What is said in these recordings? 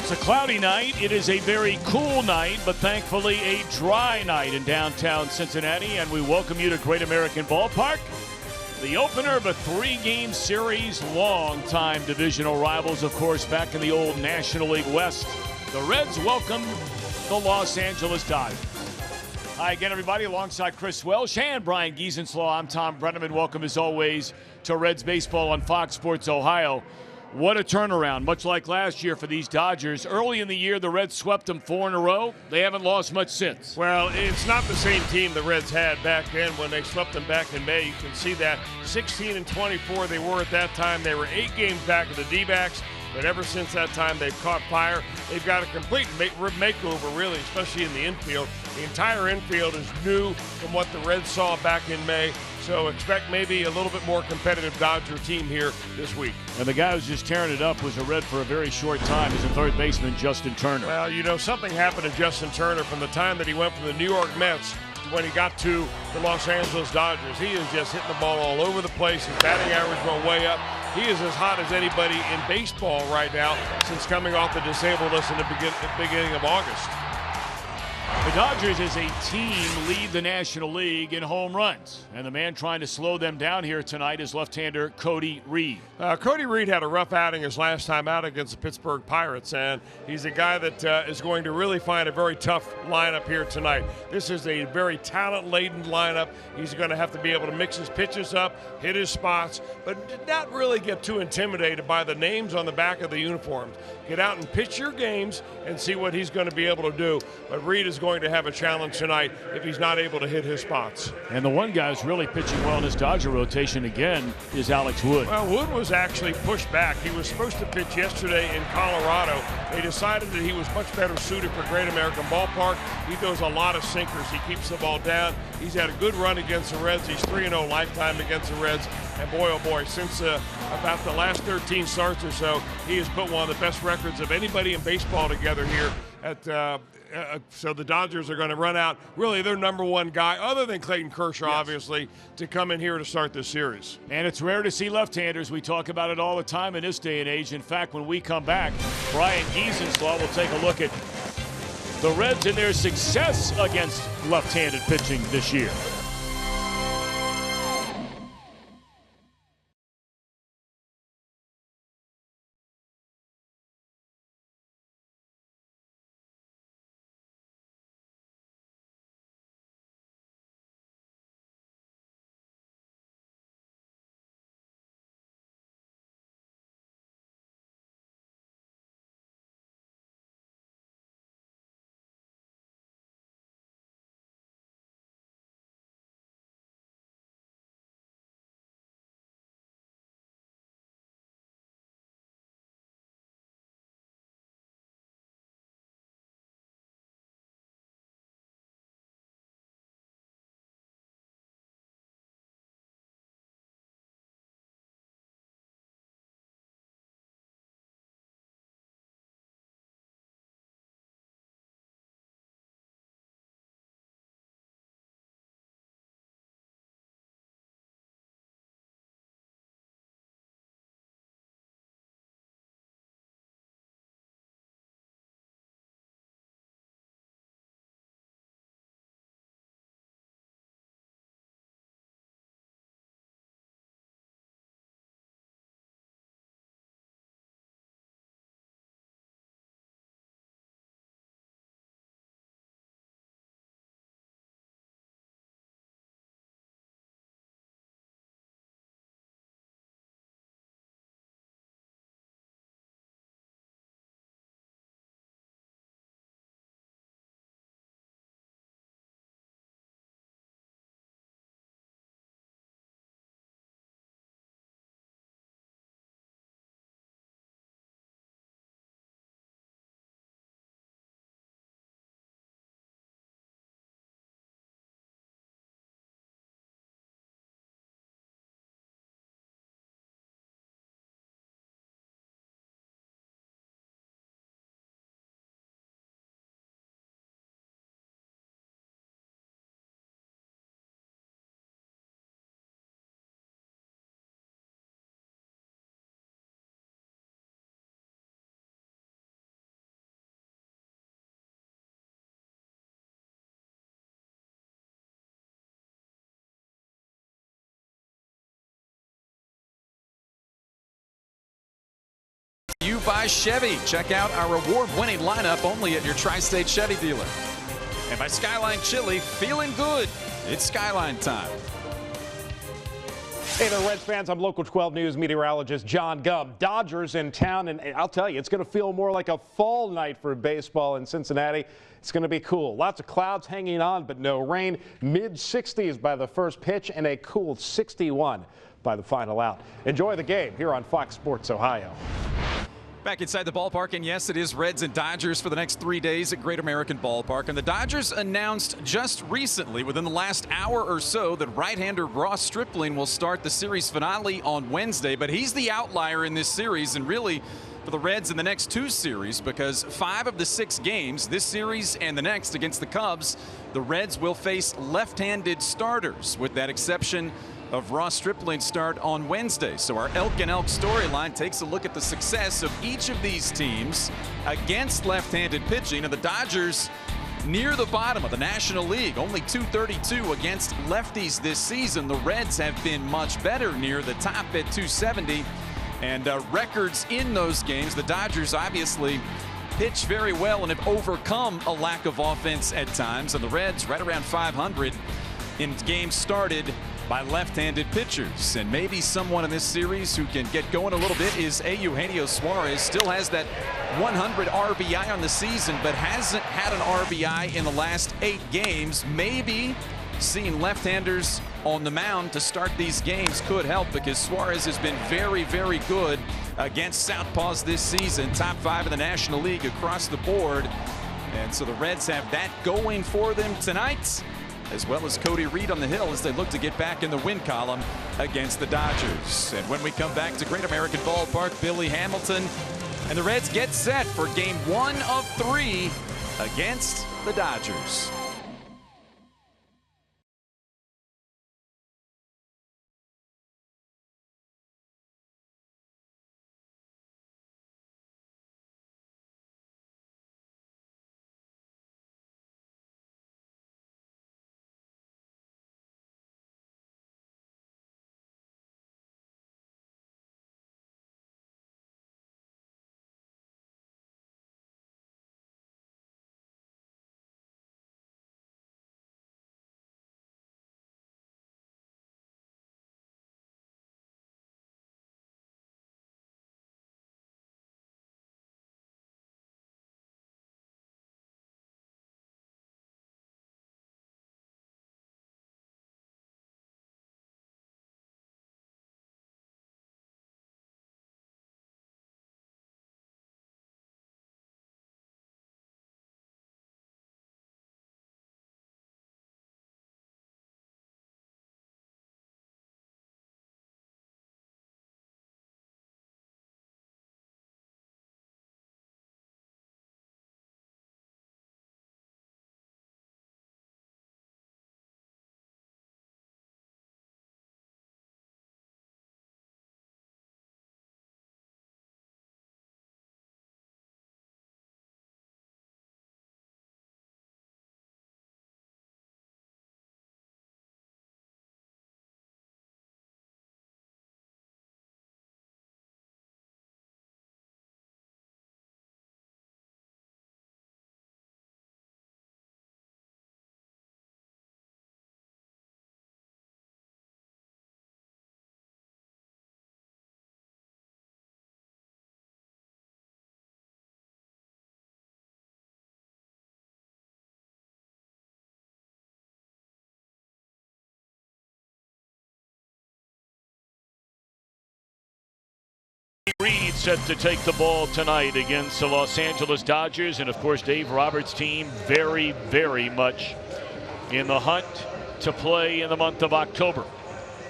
It's a cloudy night. It is a very cool night, but thankfully a dry night in downtown Cincinnati, and we welcome you to Great American Ballpark, the opener of a three-game series, long-time divisional rivals, of course, back in the old National League West. The Reds welcome the Los Angeles Dodgers. Hi again, everybody, alongside Chris Welsh and Brian Giesenslaw. I'm Tom Brenneman. Welcome, as always, to Reds Baseball on Fox Sports Ohio. What a turnaround, much like last year for these Dodgers. Early in the year, the Reds swept them 4 in a row. They haven't lost much since. Well, it's not the same team the Reds had back then when they swept them back in May. You can see that 16-24 they were at that time. They were 8 games back of the D-backs, but ever since that time, they've caught fire. They've got a complete makeover, really, especially in the infield. The entire infield is new from what the Reds saw back in May. So expect maybe a little bit more competitive Dodger team here this week. And the guy who's just tearing it up was a Red for a very short time as a third baseman, Justin Turner. Well, you know, something happened to Justin Turner from the time that he went from the New York Mets to when he got to the Los Angeles Dodgers. He is just hitting the ball all over the place. His batting average went way up. He is as hot as anybody in baseball right now since coming off the disabled list in the beginning of August. The Dodgers, as a team, lead the National League in home runs. And the man trying to slow them down here tonight is left-hander Cody Reed. Cody Reed had a rough outing his last time out against the Pittsburgh Pirates, and he's a guy that is going to really find a very tough lineup here tonight. This is a very talent-laden lineup. He's going to have to be able to mix his pitches up, hit his spots, but not really get too intimidated by the names on the back of the uniforms. Get out and pitch your games and see what he's going to be able to do. But Reed is going to have a challenge tonight if he's not able to hit his spots. And the one guy who's really pitching well in this Dodger rotation again is Alex Wood. Well, Wood was actually pushed back. He was supposed to pitch yesterday in Colorado. They decided that he was much better suited for Great American Ballpark. He throws a lot of sinkers. He keeps the ball down. He's had a good run against the Reds. He's 3-0 lifetime against the Reds. And boy, oh boy, since about the last 13 starts or so, he has put one of the best records of anybody in baseball together here at so the Dodgers are going to run out really their number one guy, other than Clayton Kershaw, yes, obviously, to come in here to start this series. And it's rare to see left-handers. We talk about it all the time in this day and age. In fact, when we come back, Brian Giesenslaw will take a look at the Reds and their success against left-handed pitching this year. you by Chevy. Check out our award-winning lineup only at your Tri-State Chevy dealer. And by Skyline Chili, feeling good. It's Skyline time. Hey there, Reds fans. I'm Local 12 News meteorologist John Gubb. Dodgers in town, and I'll tell you, it's going to feel more like a fall night for baseball in Cincinnati. It's going to be cool. Lots of clouds hanging on, but no rain. Mid-60s by the first pitch and a cool 61 by the final out. Enjoy the game here on Fox Sports Ohio. Back inside the ballpark, and yes, it is Reds and Dodgers for the next 3 days at Great American Ballpark. And the Dodgers announced just recently, within the last hour or so, that right-hander Ross Stripling will start the series finale on Wednesday. But he's the outlier in this series, and really for the Reds in the next 2 series, because 5 of the 6 games, this series and the next against the Cubs, the Reds will face left-handed starters, with that exception of Ross Stripling's start on Wednesday. So our Elk and Elk storyline takes a look at the success of each of these teams against left-handed pitching. And the Dodgers near the bottom of the National League, only .232 against lefties this season. The Reds have been much better, near the top at .270. And records in those games, the Dodgers obviously pitch very well and have overcome a lack of offense at times. And the Reds right around 500 in games started by left-handed pitchers. And maybe someone in this series who can get going a little bit is Eugenio Suarez. Still has that 100 RBI on the season, but hasn't had an RBI in the last 8 games. Maybe seeing left-handers on the mound to start these games could help, because Suarez has been very, very good against southpaws this season. Top 5 in the National League across the board. And so the Reds have that going for them tonight, as well as Cody Reed on the hill as they look to get back in the win column against the Dodgers. And when we come back to Great American Ballpark, Billy Hamilton and the Reds get set for game 1 of 3 against the Dodgers. Reed set to take the ball tonight against the Los Angeles Dodgers. And of course, Dave Roberts' team very, very much in the hunt to play in the month of October.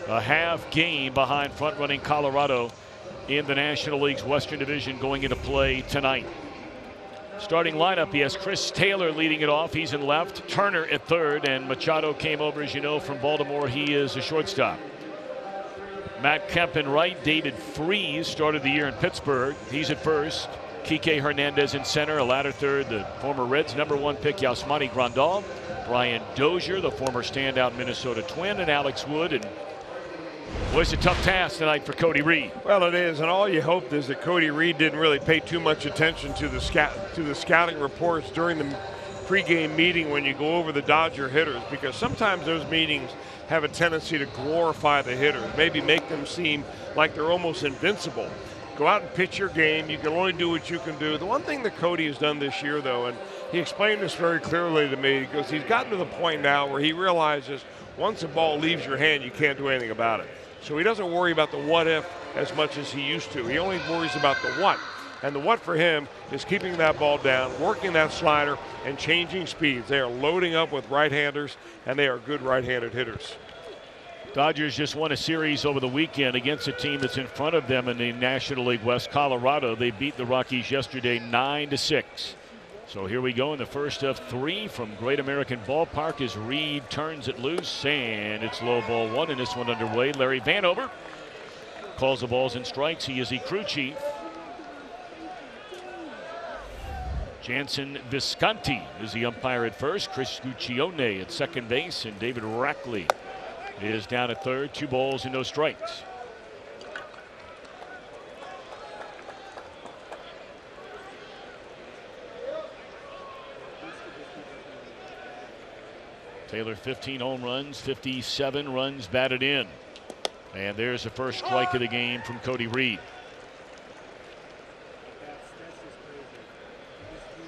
A half game behind front-running Colorado in the National League's Western Division going into play tonight. Starting lineup, he has Chris Taylor leading it off. He's in left, Turner at third, and Machado came over, as you know, from Baltimore. He is a shortstop. Matt Kemp in right. David Freese started the year in Pittsburgh. He's at first. Kike Hernandez in center. A latter third, the former Reds #1 pick Yasmani Grandal. Brian Dozier, the former standout Minnesota Twin, and Alex Wood. And Well, it's a tough task tonight for Cody Reed. Well, it is, and all you hoped is that Cody Reed didn't really pay too much attention to the scouting reports during the pregame meeting when you go over the Dodger hitters, because sometimes those meetings have a tendency to glorify the hitters, maybe make them seem like they're almost invincible. Go out and pitch your game. You can only do what you can do. The one thing that Cody has done this year, though, and he explained this very clearly to me, because he's gotten to the point now where he realizes once a ball leaves your hand, you can't do anything about it. So he doesn't worry about the what if as much as he used to. He only worries about the what. And the what for him is keeping that ball down, working that slider, and changing speeds. They are loading up with right-handers, and they are good right-handed hitters. Dodgers just won a series over the weekend against a team that's in front of them in the National League West, Colorado. They beat the Rockies yesterday 9-6. So here we go in the first of 3 from Great American Ballpark as Reed turns it loose, and it's low ball 1, and this one underway. Larry Vanover calls the balls and strikes. He is the crew chief. Jansen Visconti is the umpire at first. Chris Guccione at second base, and David Rackley is down at third. 2 balls and no strikes. Taylor 15 home runs, 57 runs batted in. And there's the first strike of the game from Cody Reed.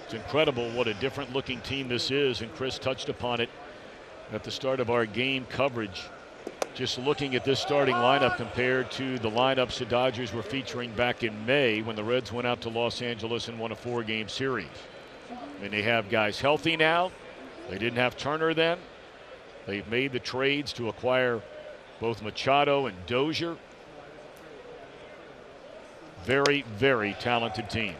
It's incredible what a different looking team this is, and Chris touched upon it at the start of our game coverage. Just looking at this starting lineup compared to the lineups the Dodgers were featuring back in May when the Reds went out to Los Angeles and won a 4-game series. I mean, they have guys healthy now. They didn't have Turner then. They've made the trades to acquire both Machado and Dozier. Very, very talented team.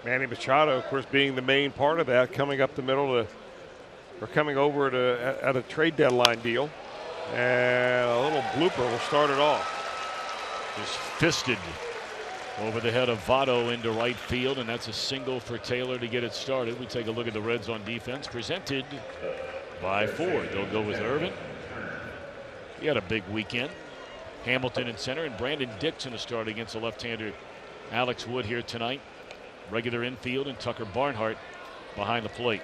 Manny Machado, of course, being the main part of that, coming up the middle or coming over at a trade deadline deal. And a little blooper will start it off. Just fisted over the head of Votto into right field, and that's a single for Taylor to get it started. We take a look at the Reds on defense, presented by Ford. They'll go with Irvin. He had a big weekend. Hamilton in center, and Brandon Dixon to start against the left-hander Alex Wood here tonight. Regular infield, and Tucker Barnhart behind the plate.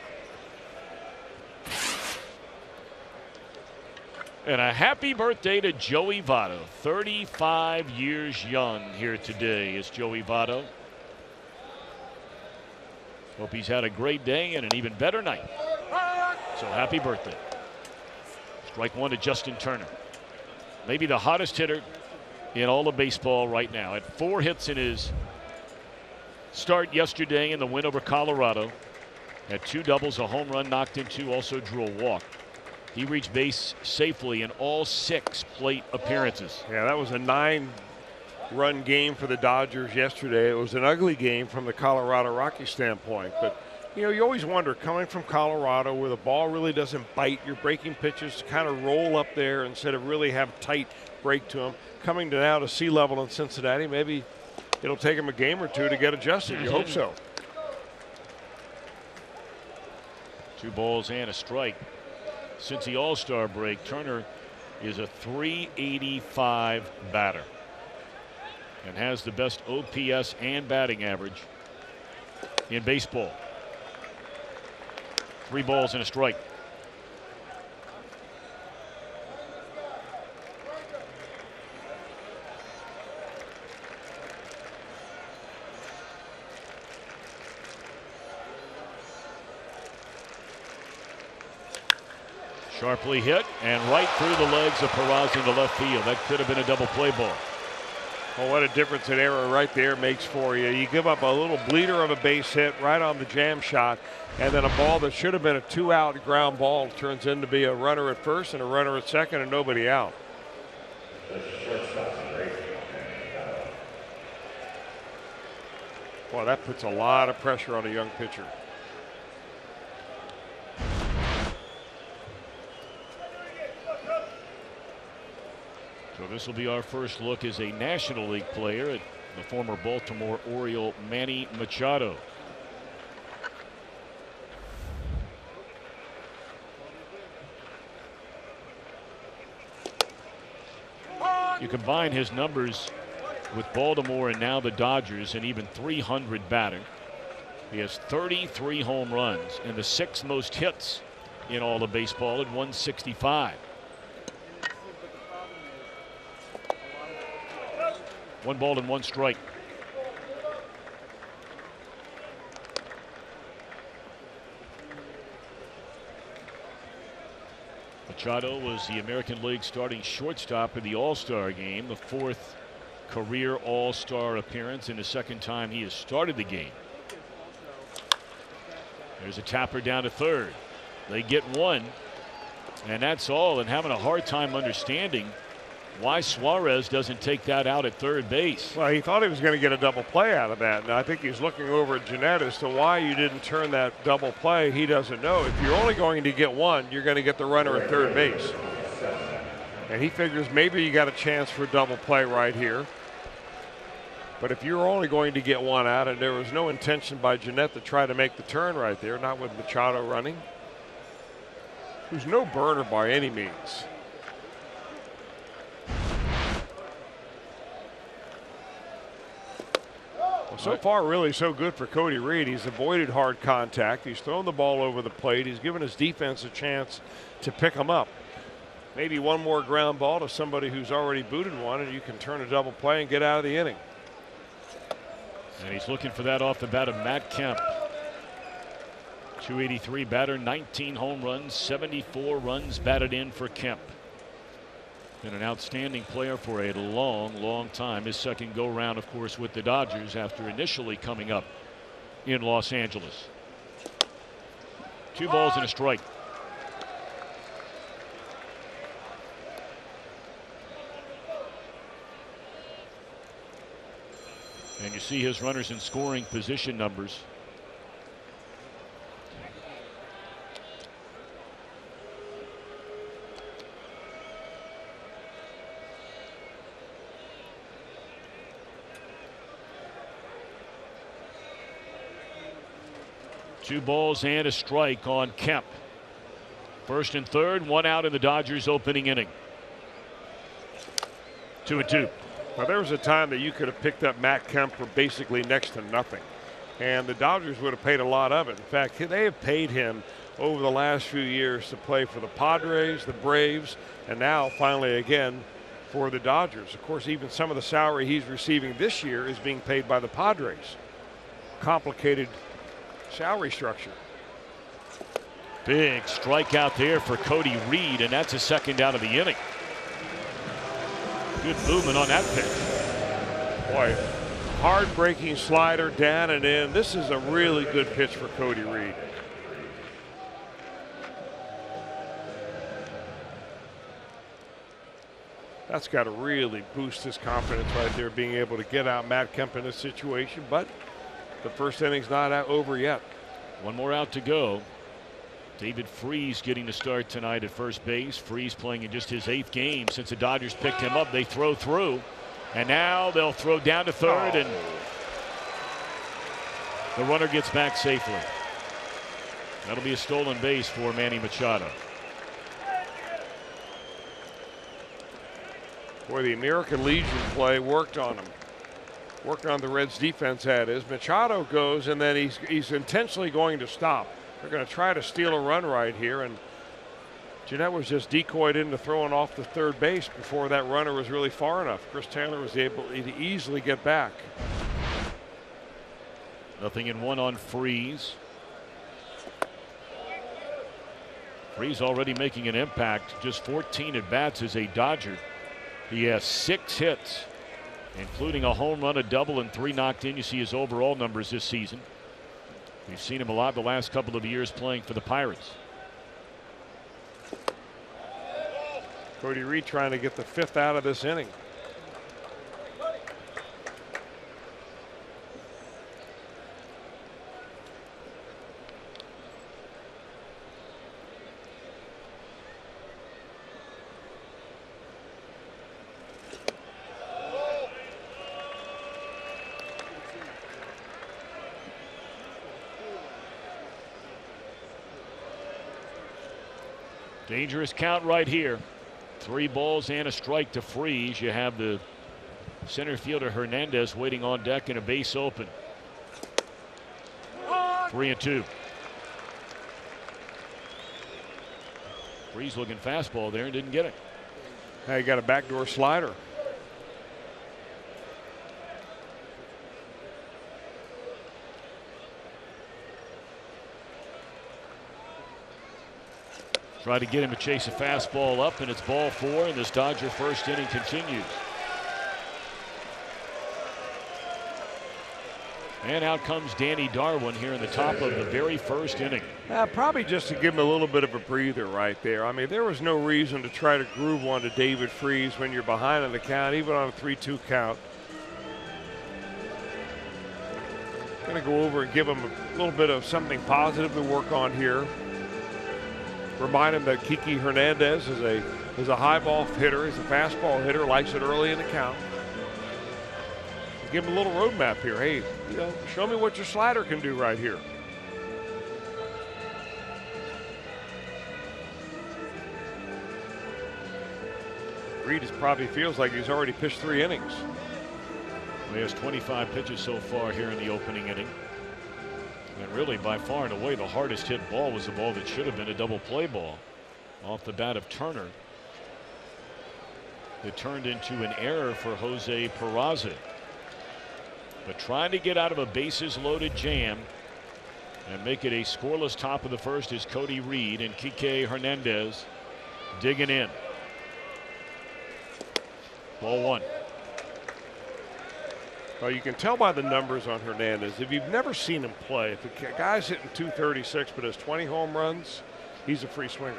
And a happy birthday to Joey Votto. 35 years young here today is Joey Votto. Hope he's had a great day and an even better night. So happy birthday. Strike 1 to Justin Turner. Maybe the hottest hitter in all of baseball right now. Had 4 hits in his start yesterday in the win over Colorado. Had 2 doubles, a home run knocked in 2, also drew a walk. He reached base safely in all 6 plate appearances. Yeah, that was a 9-run game for the Dodgers yesterday. It was an ugly game from the Colorado Rockies standpoint. But, you know, you always wonder, coming from Colorado where the ball really doesn't bite, your breaking pitches kind of roll up there instead of really have tight break to them. Coming to now to sea level in Cincinnati, maybe it'll take him a game or 2 to get adjusted. You hope so. 2 balls and a strike. Since the All-Star break, Turner is a .385 batter and has the best OPS and batting average in baseball. 3 balls and a strike. Sharply hit and right through the legs of Peraza into left field. That could have been a double play ball. Well, what a difference an error right there makes for you. You give up a little bleeder of a base hit right on the jam shot, and then a ball that should have been a 2-out ground ball turns into be a runner at first and a runner at second and nobody out. Well, that puts a lot of pressure on a young pitcher. So this will be our first look as a National League player at the former Baltimore Oriole Manny Machado. You combine his numbers with Baltimore and now the Dodgers, and even 300 batting. He has 33 home runs and the 6th most hits in all of baseball at 165. 1 ball and 1 strike. Machado was the American League starting shortstop in the All-Star game, the 4th career All-Star appearance and the 2nd time he has started the game. There's a tapper down to 3rd. They get 1, and that's all, and having a hard time understanding why Suarez doesn't take that out at 3rd base. Well, he thought he was going to get a double play out of that, and I think he's looking over at Jeanette as to why you didn't turn that double play. He doesn't know. If you're only going to get 1, you're going to get the runner at 3rd base. And he figures maybe you got a chance for a double play right here. But if you're only going to get 1 out, and there was no intention by Jeanette to try to make the turn right there, not with Machado running, who's no burner by any means. Well, so far, really so good for Cody Reed. He's avoided hard contact. He's thrown the ball over the plate. He's given his defense a chance to pick him up. Maybe one more ground ball to somebody who's already booted one, and you can turn a double play and get out of the inning. And he's looking for that off the bat of Matt Kemp. 283 batter, 19 home runs, 74 runs batted in for Kemp. Been an outstanding player for a long time. His 2nd go round, of course, with the Dodgers after initially coming up in Los Angeles. 2 balls and a strike. And you see his runners in scoring position numbers. Two balls and a strike on Kemp. 1st and 3rd, 1 out in the Dodgers opening inning. 2-2. Well, there was a time that you could have picked up Matt Kemp for basically next to nothing, and the Dodgers would have paid a lot of it. In fact, they have paid him over the last few years to play for the Padres, the Braves, and now finally again for the Dodgers. Of course, even some of the salary he's receiving this year is being paid by the Padres. Complicated salary structure. Big strikeout there for Cody Reed, and that's a 2nd out of the inning. Good movement on that pitch. Boy, hard breaking slider down and in. This is a really good pitch for Cody Reed. That's got to really boost his confidence right there, being able to get out Matt Kemp in this situation. But the 1st inning's not over yet. 1 more out to go. David Freese getting the start tonight at 1st base. Freese playing in just his 8th game since the Dodgers picked him up. They throw through, and now they'll throw down to 3rd, and the runner gets back safely. That'll be a stolen base for Manny Machado. Boy, the American Legion play worked on him. Worked on the Reds defense, that is. Machado goes, and then he's intentionally going to stop. They're going to try to steal a run right here, and Jeanette was just decoyed into throwing off the 3rd base before that runner was really far enough. Chris Taylor was able to easily get back. 0-1 on Freese. Freese already making an impact. Just 14 at bats as a Dodger. He has 6 hits, including a home run, a double, and 3 knocked in. You see his overall numbers this season. We've seen him a lot the last couple of years playing for the Pirates. Cody Reed trying to get the 5th out of this inning. Dangerous count right here. 3 balls and a strike to Freeze. You have the center fielder Hernandez waiting on deck and a base open. 3-2. Freeze looking fastball there and didn't get it. Now you got a backdoor slider. Try to get him to chase a fastball up, and it's ball 4, and this Dodger first inning continues. And out comes Danny Darwin here in the top of the very first inning. Probably just to give him a little bit of a breather right there. I mean, there was no reason to try to groove one to David Freese when you're behind on the count, even on a 3-2 count. Going to go over and give him a little bit of something positive to work on here. Remind him that Kiki Hernandez is a high ball hitter. He's a fastball hitter, likes it early in the count. Give him a little roadmap here. Hey, you know, show me what your slider can do right here. Reed probably feels like he's already pitched 3 innings. He has 25 pitches so far here in the opening inning. And really, by far and away, the hardest hit ball was the ball that should have been a double play ball off the bat of Turner. It turned into an error for Jose Peraza. But trying to get out of a bases loaded jam and make it a scoreless top of the first is Cody Reed, and Kike Hernandez digging in. Ball 1. Well, you can tell by the numbers on Hernandez. If you've never seen him play, if a guy's hitting 236 but has 20 home runs, he's a free swinger.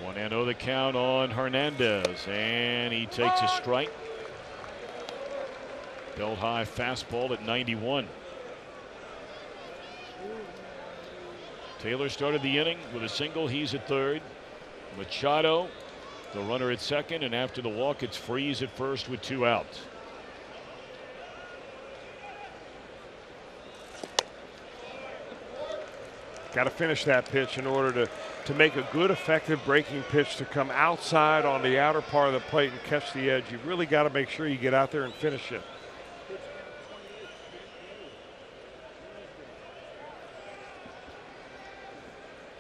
One and 0 the count on Hernandez, and he takes a strike. Belt high fastball at 91. Taylor started the inning with a single. He's at third. Machado, the runner at second, and after the walk, it's Freeze at first with 2 outs. Got to finish that pitch in order to make a good, effective breaking pitch to come outside on the outer part of the plate and catch the edge. You've really got to make sure you get out there and finish it.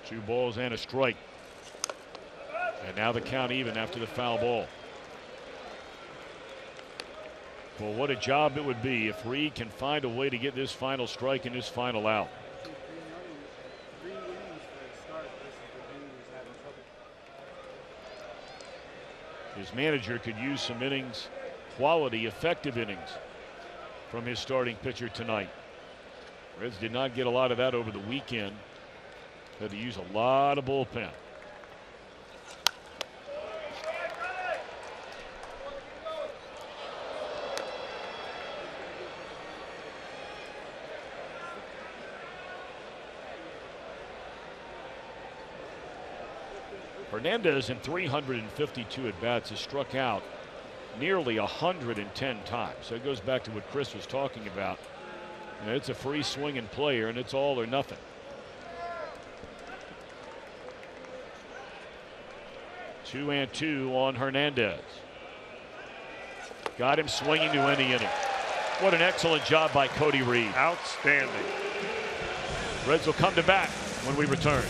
Two balls and a strike. And now the count even after the foul ball. Well, what a job it would be if Reed can find a way to get this final strike and this final out. His manager could use some innings, quality, effective innings from his starting pitcher tonight. Reds did not get a lot of that over the weekend. Had to use a lot of bullpen. Hernandez in 352 at bats has struck out nearly 110 times. So it goes back to what Chris was talking about. You know, it's a free swinging player, and it's all or nothing. Two and 2 on Hernandez. Got him swinging to end the inning. What an excellent job by Cody Reed. Outstanding. Reds will come to bat when we return.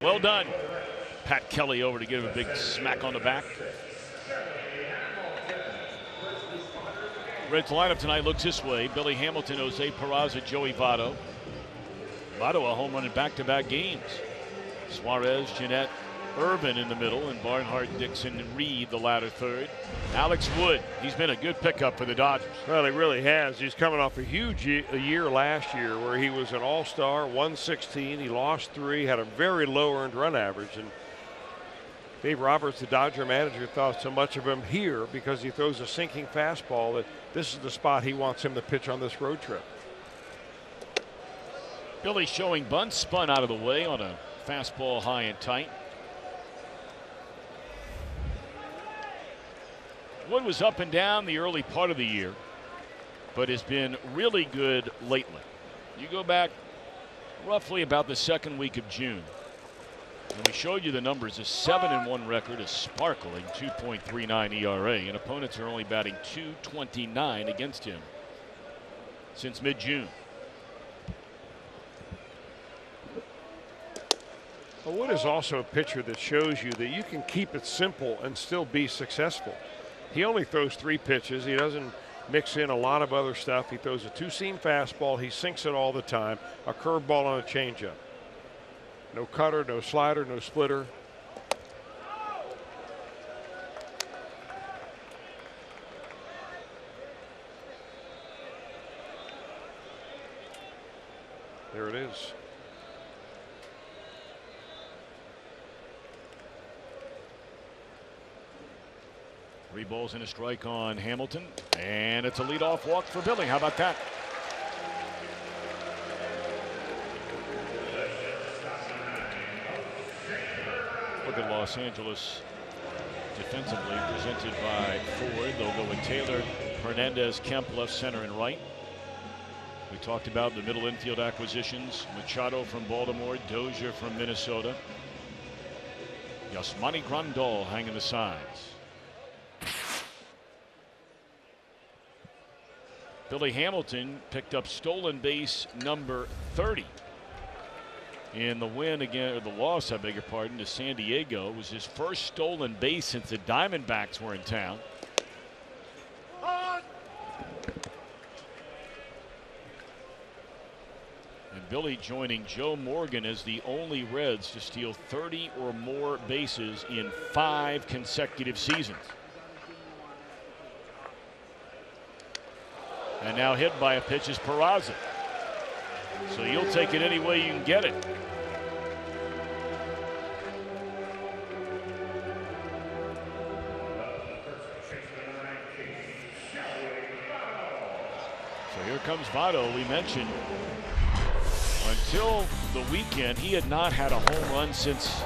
Well done. Pat Kelly over to give him a big smack on the back. Reds lineup tonight looks this way. Billy Hamilton, Jose Peraza, Joey Votto. Votto a home run in back-to-back games. Suarez, Jeanette, Urban in the middle, and Barnhart, Dixon, and Reed the latter third. Alex Wood, he's been a good pickup for the Dodgers. Well, he really has. He's coming off a huge year last year where he was an all-star, 116. He lost 3, had a very low earned run average. And Dave Roberts, the Dodger manager, thought so much of him here because he throws a sinking fastball that this is the spot he wants him to pitch on this road trip. Billy showing bunt, spun out of the way on a fastball high and tight. Wood was up and down the early part of the year, but has been really good lately. You go back roughly about the second week of June, and we showed you the numbers: a 7-1 record, a sparkling 2.39 ERA, and opponents are only batting .229 against him since mid-June. Well, Wood is also a pitcher that shows you that you can keep it simple and still be successful. He only throws 3 pitches. He doesn't mix in a lot of other stuff. He throws a 2-seam fastball. He sinks it all the time. A curveball and a changeup. No cutter, no slider, no splitter. There it is. Three balls and a strike on Hamilton, and it's a leadoff walk for Billy. How about that? Look at Los Angeles defensively, presented by Ford. They'll go with Taylor, Hernandez, Kemp, left, center, and right. We talked about the middle infield acquisitions: Machado from Baltimore, Dozier from Minnesota, Yasmani Grandal hanging the sides. Billy Hamilton picked up stolen base number 30 in the win again, or the loss, I beg your pardon, to San Diego. It was his first stolen base since the Diamondbacks were in town. And Billy joining Joe Morgan as the only Reds to steal 30 or more bases in 5 consecutive seasons. And now hit by a pitch is Peraza. So you'll take it any way you can get it. So here comes Votto. We mentioned until the weekend he had not had a home run since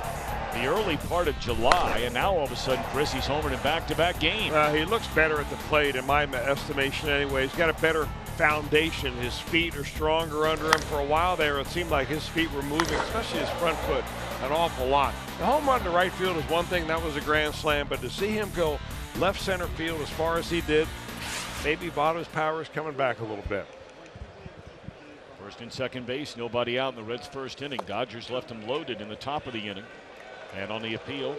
the early part of July, and now all of a sudden, Chris, he's homered in back-to-back games. He looks better at the plate, in my estimation anyway. He's got a better foundation. His feet are stronger under him. For a while there, it seemed like his feet were moving, especially his front foot, an awful lot. The home run to right field is one thing. That was a grand slam, but to see him go left center field as far as he did, maybe Votto's power is coming back a little bit. First and second base, nobody out in the Reds' first inning. Dodgers left him loaded in the top of the inning. And on the appeal,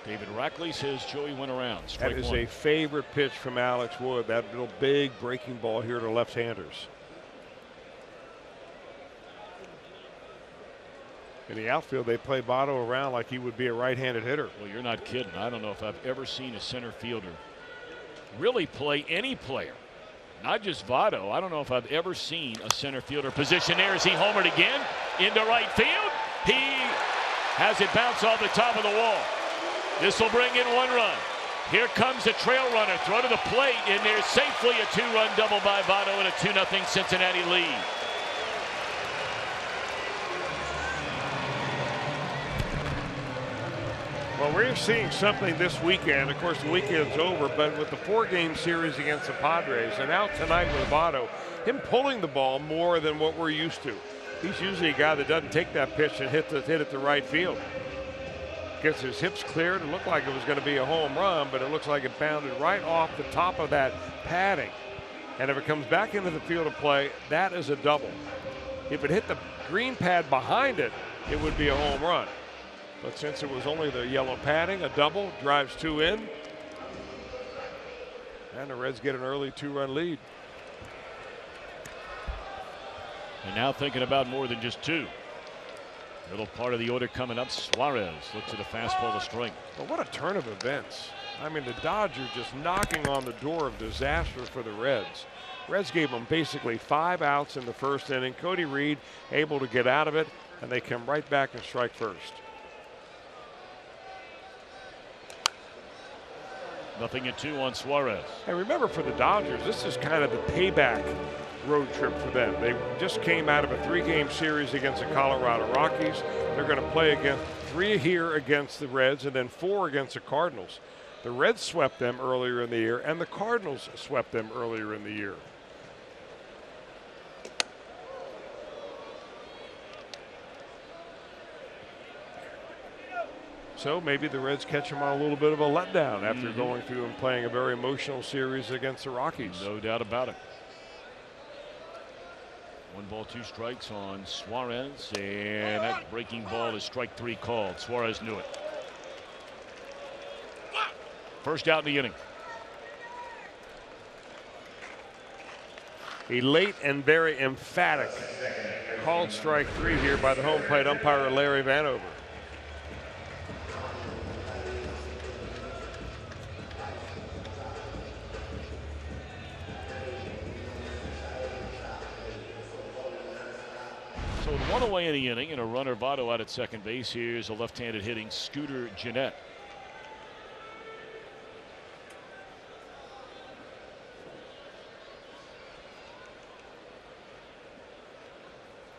David Rackley says Joey went around. Strike that is one. a favorite pitch from Alex Wood, that little big breaking ball here to left-handers. In the outfield, they play Votto around like he would be a right-handed hitter. Well, you're not kidding. I don't know if I've ever seen a center fielder really play any player, not just Votto. I don't know if I've ever seen a center fielder position there. Is he homered again into right field? He has it bounce off the top of the wall. This will bring in 1 run. Here comes the trail runner. Throw to the plate, and there's safely a 2-run double by Votto and a 2-0 Cincinnati lead. Well, we're seeing something this weekend. Of course, the weekend's over, but with the 4-game series against the Padres, and out tonight with Votto, him pulling the ball more than what we're used to. He's usually a guy that doesn't take that pitch and hit it to right field. Gets his hips cleared. It looked like it was going to be a home run, but it looks like it bounded right off the top of that padding. And if it comes back into the field of play, that is a double. If it hit the green pad behind it, it would be a home run. But since it was only the yellow padding, a double, drives 2 in. And the Reds get an early 2-run lead. And now thinking about more than just 2. Middle part of the order coming up. Suarez looks at a fastball to strike. But what a turn of events. I mean, the Dodgers just knocking on the door of disaster for the Reds. Reds gave them basically 5 outs in the first inning. Cody Reed able to get out of it, and they come right back and strike first. 0-2 on Suarez. And remember, for the Dodgers, this is kind of the payback road trip for them. They just came out of a 3-game series against the Colorado Rockies. They're going to play against 3 here against the Reds and then 4 against the Cardinals. The Reds swept them earlier in the year, and the Cardinals swept them earlier in the year. So maybe the Reds catch them on a little bit of a letdown after going through and playing a very emotional series against the Rockies. No doubt about it. 1 ball, 2 strikes on Suarez, and that breaking ball is strike 3 called. Suarez knew it. First out in the inning. A late and very emphatic called strike 3 here by the home plate umpire Larry Vanover. So with 1 away in the inning and a runner Votto out at second base, here's a left-handed hitting Scooter Gennett.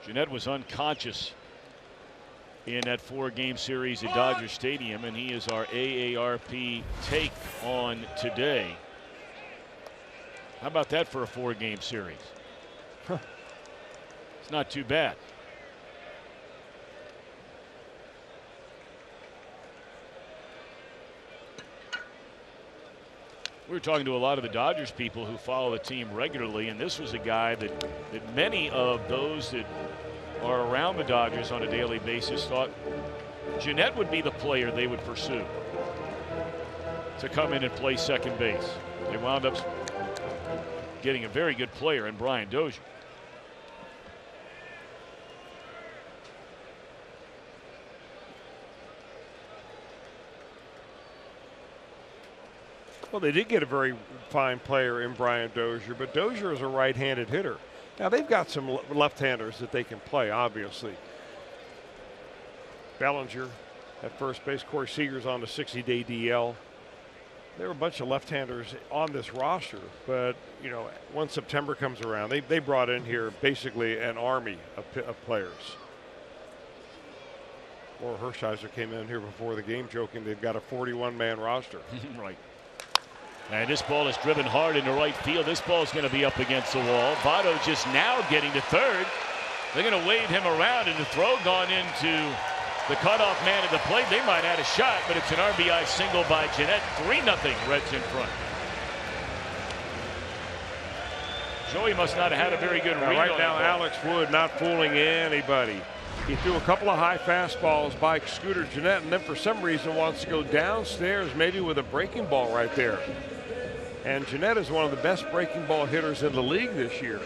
Gennett was unconscious in that 4-game series at Dodger Stadium, and he is our AARP take on today. How about that for a 4-game series? It's not too bad. We were talking to a lot of the Dodgers people who follow the team regularly, and this was a guy that many of those that are around the Dodgers on a daily basis thought Gennett would be the player they would pursue to come in and play second base. They wound up getting a very good player in Brian Dozier. Well, they did get a very fine player in Brian Dozier, but Dozier is a right-handed hitter. Now, they've got some left-handers that they can play, obviously. Bellinger at first base. Corey Seager's on the 60-day DL. There are a bunch of left-handers on this roster, but, you know, once September comes around, they brought in here basically an army of players. Or Hershiser came in here before the game joking they've got a 41-man roster. Right. And this ball is driven hard into right field. This ball is going to be up against the wall. Votto just now getting to third. They're going to wave him around, and the throw gone into the cutoff man at the plate. They might add a shot, but it's an RBI single by Gennett. 3-0 Reds in front. Joey must not have had a very good read. Right now, Alex Wood not fooling anybody. He threw a couple of high fastballs by Scooter Gennett, and then for some reason wants to go downstairs, maybe with a breaking ball right there. And Gennett is one of the best breaking ball hitters in the league this year.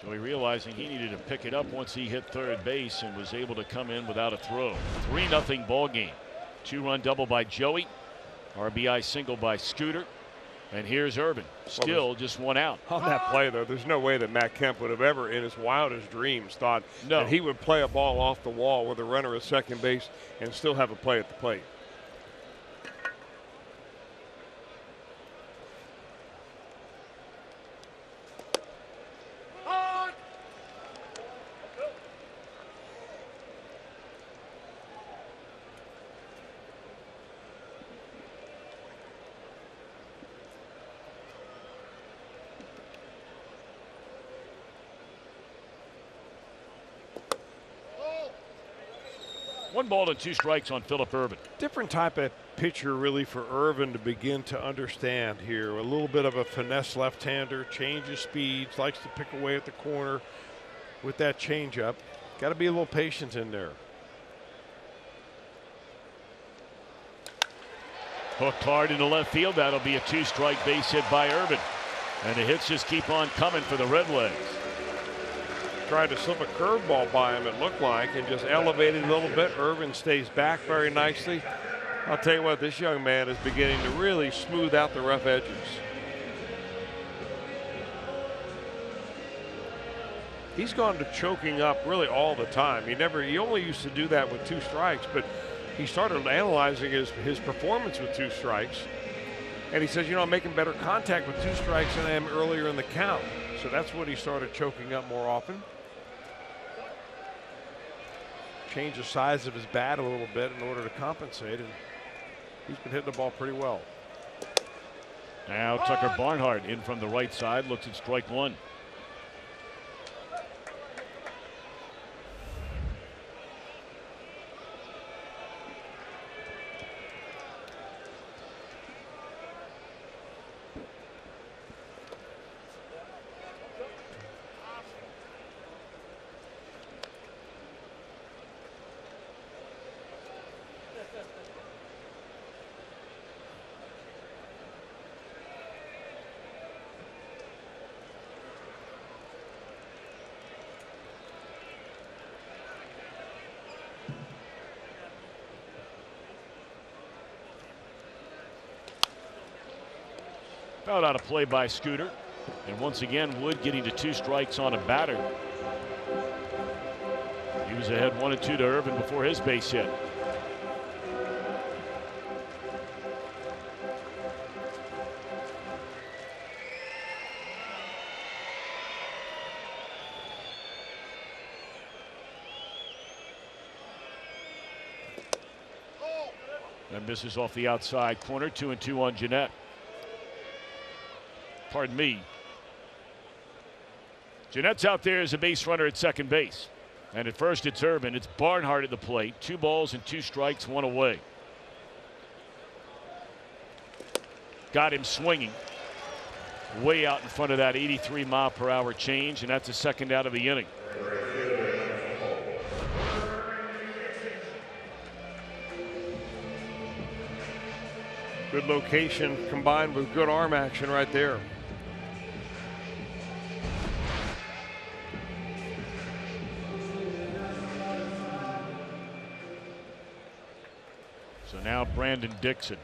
Joey realizing he needed to pick it up once he hit third base and was able to come in without a throw. 3-0 ball game. 2-run double by Joey. RBI single by Scooter. And here's Irvin. Still just 1 out. On that play, though, there's no way that Matt Kemp would have ever in his wildest dreams thought that he would play a ball off the wall with a runner at second base and still have a play at the plate. 1 ball and 2 strikes on Phillip Ervin. Different type of pitcher really for Ervin to begin to understand here. A little bit of a finesse left-hander, changes speeds, likes to pick away at the corner with that changeup. Got to be a little patient in there. Hooked hard into left field. That'll be a 2-strike base hit by Ervin. And the hits just keep on coming for the Redlegs. Tried to slip a curveball by him, it looked like, and just elevated a little bit. Ervin stays back very nicely. I'll tell you what, this young man is beginning to really smooth out the rough edges. He's gone to choking up really all the time. He only used to do that with 2 strikes, but he started analyzing his performance with 2 strikes. And he says, I'm making better contact with 2 strikes than I am earlier in the count. So that's when he started choking up more often. Changed the size of his bat a little bit in order to compensate, and he's been hitting the ball pretty well. Now Tucker Barnhart in from the right side, looks at strike 1. Fouled out a play by Scooter. And once again, Wood getting to 2 strikes on a batter. He was ahead 1-2 to Ervin before his base hit. And misses off the outside corner. 2-2 on Jeanette. Pardon me. Jeanette's out there as a base runner at second base. And at first it's Ervin. It's Barnhart at the plate. 2 balls and 2 strikes, 1 away. Got him swinging. Way out in front of that 83-mile-per-hour change, and that's a 2nd out of the inning. Good location combined with good arm action right there. So now Brandon Dixon,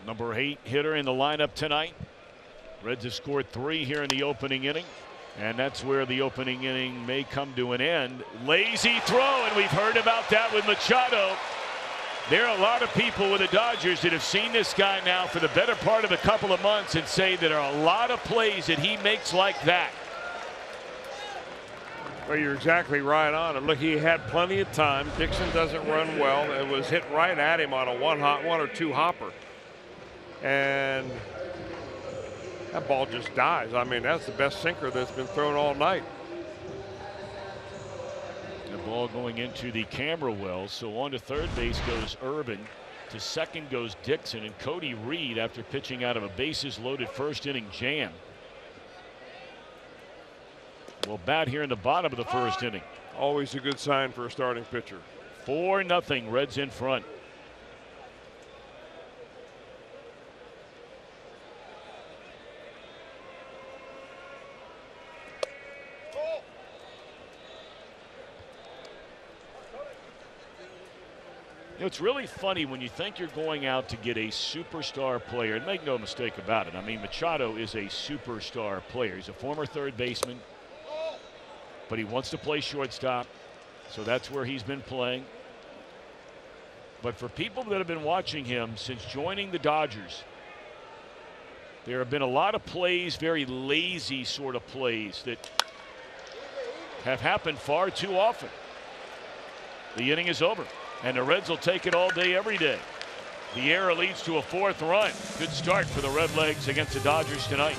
number 8 hitter in the lineup tonight. Reds have scored 3 here in the opening inning, and that's where the opening inning may come to an end. Lazy throw, and we've heard about that with Machado. There are a lot of people with the Dodgers that have seen this guy now for the better part of a couple of months and say there are a lot of plays that he makes like that. Well, you're exactly right on. And look, he had plenty of time. Dixon doesn't run well. It was hit right at him on a 1 or 2 hopper. And that ball just dies. I mean, that's the best sinker that's been thrown all night. The ball going into the camera well. So on to third base goes Ervin. To second goes Dixon, and Cody Reed, after pitching out of a bases loaded 1st inning jam, will bat here in the bottom of the 1st inning. Always a good sign for a starting pitcher. 4-0, Reds in front. It's really funny when you think you're going out to get a superstar player, and make no mistake about it. I mean, Machado is a superstar player. He's a former third baseman, but he wants to play shortstop, so that's where he's been playing. But for people that have been watching him since joining the Dodgers, there have been a lot of plays, very lazy sort of plays, that have happened far too often. The inning is over, and the Reds will take it all day, every day. The error leads to a 4th run. Good start for the Redlegs against the Dodgers tonight.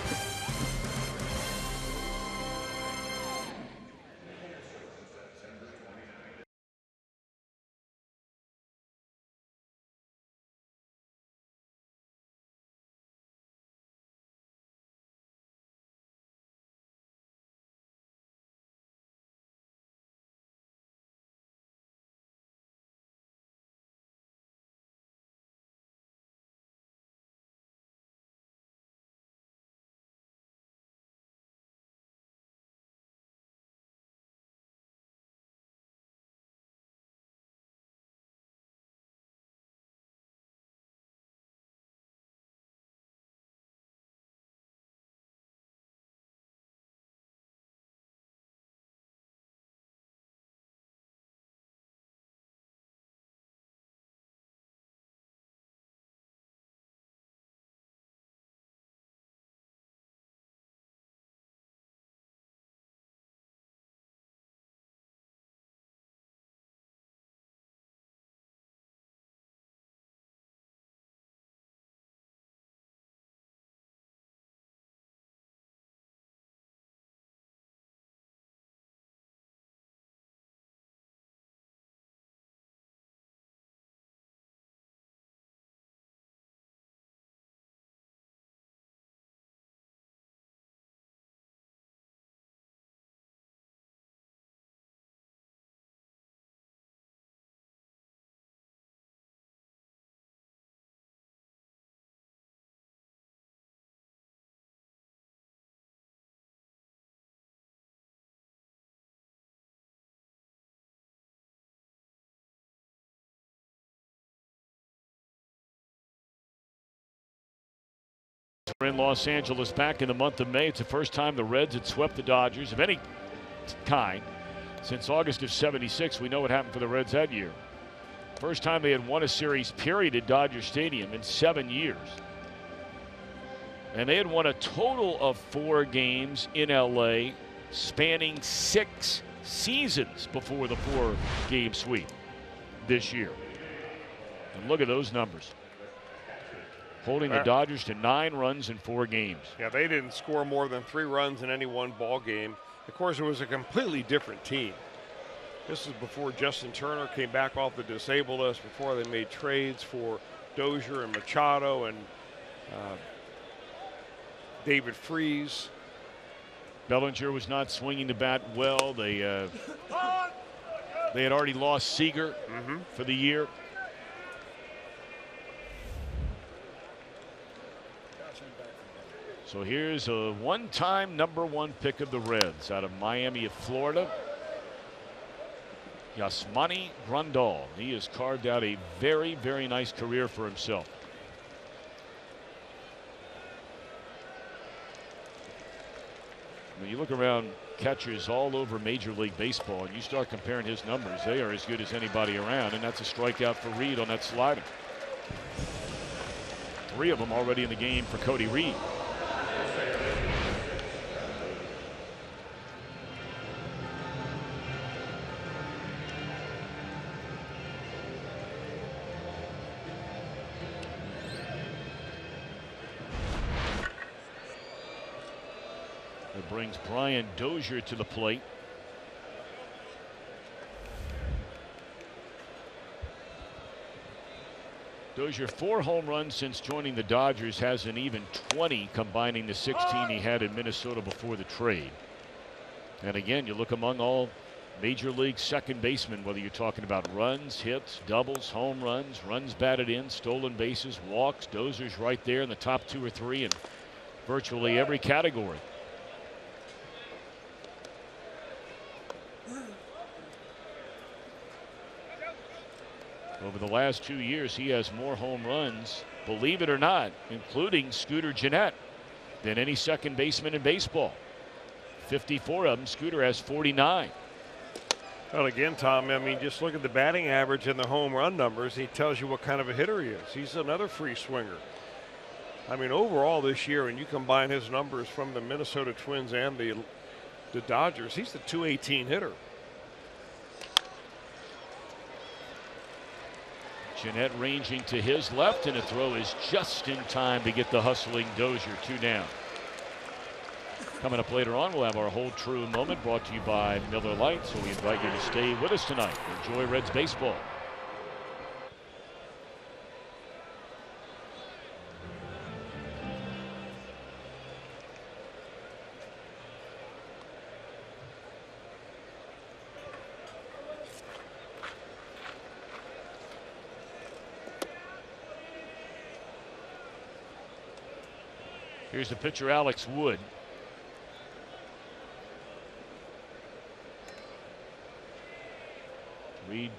in Los Angeles back in the month of May. It's the first time the Reds had swept the Dodgers of any kind since August of '76. We know what happened for the Reds that year. First time they had won a series, period, at Dodger Stadium in 7 years. And they had won a total of 4 games in LA, spanning 6 seasons before the 4-game sweep this year. And look at those numbers. Holding the Dodgers to 9 runs in 4 games. Yeah, they didn't score more than 3 runs in any one ball game. Of course, it was a completely different team. This is before Justin Turner came back off the disabled list, before they made trades for Dozier and Machado and David Freese. Bellinger was not swinging the bat well. They had already lost Seager for the year. So here's a one-time #1 pick of the Reds out of Miami of Florida, Yasmani Grandal. He has carved out a very, very nice career for himself. When you look around catchers all over Major League Baseball and you start comparing his numbers, they are as good as anybody around, and that's a strikeout for Reed on that slider. 3 of them already in the game for Cody Reed. That brings Brian Dozier to the plate. Dozier 4 home runs since joining the Dodgers, has an even 20 combining the 16 he had in Minnesota before the trade. And again, you look among all Major League second basemen, whether you're talking about runs, hits, doubles, home runs, runs batted in, stolen bases, walks, Dozier's right there in the top 2 or 3 in virtually every category. Over the last 2 years, he has more home runs, believe it or not, including Scooter Gennett, than any second baseman in baseball. 54 of them. Scooter has 49. Well, again, Tom, I mean, just look at the batting average and the home run numbers. He tells you what kind of a hitter he is. He's another free swinger. I mean, overall this year, and you combine his numbers from the Minnesota Twins and the Dodgers, he's the .218 hitter. Gennett ranging to his left, and a throw is just in time to get the hustling Dozier 2 down. Coming up later on, we'll have our Hold True moment brought to you by Miller Lite, so we invite you to stay with us tonight. Enjoy Reds baseball. Here's the pitcher, Alex Wood. Reed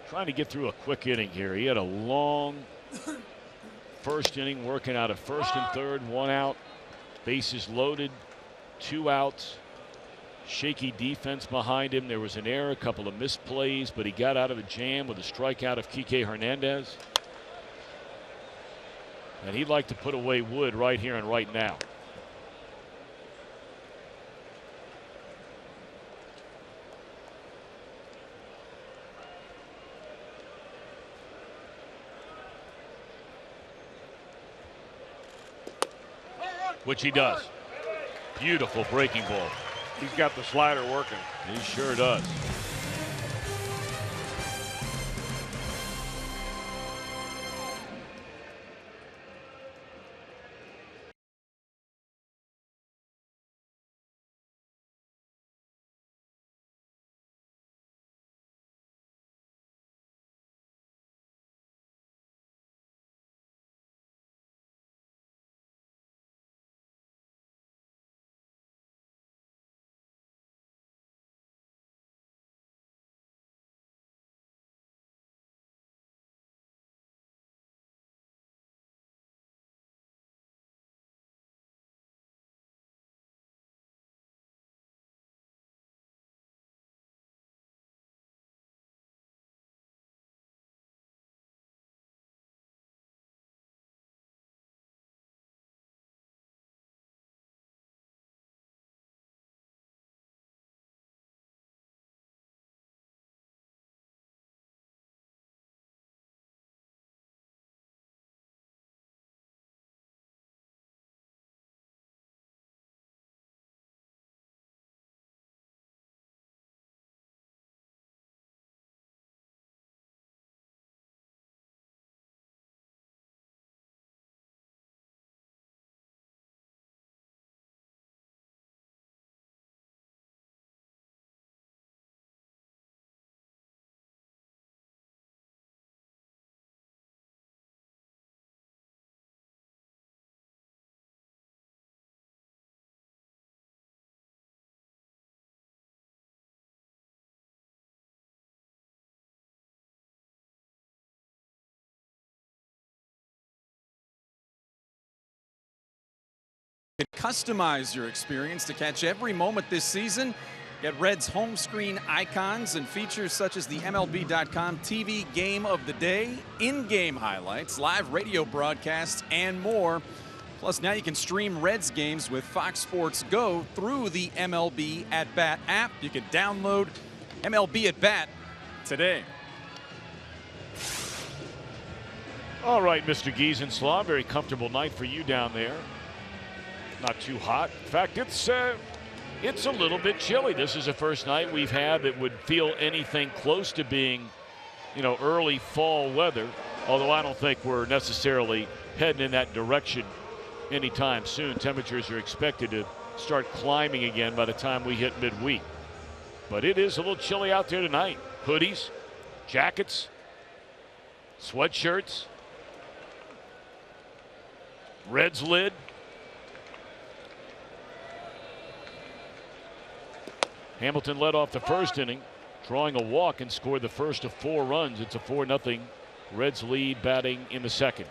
trying to get through a quick inning here. He had a long first inning, working out of first and third, 1 out, bases loaded, 2 outs. Shaky defense behind him. There was an error, a couple of missed plays, but he got out of a jam with a strikeout of Kike Hernandez. And he'd like to put away Wood right here and right now. Which he does. Beautiful breaking ball. He's got the slider working. He sure does. Customize your experience to catch every moment this season. Get Reds home screen icons and features such as the MLB.com TV Game of the Day, in-game highlights, live radio broadcasts, and more. Plus, now you can stream Reds games with Fox Sports Go through the MLB At Bat app. You can download MLB At Bat today. All right, Mr. Giesenslaw, very comfortable night for you down there. Not too hot. In fact, it's a little bit chilly. This is the first night we've had that would feel anything close to being, early fall weather. Although I don't think we're necessarily heading in that direction anytime soon. Temperatures are expected to start climbing again by the time we hit midweek. But it is a little chilly out there tonight. Hoodies, jackets, sweatshirts, Reds lid. Hamilton led off the first inning, drawing a walk and scored the first of 4 runs. It's a 4-0 Reds lead batting in the second.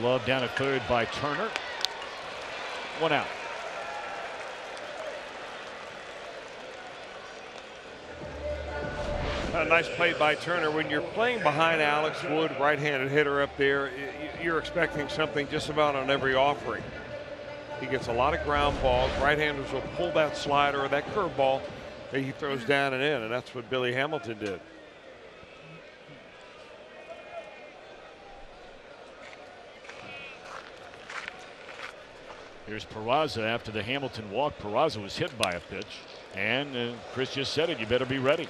Love down at third by Turner. 1 out. A nice play by Turner. When you're playing behind Alex Wood, right-handed hitter up there, you're expecting something just about on every offering. He gets a lot of ground balls. Right-handers will pull that slider or that curveball that he throws down and in, and that's what Billy Hamilton did. Here's Peraza after the Hamilton walk. Peraza was hit by a pitch, and Chris just said it, you better be ready.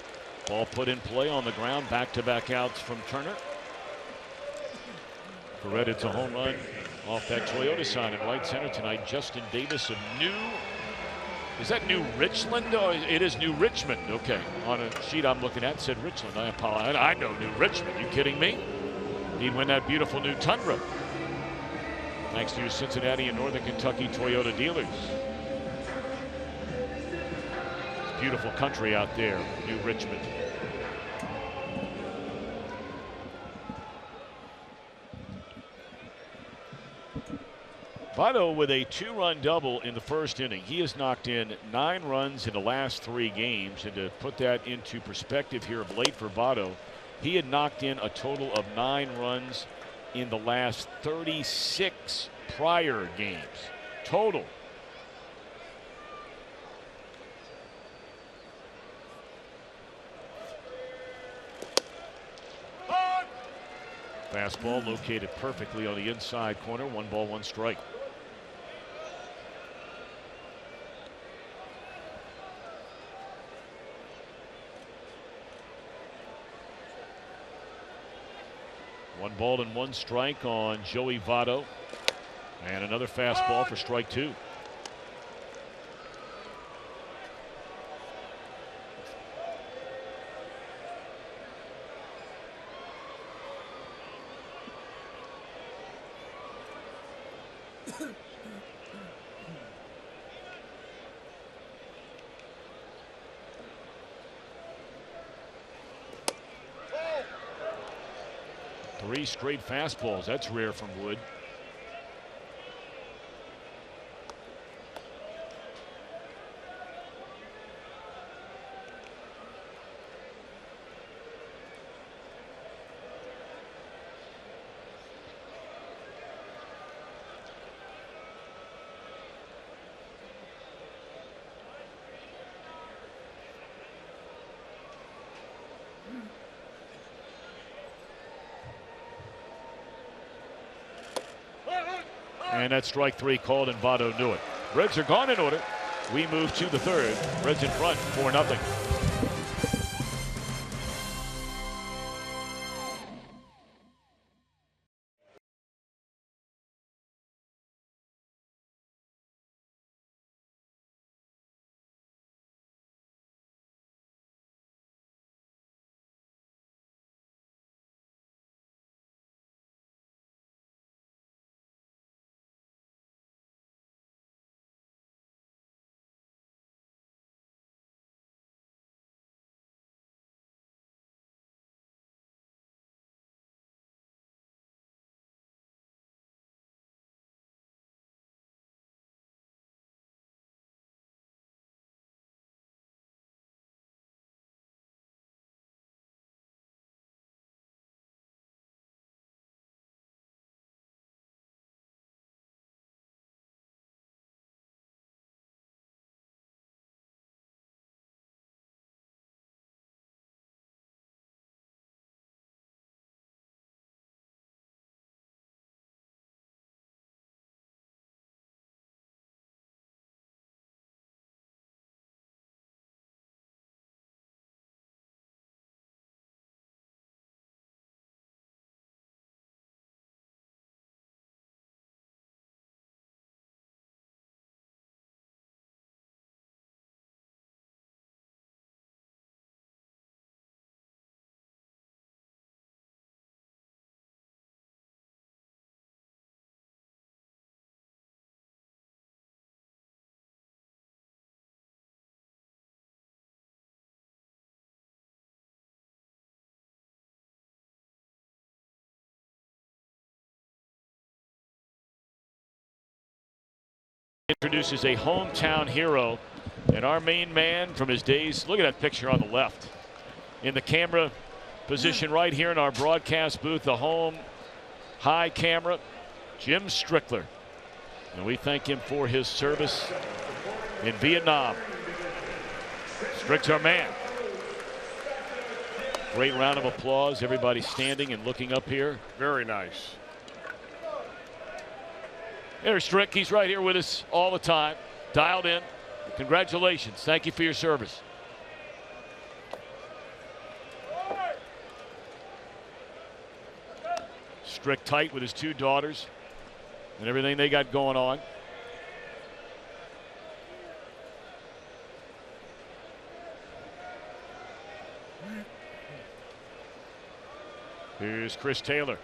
Ball put in play on the ground, back-to-back outs from Turner. Coretta to home run off that Toyota sign in right center tonight. Justin Davis of is that New Richland? Oh, it is New Richmond. Okay, on a sheet I'm looking at said Richland. I apologize. I know New Richmond. You kidding me? He'd win that beautiful new Tundra. Thanks to your Cincinnati and Northern Kentucky Toyota dealers. It's beautiful country out there, New Richmond. Votto with a 2-run double in the first inning. He has knocked in 9 runs in the last 3 games. And to put that into perspective here of late for Votto, he had knocked in a total of 9 runs in the last 36 prior games total. Fastball located perfectly on the inside corner. 1 ball, 1 strike. One ball and 1 strike on Joey Votto. And another fastball for strike 2. Three straight fastballs. That's rare from Wood. And that strike 3 called, and Votto knew it. Reds are gone in order. We move to the third. Reds in front, 4-0. introduces a hometown hero, and our main man from his days. Look at that picture on the left. In the camera position right here in our broadcast booth, the home high camera, Jim Strickler. And we thank him for his service in Vietnam. Strick's our man. Great round of applause. Everybody standing and looking up here. Very nice. There's Strick. He's right here with us all the time. Dialed in. Congratulations. Thank you for your service. Strick tight with his two daughters and everything they got going on. Here's Chris Taylor.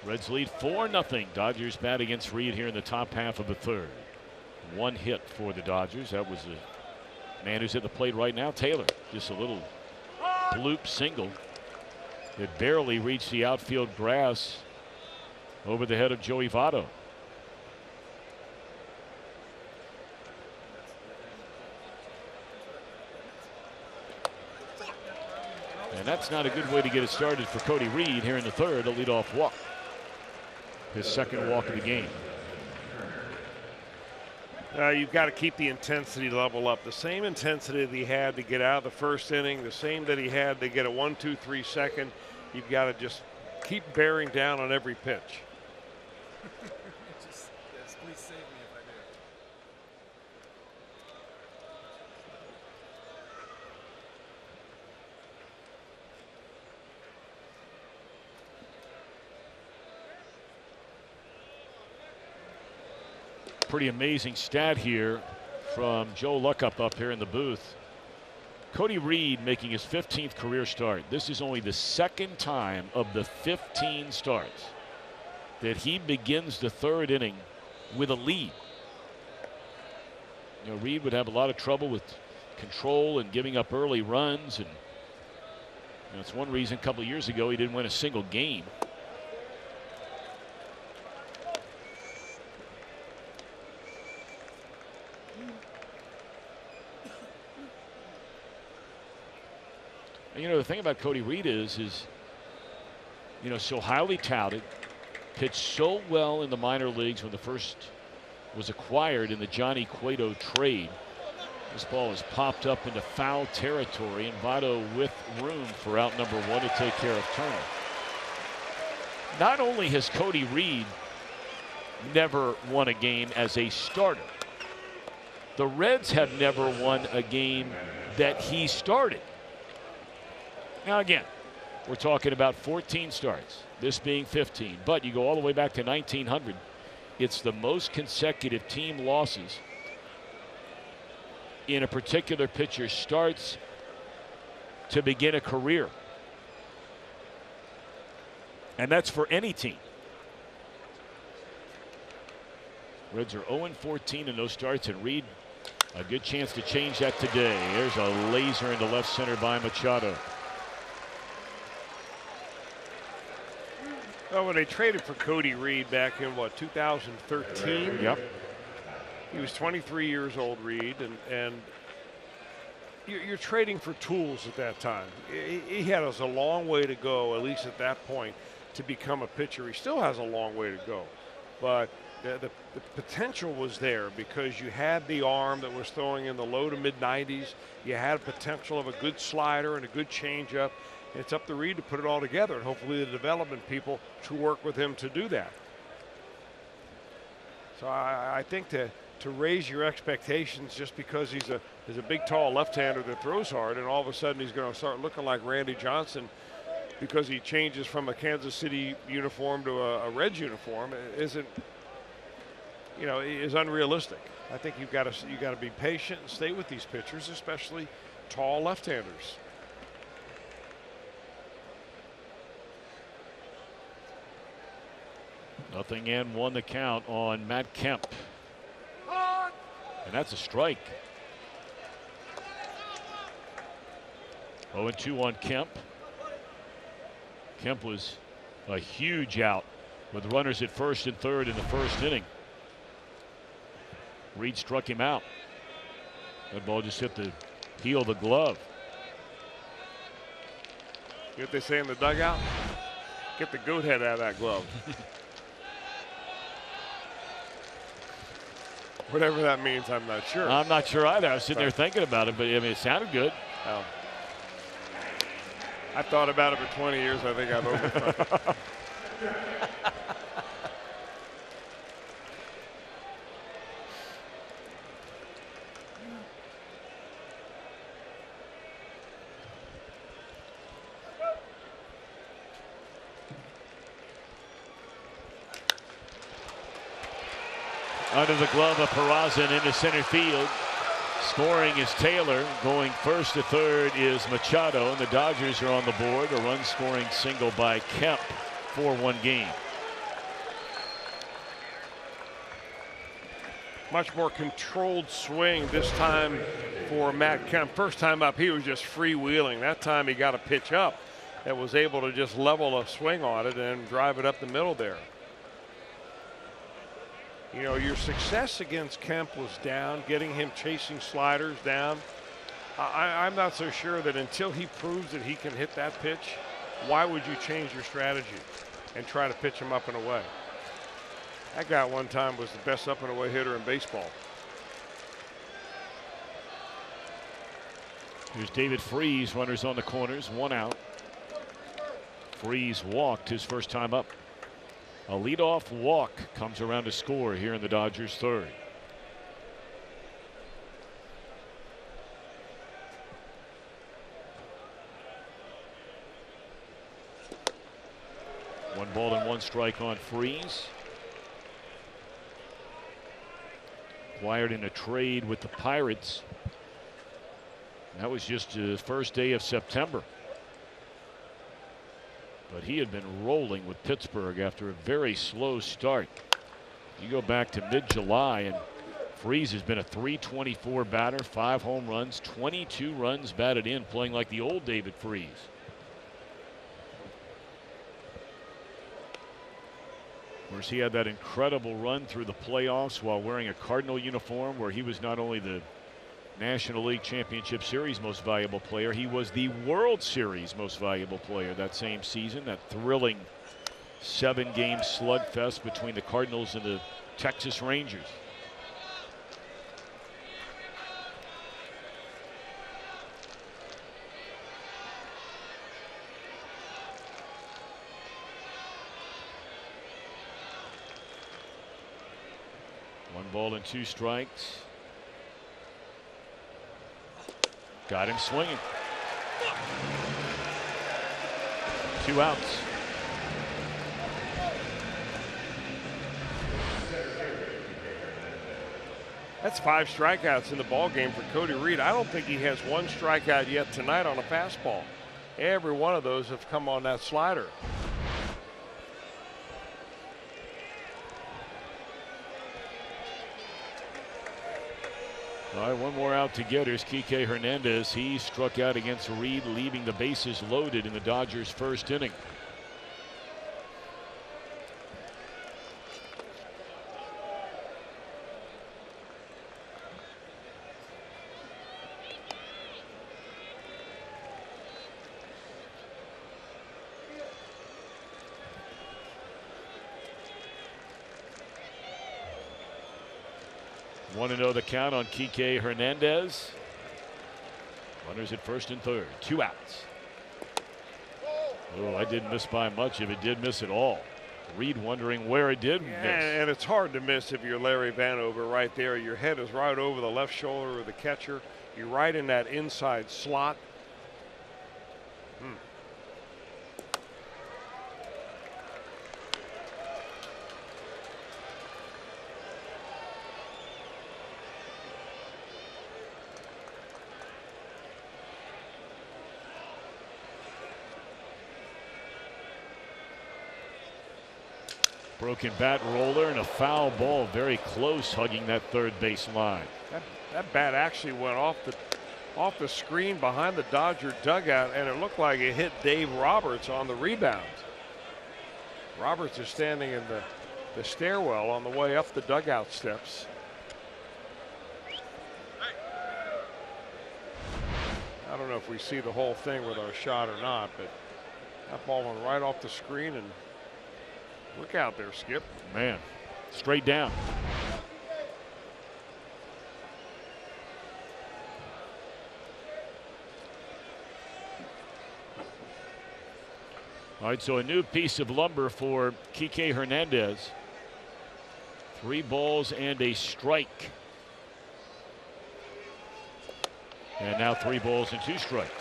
Reds lead 4-0. Dodgers bat against Reed here in the top half of the third. One hit for the Dodgers. That was the man who's at the plate right now, Taylor. Just a little bloop single that barely reached the outfield grass over the head of Joey Votto. And that's not a good way to get it started for Cody Reed here in the third. A leadoff walk. His second walk of the game. You've got to keep the intensity level up. The same intensity that he had to get out of the first inning, the same that he had to get a 1-2-3 second. You've got to just keep bearing down on every pitch. Yes, please save me if I do. Pretty amazing stat here from Joe Luckup up here in the booth. Cody Reed making his 15th career start. This is only the second time of the 15 starts that he begins the third inning with a lead. You know, Reed would have a lot of trouble with control and giving up early runs, and you know, it's one reason a couple of years ago he didn't win a single game. You know, the thing about Cody Reed is, you know, so highly touted, pitched so well in the minor leagues when the first was acquired in the Johnny Cueto trade. This ball has popped up into foul territory, and Votto with room for out number one to take care of Turner. Not only has Cody Reed never won a game as a starter, the Reds have never won a game that he started. Now again, we're talking about 14 starts, this being 15, but you go all the way back to 1900. It's the most consecutive team losses in a particular pitcher's starts to begin a career. And that's for any team. Reds are 0-14 in those starts, and Reed a good chance to change that today. There's a laser into left center by Machado. Well, when they traded for Cody Reed back in, what, 2013? Yep. He was 23 years old, Reed, and you're trading for tools at that time. He had us a long way to go, at least at that point, to become a pitcher. He still has a long way to go. But the potential was there because you had the arm that was throwing in the low to mid-90s. You had a potential of a good slider and a good changeup. It's up to Reed to put it all together, and hopefully the development people to work with him to do that. So I think to raise your expectations just because he's a big, tall left-hander that throws hard, and all of a sudden he's going to start looking like Randy Johnson because he changes from a Kansas City uniform to a Reds uniform isn't, you know, is unrealistic. I think you got to be patient and stay with these pitchers, especially tall left-handers. Nothing in, won the count on Matt Kemp. And that's a strike. 0-2 on Kemp. Kemp was a huge out with runners at first and third in the first inning. Reed struck him out. That ball just hit the heel of the glove. You know what they say in the dugout? Get the goat head out of that glove. Whatever that means, I'm not sure. I'm not sure either. I was sitting there thinking about it, but I mean, it sounded good. Oh. I thought about it for 20 years. I think I've overthought it. Under the glove of Peraza into center field. Scoring is Taylor. Going first to third is Machado. And the Dodgers are on the board. A run scoring single by Kemp. 4-1 game. Much more controlled swing this time for Matt Kemp. First time up, he was just freewheeling. That time he got a pitch up that was able to just level a swing on it and drive it up the middle there. You know, your success against Kemp was down, getting him chasing sliders down. I'm not so sure that until he proves that he can hit that pitch, why would you change your strategy and try to pitch him up and away? That guy at one time was the best up and away hitter in baseball. Here's David Freese, runners on the corners, 1 out. Freese walked his first time up. A leadoff walk comes around to score here in the Dodgers' third. One ball and 1 strike on Freese. Acquired in a trade with the Pirates. That was just the first day of September. But he had been rolling with Pittsburgh after a very slow start. You go back to mid-July, and Freese has been a .324 batter, 5 home runs, 22 runs batted in, playing like the old David Freese. Of course, he had that incredible run through the playoffs while wearing a Cardinal uniform, where he was not only the National League Championship Series most valuable player, he was the World Series most valuable player that same season. That thrilling 7-game slugfest between the Cardinals and the Texas Rangers. One ball and 2 strikes. Got him swinging. 2 outs. That's 5 strikeouts in the ball game for Cody Reed. I don't think he has 1 strikeout yet tonight on a fastball. Every one of those have come on that slider. All right, 1 more out to get. Here's Kike Hernandez. He struck out against Reed, leaving the bases loaded in the Dodgers' first inning. One to know the count on Kike Hernandez. Runners at first and third. 2 outs. Oh, I didn't miss by much if it did miss at all. Reed wondering where it did miss. And it's hard to miss if you're Larry Vanover right there. Your head is right over the left shoulder of the catcher. You're right in that inside slot. Broken bat roller and a foul ball very close, hugging that third base line. That bat actually went off off the screen behind the Dodger dugout, and it looked like it hit Dave Roberts on the rebound. Roberts is standing in the stairwell on the way up the dugout steps. I don't know if we see the whole thing with our shot or not, but that ball went right off the screen, and look out there, Skip. Man, straight down. All right, so a new piece of lumber for Kike Hernandez. 3 balls and a strike. And now 3 balls and 2 strikes.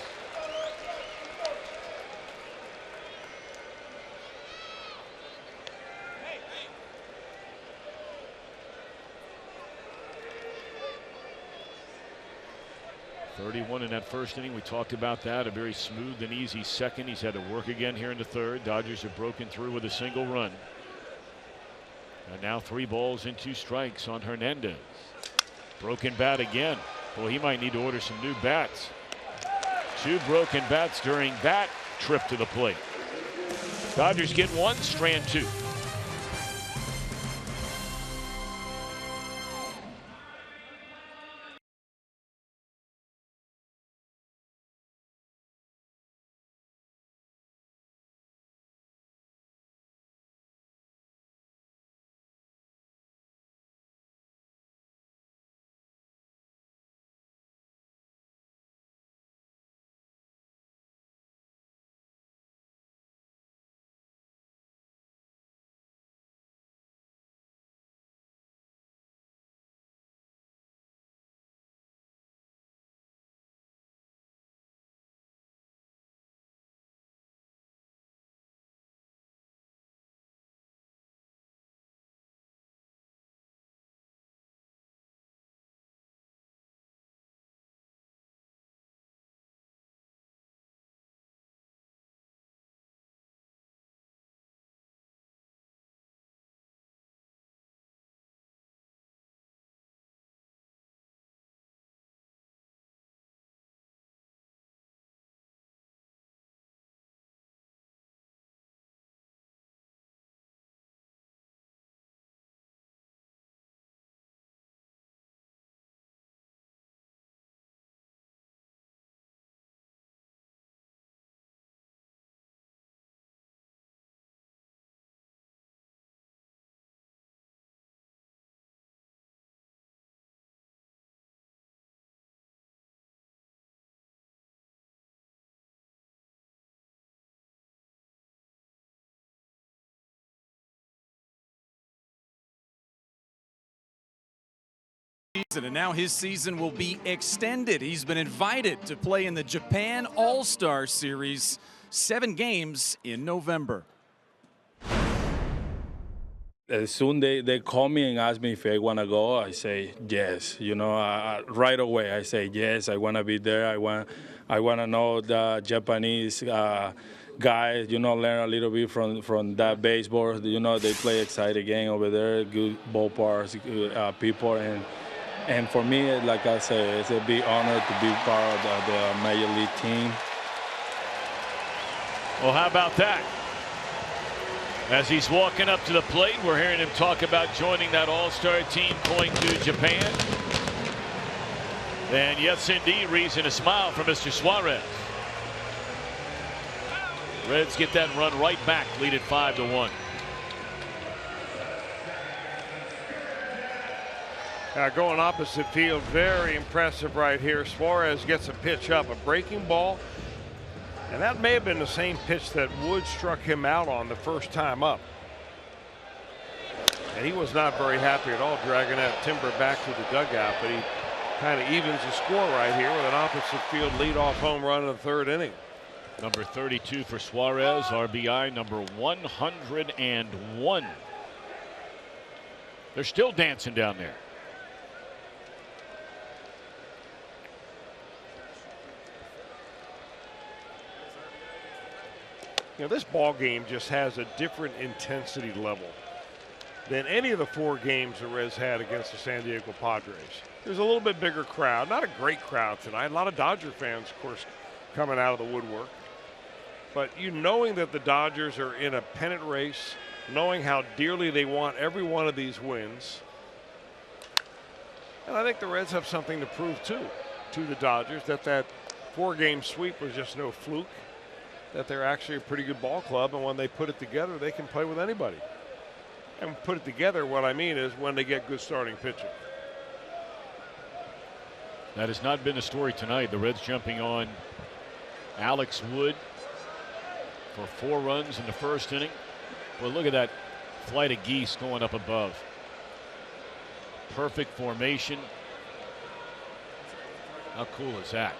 .31 in that first inning. We talked about that. A very smooth and easy second. He's had to work again here in the third. Dodgers have broken through with a single run. And now 3 balls and 2 strikes on Hernandez. Broken bat again. Well, he might need to order some new bats. 2 broken bats during that trip to the plate. Dodgers get 1, strand 2. And now his season will be extended. He's been invited to play in the Japan All-Star Series, 7 games in November. As soon they call me and ask me if I want to go, I say yes. You know, right away I say yes. I want to be there. I want to know the Japanese guys. You know, learn a little bit from that baseball. You know, they play exciting game over there. Good ballparks, people, and for me, like I say, it's a big honor to be part of the Major League team. Well, how about that? As he's walking up to the plate, we're hearing him talk about joining that all-star team going to Japan. And yes, indeed, reason to smile for Mr. Suarez. Reds get that run right back, lead it 5-1. Going opposite field, very impressive right here. Suarez gets a pitch up, a breaking ball. And that may have been the same pitch that Wood struck him out on the first time up. And he was not very happy at all dragging that Timber back to the dugout, but he kind of evens the score right here with an opposite field leadoff home run in the 3rd inning. Number 32 for Suarez, RBI number 101. They're still dancing down there. You know, this ball game just has a different intensity level. than any of the 4 games the Reds had against the San Diego Padres. There's a little bit bigger crowd, not a great crowd tonight. A lot of Dodger fans, of course, coming out of the woodwork. But knowing that the Dodgers are in a pennant race, knowing how dearly they want every one of these wins, and I think the Reds have something to prove too to the Dodgers, that 4-game sweep was just no fluke, that they're actually a pretty good ball club, and when they put it together, they can play with anybody. And put it together, what I mean is when they get good starting pitching. That has not been the story tonight. The Reds jumping on Alex Wood for 4 runs in the first inning. Well, look at that flight of geese going up above. Perfect formation. How cool is that?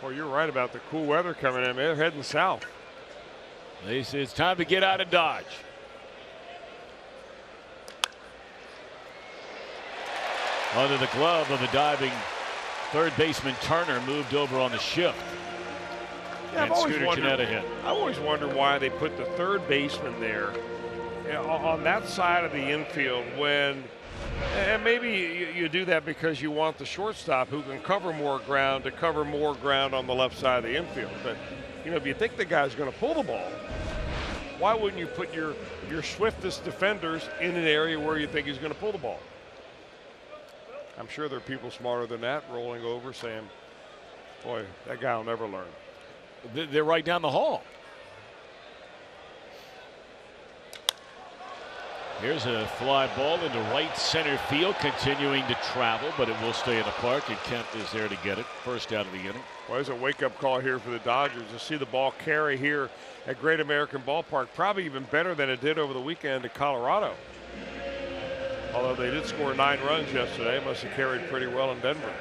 Well, you're right about the cool weather coming in. They're heading south. They say it's time to get out of Dodge. Under the glove of the diving third baseman Turner, moved over on the shift. Yeah, and Scooter Gennett hit. I always wonder why they put the third baseman there on that side of the infield when, and maybe you do that because you want the shortstop who can cover more ground to cover more ground on the left side of the infield. But, if you think the guy's going to pull the ball, why wouldn't you put your swiftest defenders in an area where you think he's going to pull the ball? I'm sure there are people smarter than that rolling over saying, boy, that guy will never learn. They're right down the hall. Here's a fly ball into right center field, continuing to travel, but it will stay in the park, and Kemp is there to get it. First out of the inning. Well, there's a wake-up call here for the Dodgers to see the ball carry here at Great American Ballpark, probably even better than it did over the weekend at Colorado. Although they did score 9 runs yesterday, it must have carried pretty well in Denver.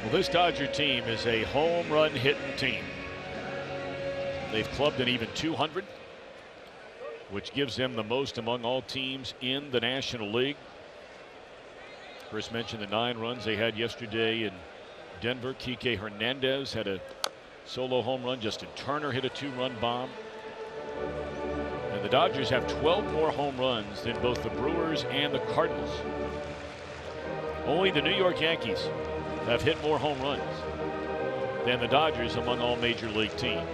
Well, this Dodger team is a home run hitting team. They've clubbed an even 200, which gives them the most among all teams in the National League. Chris mentioned the 9 runs they had yesterday in Denver. Kike Hernandez had a solo home run. Justin Turner hit a 2-run bomb. And the Dodgers have 12 more home runs than both the Brewers and the Cardinals. Only the New York Yankees have hit more home runs than the Dodgers among all major league teams.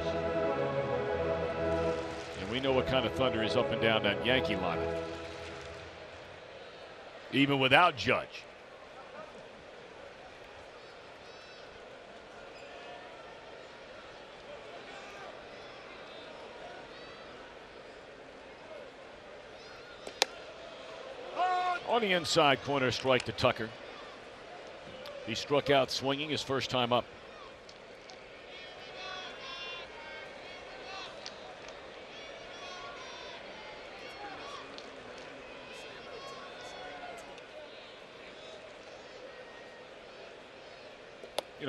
And we know what kind of thunder is up and down that Yankee lineup, even without Judge. On the inside corner, strike to Tucker. He struck out swinging his first time up.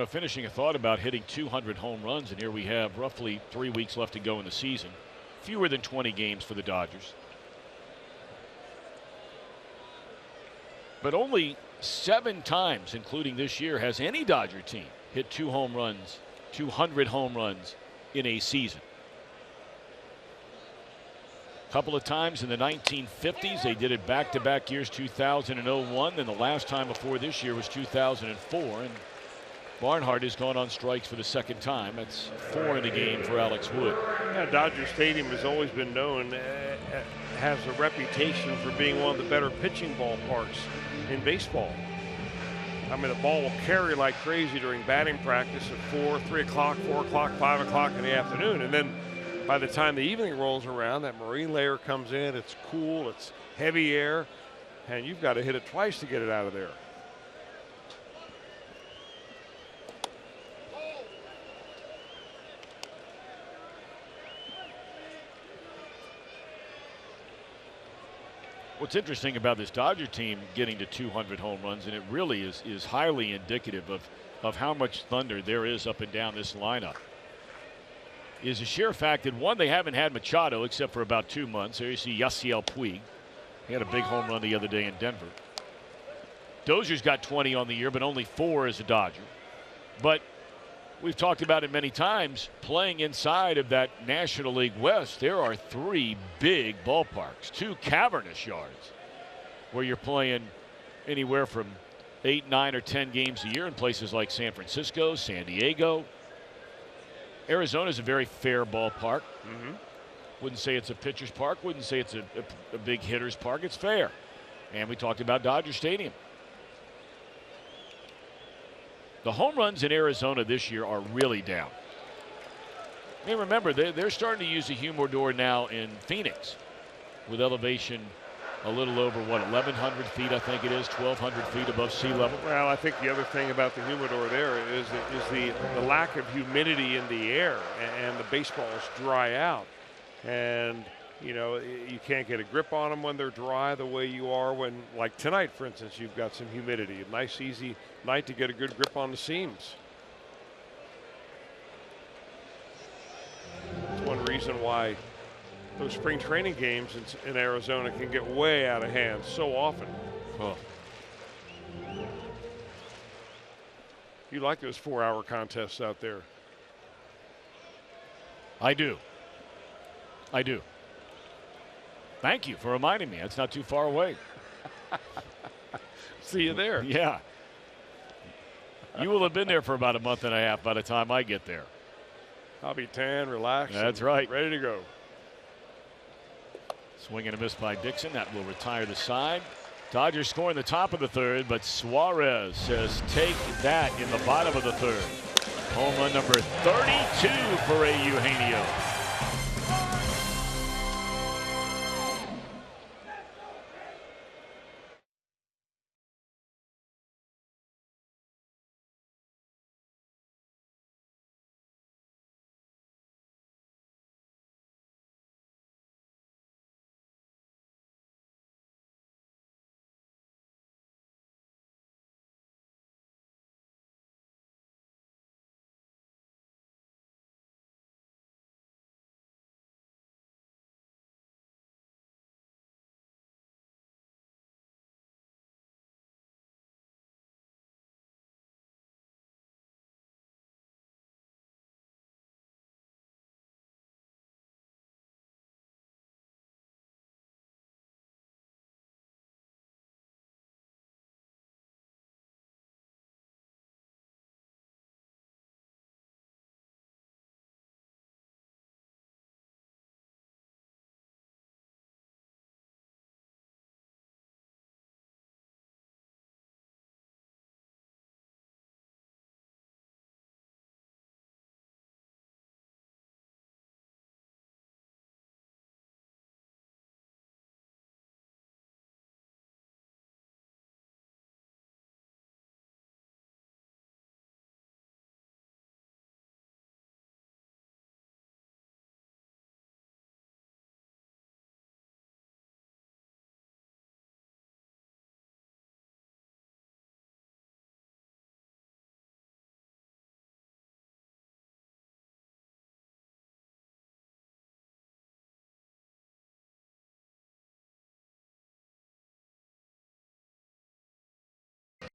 Finishing a thought about hitting 200 home runs, and here we have roughly 3 weeks left to go in the season. Fewer than 20 games for the Dodgers. But only 7 times, including this year, has any Dodger team hit 200 home runs in a season. A couple of times in the 1950s. They did it back-to-back years, 2000 and 01. Then the last time before this year was 2004. And Barnhart has gone on strikes for the second time. That's 4 in the game for Alex Wood. Yeah, Dodger Stadium has always been known, has a reputation for being one of the better pitching ballparks in baseball. I mean, the ball will carry like crazy during batting practice at 4, 3 o'clock, 4 o'clock, 5 o'clock in the afternoon. And then by the time the evening rolls around, that marine layer comes in. It's cool, it's heavy air, and you've got to hit it twice to get it out of there. What's interesting about this Dodger team getting to 200 home runs, and it really is highly indicative of how much thunder there is up and down this lineup, is the sheer fact that, one, they haven't had Machado except for about 2 months. There you see Yasiel Puig. He had a big home run the other day in Denver. Dozier's got 20 on the year, but only 4 as a Dodger. But we've talked about it many times, playing inside of that National League West, there are 3 big ballparks, 2 cavernous yards, where you're playing anywhere from 8, 9, or 10 games a year in places like San Francisco, San Diego. Arizona is a very fair ballpark. Wouldn't say it's a pitcher's park. Wouldn't say it's a big hitter's park. It's fair. And we talked about Dodger Stadium. The home runs in Arizona this year are really down. I mean, remember, they're starting to use the humidor now in Phoenix with elevation a little over, what, 1,100 feet, I think it is, 1,200 feet above sea level. Well, I think the other thing about the humidor there is the lack of humidity in the air, and the baseballs dry out. And, you know, you can't get a grip on them when they're dry the way you are when, like tonight, for instance, you've got some humidity. A nice, easy night to get a good grip on the seams. That's one reason why those spring training games in Arizona can get way out of hand so often. Oh. You like those 4-hour contests out there? I do. I do. Thank you for reminding me. It's not too far away. See you there. Yeah. You will have been there for about a month and a half by the time I get there. I'll be tan, relaxed. That's right. Ready to go. Swing and a miss by Dixon. That will retire the side. Dodgers score in the top of the 3rd, but Suarez says take that in the bottom of the 3rd. Home run number 32 for Eugenio.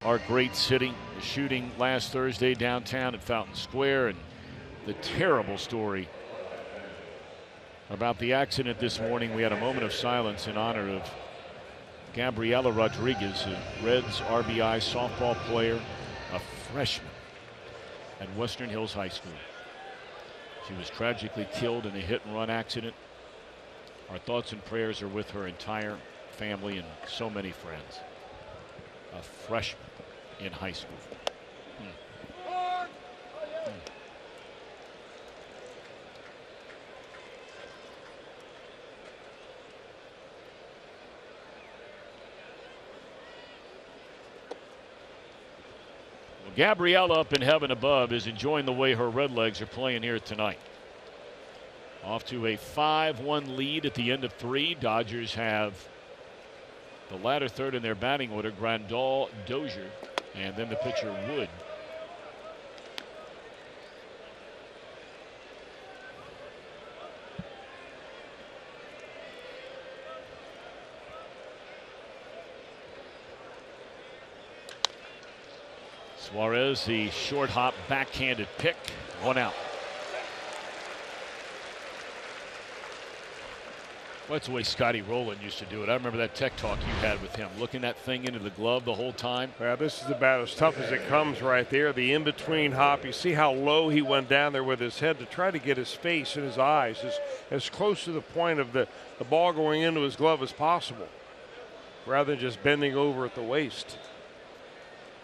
Our great city, the shooting last Thursday downtown at Fountain Square, and the terrible story about the accident this morning. We had a moment of silence in honor of Gabriela Rodriguez, a Reds RBI softball player, a freshman at Western Hills High School. She was tragically killed in a hit-and-run accident. Our thoughts and prayers are with her entire family and so many friends. A freshman in high school. Well, Gabriella up in heaven above is enjoying the way her Redlegs are playing here tonight. Off to a 5-1 lead at the end of 3. Dodgers have the latter third in their batting order, Grandal, Dozier, and then the pitcher Wood. Suarez, the short hop backhanded pick, 1 out. Well, that's the way Scotty Rowland used to do it. I remember that tech talk you had with him, looking that thing into the glove the whole time. Yeah, this is about as tough as it comes right there. The in-between hop. You see how low he went down there with his head to try to get his face and his eyes as close to the point of the ball going into his glove as possible, rather than just bending over at the waist.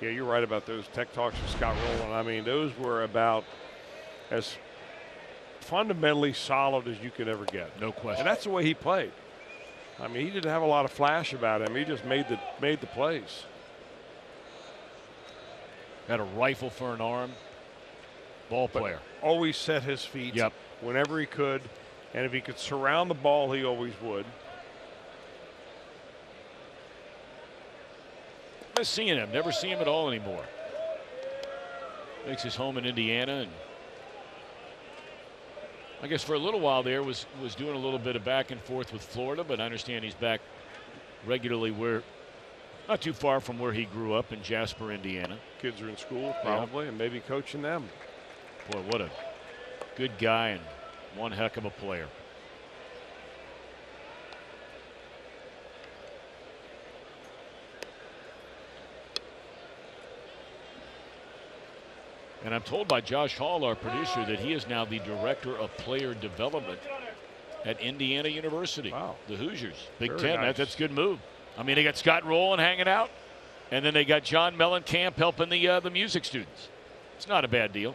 Yeah, you're right about those tech talks with Scott Rowland. I mean, those were about as fundamentally solid as you could ever get. No question. And that's the way he played. I mean, he didn't have a lot of flash about him. He just made the plays. Got a rifle for an arm. Ball player. But always set his feet. Yep. Whenever he could. And if he could surround the ball, he always would. Miss seeing him. Never see him at all anymore. Makes his home in Indiana, and I guess for a little while there was doing a little bit of back and forth with Florida, but I understand he's back regularly not too far from where he grew up in Jasper, Indiana. Kids are in school probably, and maybe coaching them. Boy, what a good guy and one heck of a player. And I'm told by Josh Hall, our producer, that he is now the director of player development at Indiana University. Wow. The Hoosiers. Big Very Ten. nice. That's a good move. I mean, they got Scott Rowland hanging out, and then they got John Mellencamp helping the music students. It's not a bad deal.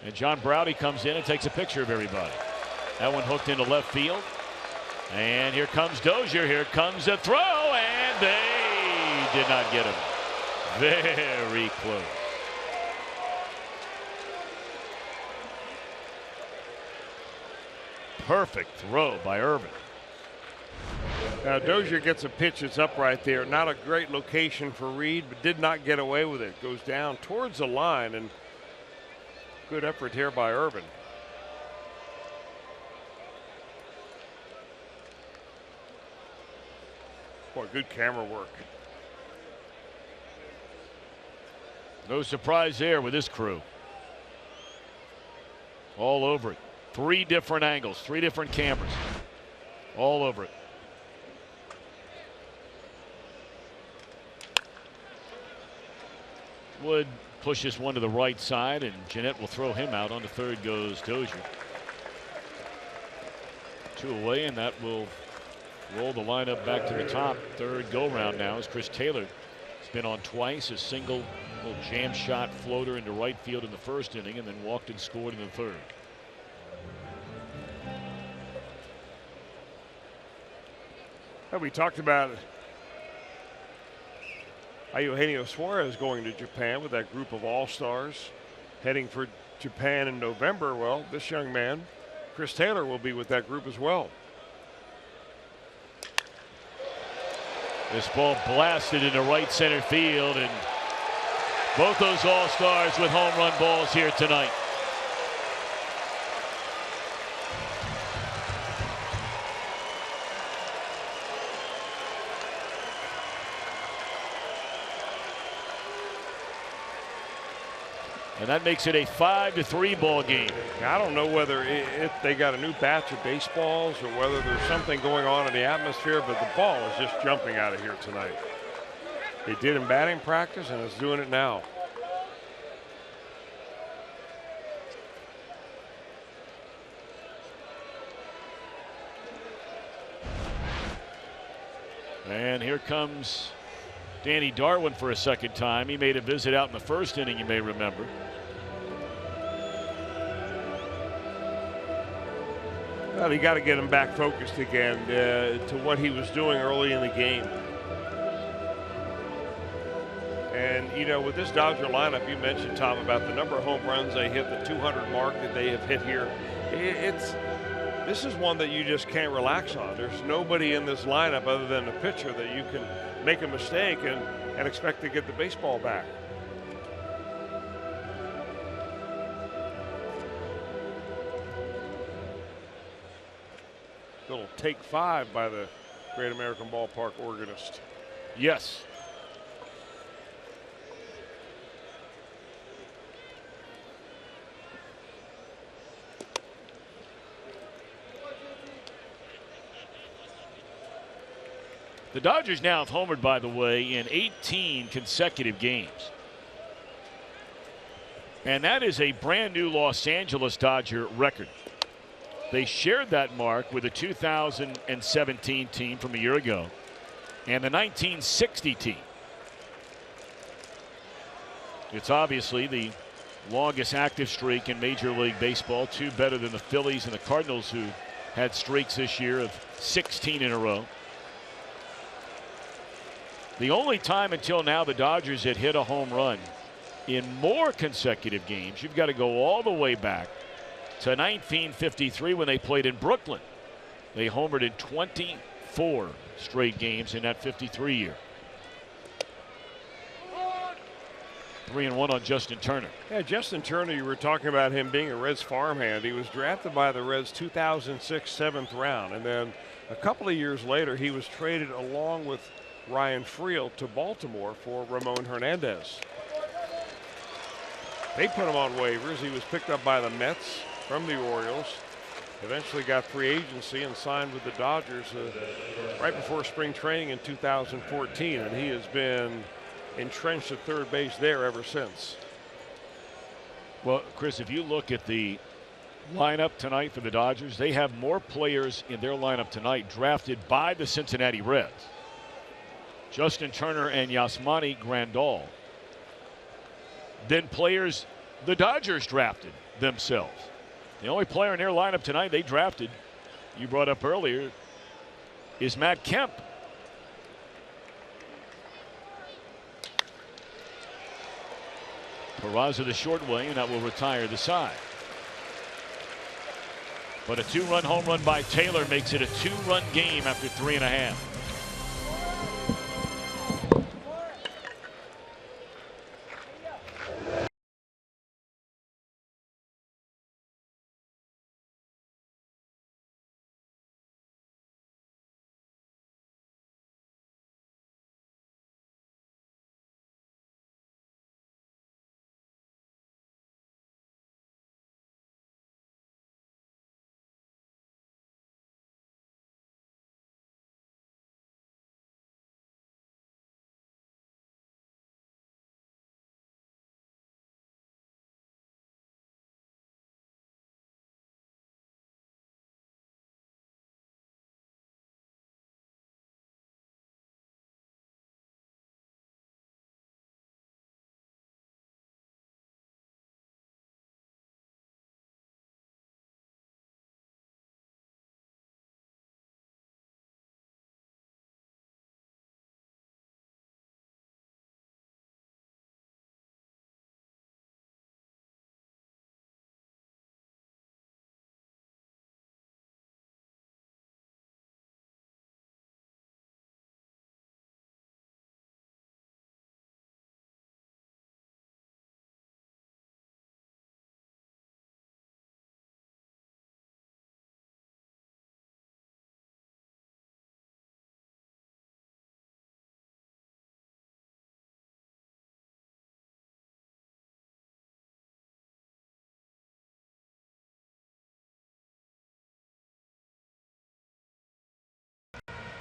And John Browdy comes in and takes a picture of everybody. That one hooked into left field. And here comes Dozier. Here comes a throw, and they did not get him. Very close. Perfect throw by Irvin. Now Dozier gets a pitch that's up right there. Not a great location for Reed, but did not get away with it. Goes down towards the line, and good effort here by Irvin. Boy, good camera work. No surprise there with this crew. All over it. 3 different angles, 3 different cameras. All over it. Wood pushes one to the right side, and Jeanette will throw him out. On the third goes Dozier. 2 away, and that will roll the lineup back to the top. Third go-round now is Chris Taylor. He's been on twice, a single little jam shot floater into right field in the first inning, and then walked and scored in the third. We talked about Eugenio Suarez going to Japan with that group of all-stars heading for Japan in November. Well, this young man, Chris Taylor, will be with that group as well. This ball blasted into right center field, and both those all-stars with home run balls here tonight. And that makes it a 5-3 ball game. Now, I don't know whether if they got a new batch of baseballs or whether there's something going on in the atmosphere, but the ball is just jumping out of here tonight. It did in batting practice, and it's doing it now. And here comes Danny Darwin for a second time. He made a visit out in the first inning, you may remember. Well, you got to get him back focused again to what he was doing early in the game. And, you know, with this Dodger lineup, you mentioned, Tom, about the number of home runs they hit, the 200 mark that they have hit here. This is one that you just can't relax on. There's nobody in this lineup other than the pitcher that you can make a mistake and expect to get the baseball back. Little take 5 by the Great American Ballpark organist. Yes. The Dodgers now have homered, by the way, in 18 consecutive games. And that is a brand new Los Angeles Dodger record. They shared that mark with the 2017 team from a year ago and the 1960 team. It's obviously the longest active streak in Major League Baseball, two better than the Phillies and the Cardinals, who had streaks this year of 16 in a row. The only time until now the Dodgers had hit a home run in more consecutive games, you've got to go all the way back to 1953 when they played in Brooklyn. They homered in 24 straight games in that 53 year. 3-1 on Justin Turner. Yeah, Justin Turner, you were talking about him being a Reds farmhand. He was drafted by the Reds 2006 7th round, and then a couple of years later he was traded along with Ryan Friel to Baltimore for Ramon Hernandez. They put him on waivers. He was picked up by the Mets from the Orioles. Eventually got free agency and signed with the Dodgers right before spring training in 2014, and he has been entrenched at third base there ever since. Well, Chris, if you look at the lineup tonight for the Dodgers, they have more players in their lineup tonight drafted by the Cincinnati Reds. Justin Turner and Yasmani Grandal. Then players the Dodgers drafted themselves. The only player in their lineup tonight they drafted, you brought up earlier, is Matt Kemp. Peraza the short way, and that will retire the side. But a two-run home run by Taylor makes it a two-run game after 3.5.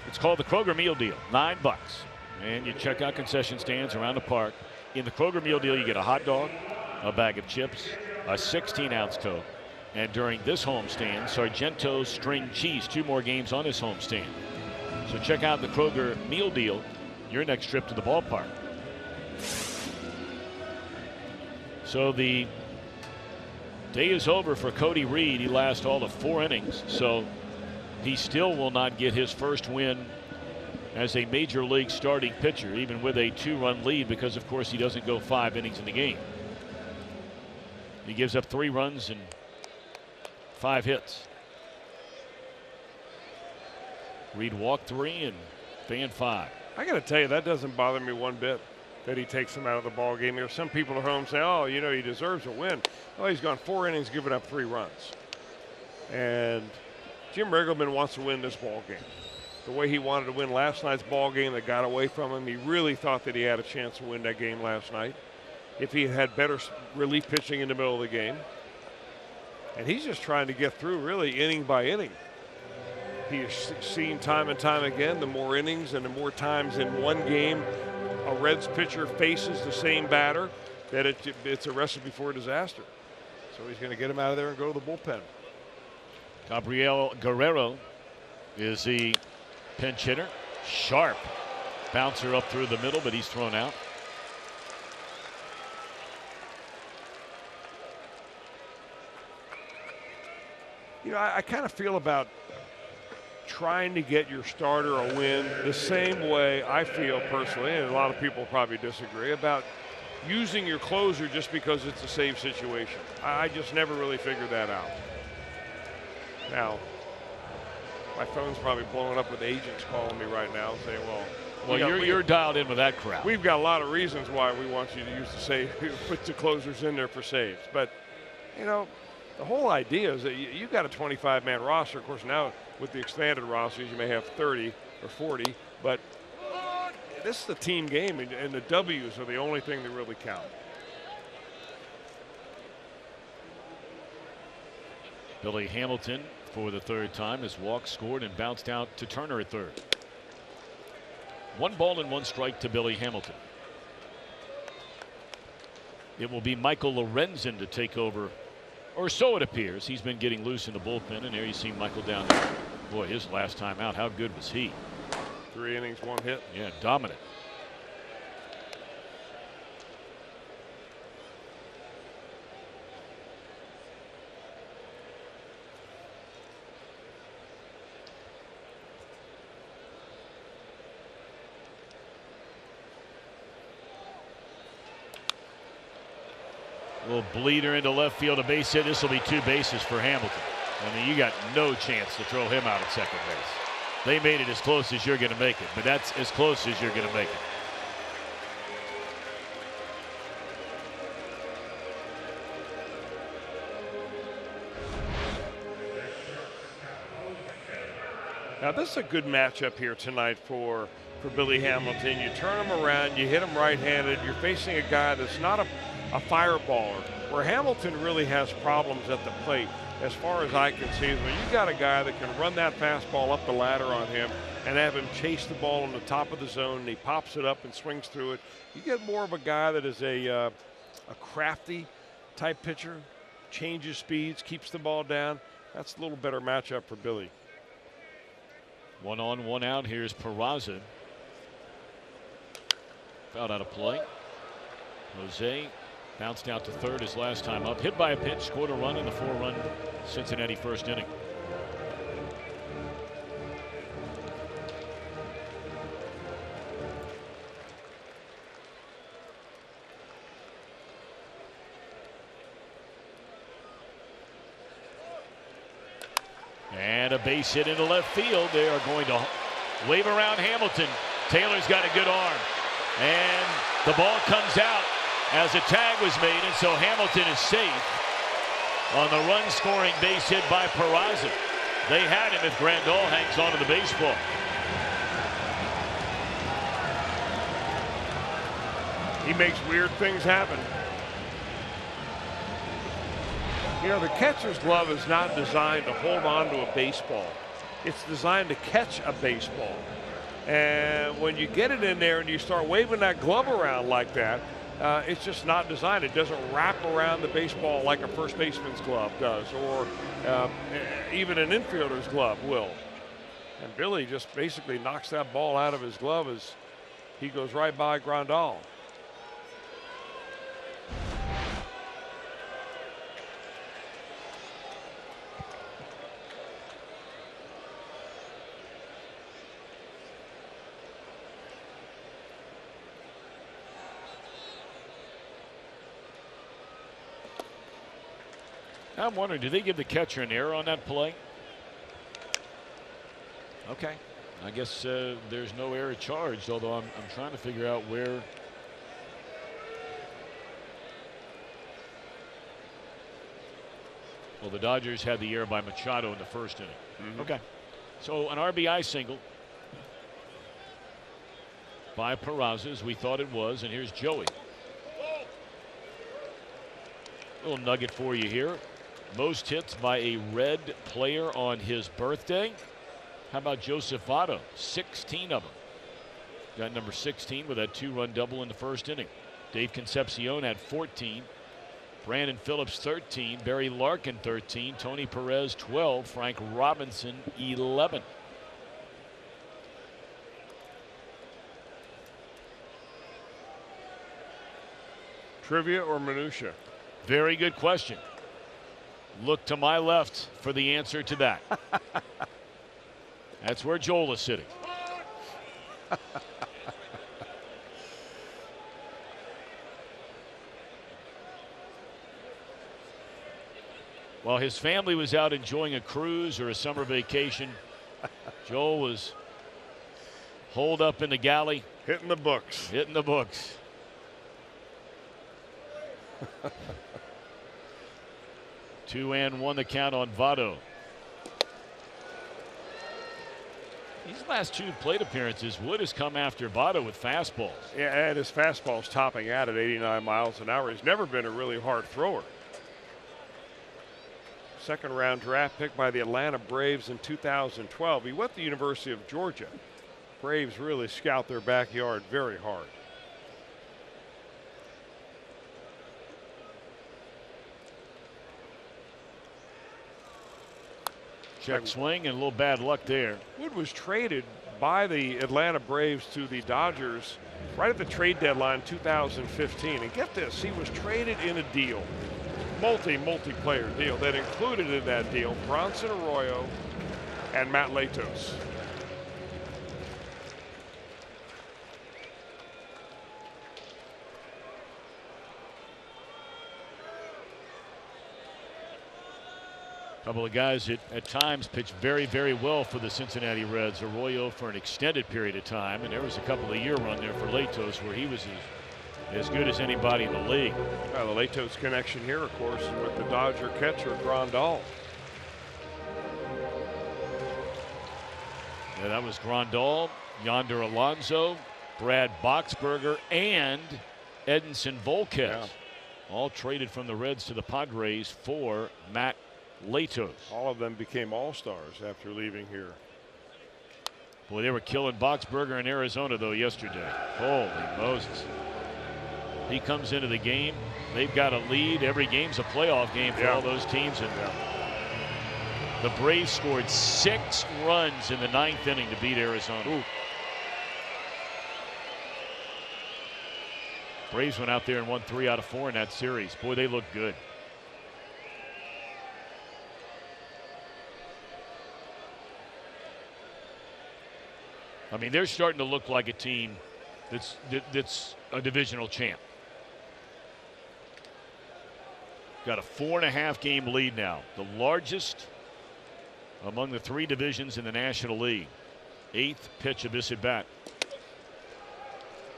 It's called the Kroger Meal Deal, $9. And you check out concession stands around the park. In the Kroger Meal Deal, you get a hot dog, a bag of chips, a 16-ounce Coke, and during this homestand, Sargento's string cheese. 2 more games on this homestand. So check out the Kroger Meal Deal your next trip to the ballpark. So the day is over for Cody Reed. He lasted all of 4 innings. So he still will not get his first win as a major league starting pitcher, even with a 2-run lead, because of course he doesn't go 5 innings in the game. He gives up 3 runs and 5 hits. Reed walked 3 and fanned 5. I got to tell you, that doesn't bother me one bit that he takes him out of the ball game. There are some people at home say, oh, you know, he deserves a win. Oh, he's gone 4 innings, giving up 3 runs. And Jim Riggleman wants to win this ball game. The way he wanted to win last night's ball game that got away from him, he really thought that he had a chance to win that game last night if he had better relief pitching in the middle of the game. And he's just trying to get through really inning by inning. he has seen time and time again, the more innings and the more times in one game a Reds pitcher faces the same batter, that it's a recipe for disaster. So he's going to get him out of there and go to the bullpen. Gabriel Guerrero is the pinch hitter. Sharp bouncer up through the middle, but he's thrown out. You know, I kind of feel about trying to get your starter a win the same way I feel personally, and a lot of people probably disagree, about using your closer just because it's a save situation. I just never really figured that out. Now, my phone's probably blowing up with agents calling me right now saying, well, you're dialed in with that crowd. We've got a lot of reasons why we want you to use the save, put the closers in there for saves. But, you know, the whole idea is that you've got a 25-man roster. Of course, now with the expanded rosters, you may have 30 or 40. But this is the team game, and the W's are the only thing that really count. Billy Hamilton, for the third time, has walked, scored, and bounced out to Turner at third. 1 ball and 1 strike to Billy Hamilton. It will be Michael Lorenzen to take over, or so it appears. He's been getting loose in the bullpen, and there you see Michael down there. Boy, his last time out, how good was he? 3 innings, 1 hit. Yeah, dominant. Little bleeder into left field, a base hit. This will be 2 bases for Hamilton. I mean, you got no chance to throw him out at second base. They made it as close as you're going to make it, but that's as close as you're going to make it. Now, this is a good matchup here tonight for Billy Hamilton. You turn him around, you hit him right-handed. You're facing a guy that's not a fireballer, where Hamilton really has problems at the plate as far as I can see. When you got a guy that can run that fastball up the ladder on him and have him chase the ball on the top of the zone, and he pops it up and swings through it, you get more of a guy that is a crafty type pitcher, changes speeds, keeps the ball down. That's a little better matchup for Billy. 1 on, 1 out. Here's Peraza. About out of play. Jose bounced out to third his last time up. Hit by a pitch, scored a run in the 4-run Cincinnati first inning. And a base hit into left field. They are going to wave around Hamilton. Taylor's got a good arm. And the ball comes out as a tag was made, and so Hamilton is safe on the run-scoring base hit by Peraza. They had him if Grandal hangs on to the baseball. He makes weird things happen. You know, the catcher's glove is not designed to hold on to a baseball. It's designed to catch a baseball. And when you get it in there and you start waving that glove around like that, it's just not designed. It doesn't wrap around the baseball like a first baseman's glove does, or even an infielder's glove will. And Billy just basically knocks that ball out of his glove as he goes right by Grandal. I'm wondering, did they give the catcher an error on that play? Okay. I guess there's no error charged, although I'm trying to figure out where. Well, the Dodgers had the error by Machado in the first inning. Mm-hmm. Okay. So an RBI single by Peraza, as we thought it was, and here's Joey. Little nugget for you here. Most hits by a Red player on his birthday. How about Joseph Votto? 16 of them. Got number 16 with that 2-run double in the first inning. Dave Concepcion had 14. Brandon Phillips 13. Barry Larkin 13. Tony Perez 12. Frank Robinson 11. Trivia or minutia? Very good question. Look to my left for the answer to that. That's where Joel is sitting. While his family was out enjoying a cruise or a summer vacation, Joel was holed up in the galley. Hitting the books. Hitting the books. 2-1 the count on Votto. These last 2 plate appearances, Wood has come after Votto with fastballs. Yeah, and his fastball's topping out at 89 miles an hour. He's never been a really hard thrower. Second round draft pick by the Atlanta Braves in 2012. He went to the University of Georgia. Braves really scout their backyard very hard. Check swing and a little bad luck there. Wood was traded by the Atlanta Braves to the Dodgers right at the trade deadline 2015. And get this, he was traded in a deal, multi-player deal that included in that deal Bronson Arroyo and Matt Latos. Couple of guys that at times pitched very, very well for the Cincinnati Reds. Arroyo for an extended period of time, and there was a couple of year run there for Latos where he was as good as anybody in the league. Well, the Latos connection here, of course, with the Dodger catcher Grandal. Yeah, that was Grandal, Yonder Alonso, Brad Boxberger, and Edinson Volquez. Yeah. All traded from the Reds to the Padres for Matt Latos. All of them became all-stars after leaving here. Boy, they were killing Boxberger in Arizona, though, yesterday. Holy Moses. He comes into the game. They've got a lead. Every game's a playoff game for all those teams. And the Braves scored 6 runs in the 9th inning to beat Arizona. Ooh. Braves went out there and won 3 out of 4 in that series. Boy, they look good. I mean, they're starting to look like a team that's a divisional champ. Got a 4.5 game lead now, the largest among the 3 divisions in the National League. 8th pitch of this at bat.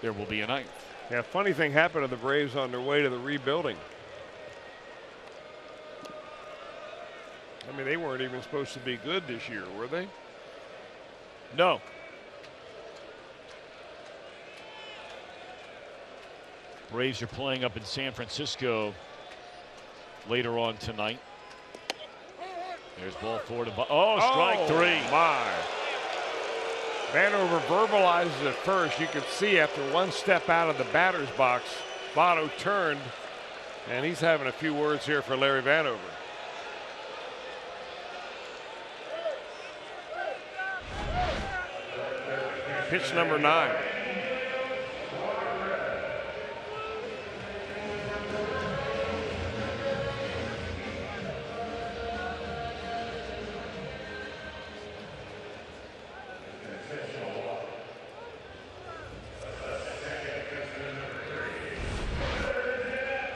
There will be a 9th. Yeah, funny thing happened to the Braves on their way to the rebuilding. I mean, they weren't even supposed to be good this year, were they? No. Braves are playing up in San Francisco later on tonight. There's ball 4 to strike 3. My. Vanover verbalizes it first. You can see after one step out of the batter's box, Votto turned, and he's having a few words here for Larry Vanover. Pitch number 9.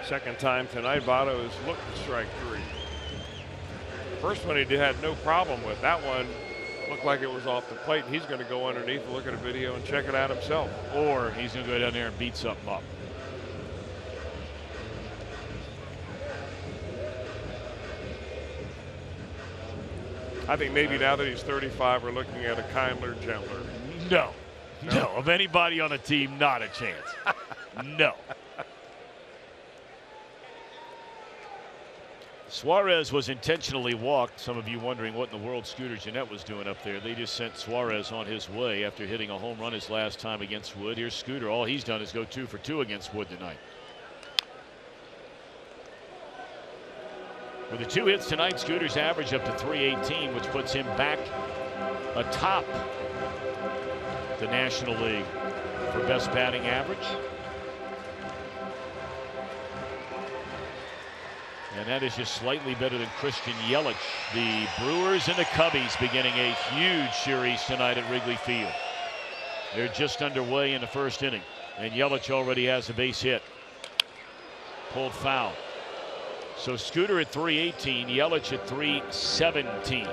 Second time tonight, Votto has looked to strike 3. First one he had no problem with. That one looked like it was off the plate. He's going to go underneath and look at a video and check it out himself. Or he's going to go down there and beat something up. I think maybe now that he's 35, we're looking at a kindler, gentler. No. Of anybody on the team, not a chance. No. Suarez was intentionally walked. Some of you wondering what in the world Scooter Gennett was doing up there. They just sent Suarez on his way after hitting a home run his last time against Wood. Here's Scooter. All he's done is go 2 for 2 against Wood tonight. With the 2 hits tonight, Scooter's average up to .318, which puts him back atop the National League for best batting average. And that is just slightly better than Christian Yelich. The Brewers and the Cubbies beginning a huge series tonight at Wrigley Field. They're just underway in the first inning, and Yelich already has a base hit. Pulled foul. So Scooter at .318, Yelich at .317.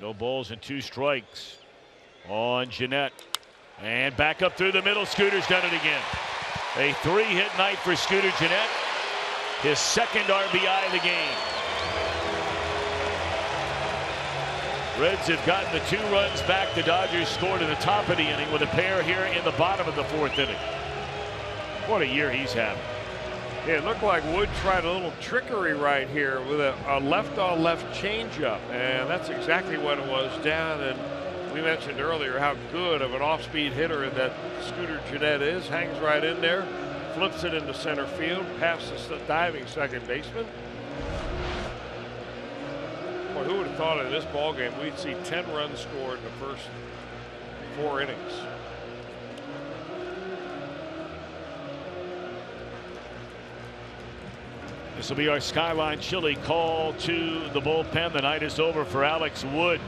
No balls and 2 strikes on Gennett. And back up through the middle. Scooter's done it again. A 3-hit night for Scooter Gennett. His second RBI of the game. Reds have gotten the 2 runs back. The Dodgers scored in the top of the inning with a pair here in the bottom of the 4th inning. What a year he's having. Yeah, it looked like Wood tried a little trickery right here with a left-on-left changeup, and that's exactly what it was down. And we mentioned earlier how good of an off-speed hitter that Scooter Gennett is. Hangs right in there, flips it into center field, past the diving second baseman. Boy, who would have thought in this ball game we'd see 10 runs scored in the first 4 innings? This will be our Skyline Chili call to the bullpen. The night is over for Alex Wood.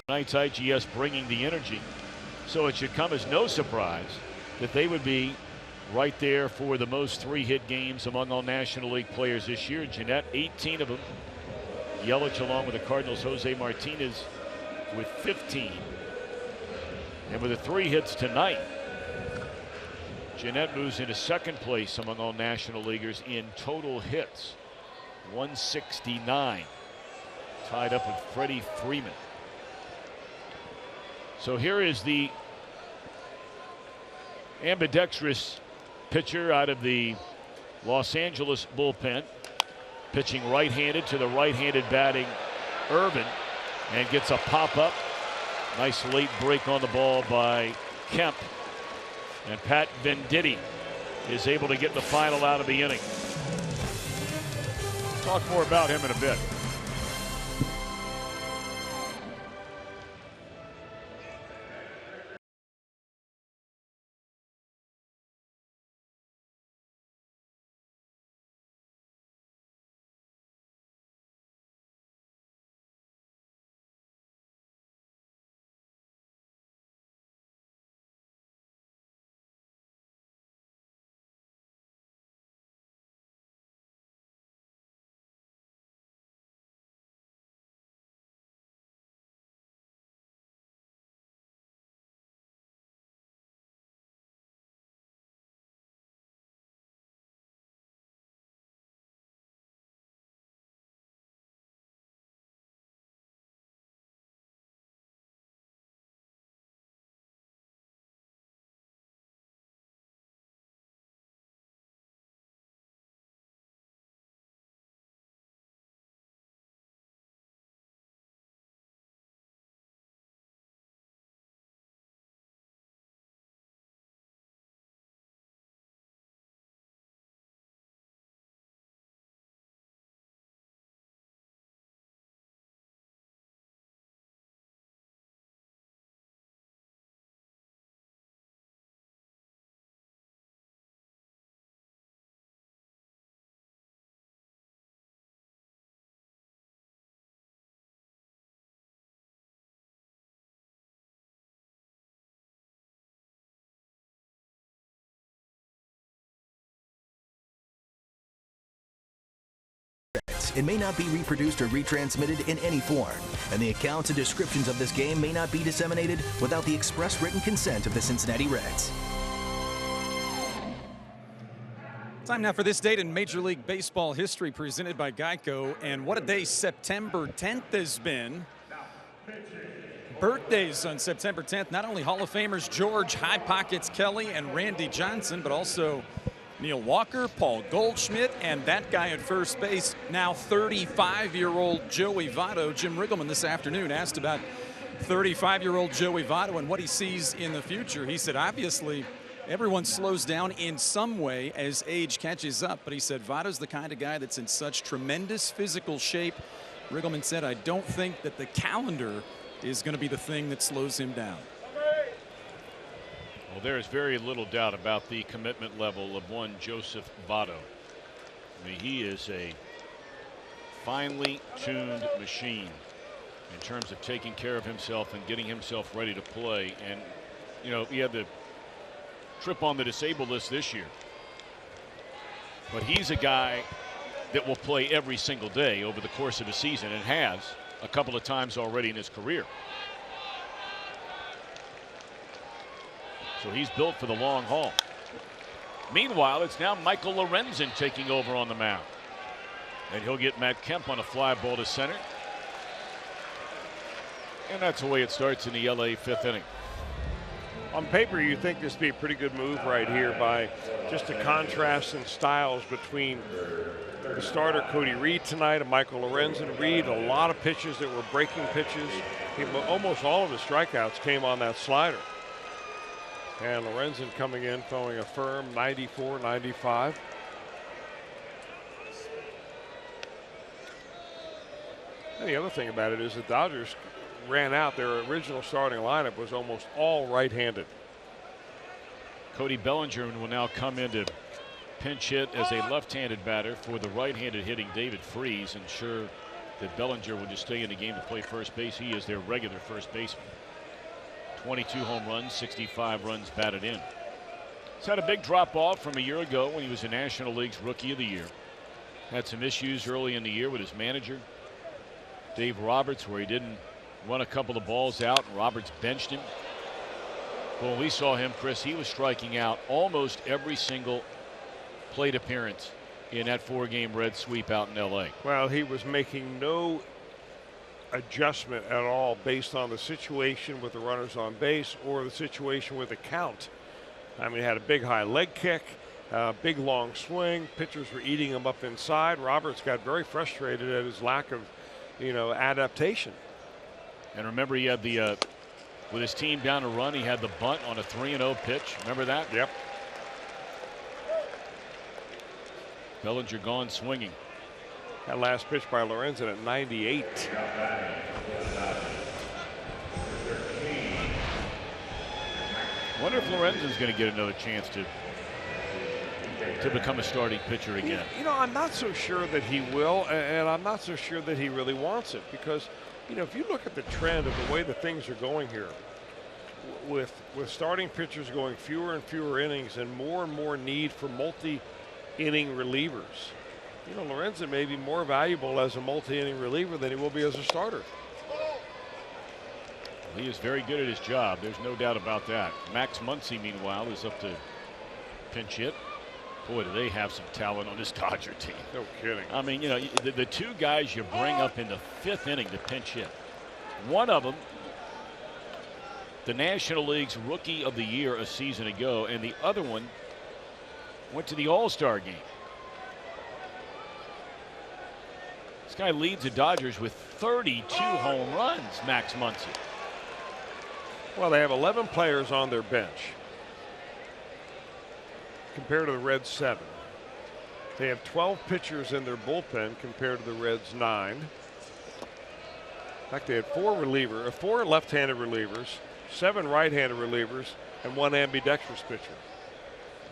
Tonight's IGS bringing the energy, so it should come as no surprise that they would be right there for the most 3-hit games among all National League players this year. Gennett, 18 of them. Yelich, along with the Cardinals' Jose Martinez, with 15. And with the 3 hits tonight, Gennett moves into second place among all National Leaguers in total hits, 169, tied up with Freddie Freeman. So here is the ambidextrous pitcher out of the Los Angeles bullpen, pitching right-handed to the right-handed batting Irvin, and gets a pop-up. Nice late break on the ball by Kemp. And Pat Venditti is able to get the final out of the inning. Talk more about him in a bit. It may not be reproduced or retransmitted in any form, and the accounts and descriptions of this game may not be disseminated without the express written consent of the Cincinnati Reds. Time now for this date in Major League Baseball history presented by Geico. And what a day September 10th has been. Birthdays on September 10th. Not only Hall of Famers George High Pockets Kelly and Randy Johnson, but also Neil Walker, Paul Goldschmidt, and that guy at first base, now 35-year-old Joey Votto. Jim Riggleman this afternoon asked about 35-year-old Joey Votto and what he sees in the future. He said, obviously, everyone slows down in some way as age catches up, but he said Votto's the kind of guy that's in such tremendous physical shape. Riggleman said, I don't think that the calendar is going to be the thing that slows him down. Well, there is very little doubt about the commitment level of one Joseph Votto. I mean, he is a finely tuned machine in terms of taking care of himself and getting himself ready to play. And, you know, he had the trip on the disabled list this year. But he's a guy that will play every single day over the course of a season, and has a couple of times already in his career. So he's built for the long haul. Meanwhile, it's now Michael Lorenzen taking over on the mound. And he'll get Matt Kemp on a fly ball to center. And that's the way it starts in the LA fifth inning. On paper, you think this would be a pretty good move right here by just the contrast in styles between the starter Cody Reed tonight and Michael Lorenzen. Reed, a lot of pitches that were breaking pitches. Almost all of his strikeouts came on that slider. And Lorenzen coming in throwing a firm 94, 95. And the other thing about it is the Dodgers ran out. Their original starting lineup was almost all right-handed. Cody Bellinger will now come in to pinch hit as a left-handed batter for the right-handed hitting David Freese. Ensure that Bellinger will just stay in the game to play first base. He is their regular first baseman. 22 home runs, 65 runs batted in. He's had a big drop off from a year ago when he was the National League's Rookie of the Year. Had some issues early in the year with his manager, Dave Roberts, where he didn't run a couple of balls out, and Roberts benched him. But when we saw him, Chris, he was striking out almost every single plate appearance in that 4-game Red sweep out in LA. Well, he was making no adjustment at all based on the situation with the runners on base or the situation with the count. I mean, he had a big high leg kick, big long swing. Pitchers were eating him up inside. Roberts got very frustrated at his lack of, adaptation. And remember, he had the with his team down a run. He had the bunt on a 3-0 pitch. Remember that? Yep. Bellinger gone swinging. That last pitch by Lorenzen at 98. Wonder if Lorenzen's going to get another chance to become a starting pitcher again. You know, I'm not so sure that he will, and I'm not so sure that he really wants it, because, you know, if you look at the trend of the way that things are going here, with starting pitchers going fewer and fewer innings and more need for multi-inning relievers, you know, Lorenzen may be more valuable as a multi-inning reliever than he will be as a starter. He is very good at his job. There's no doubt about that. Max Muncy, meanwhile, is up to pinch hit. Boy, do they have some talent on this Dodger team. No kidding. I mean, you know, the two guys you bring up in the 5th inning to pinch hit. One of them, the National League's Rookie of the Year a season ago, and the other one went to the All-Star game. This guy leads the Dodgers with 32 home runs, Max Muncy. Well, they have 11 players on their bench compared to the Reds 7. They have 12 pitchers in their bullpen compared to the Reds 9. In fact, they had 4 left-handed relievers, 7 right-handed relievers, and 1 ambidextrous pitcher.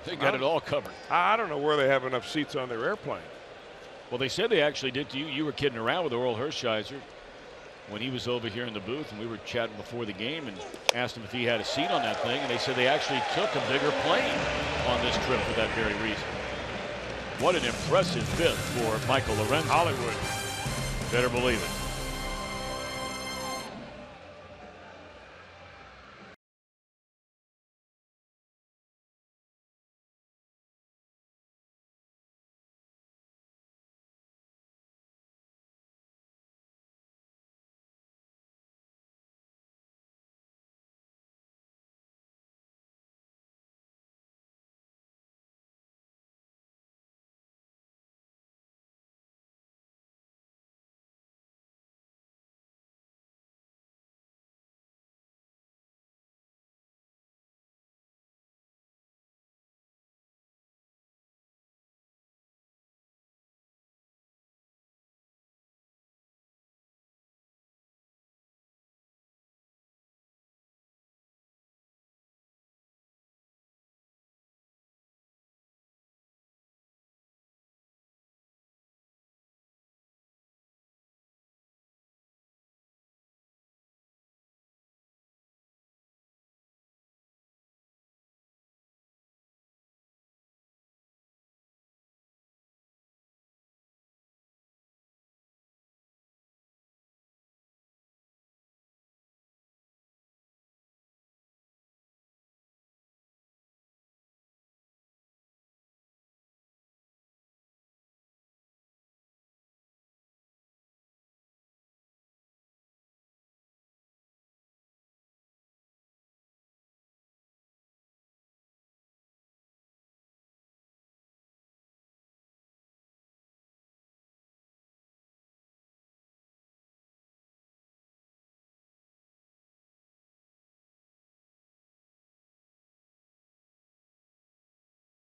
They got it all covered. I don't know where they have enough seats on their airplane. Well, they said they actually did. You were kidding around with Oral Hershiser when he was over here in the booth, and we were chatting before the game and asked him if he had a seat on that thing, and they said they actually took a bigger plane on this trip for that very reason. What an impressive fifth for Michael Lorenzen. Hollywood. Better believe it.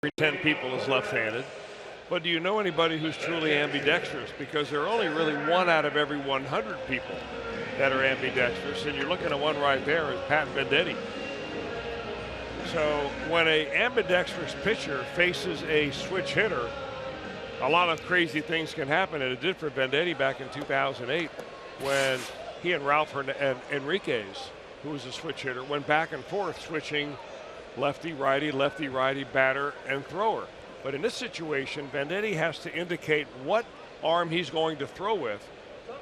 Every 10 people is left-handed. But do you know anybody who's truly ambidextrous? Because there are only really 1 out of every 100 people that are ambidextrous, and you're looking at one right there is Pat Venditti. So when a ambidextrous pitcher faces a switch hitter, a lot of crazy things can happen, and it did for Venditti back in 2008 when he and Ralph Enriquez, who was a switch hitter, went back and forth switching lefty, righty, batter, and thrower. But in this situation, Venditti has to indicate what arm he's going to throw with,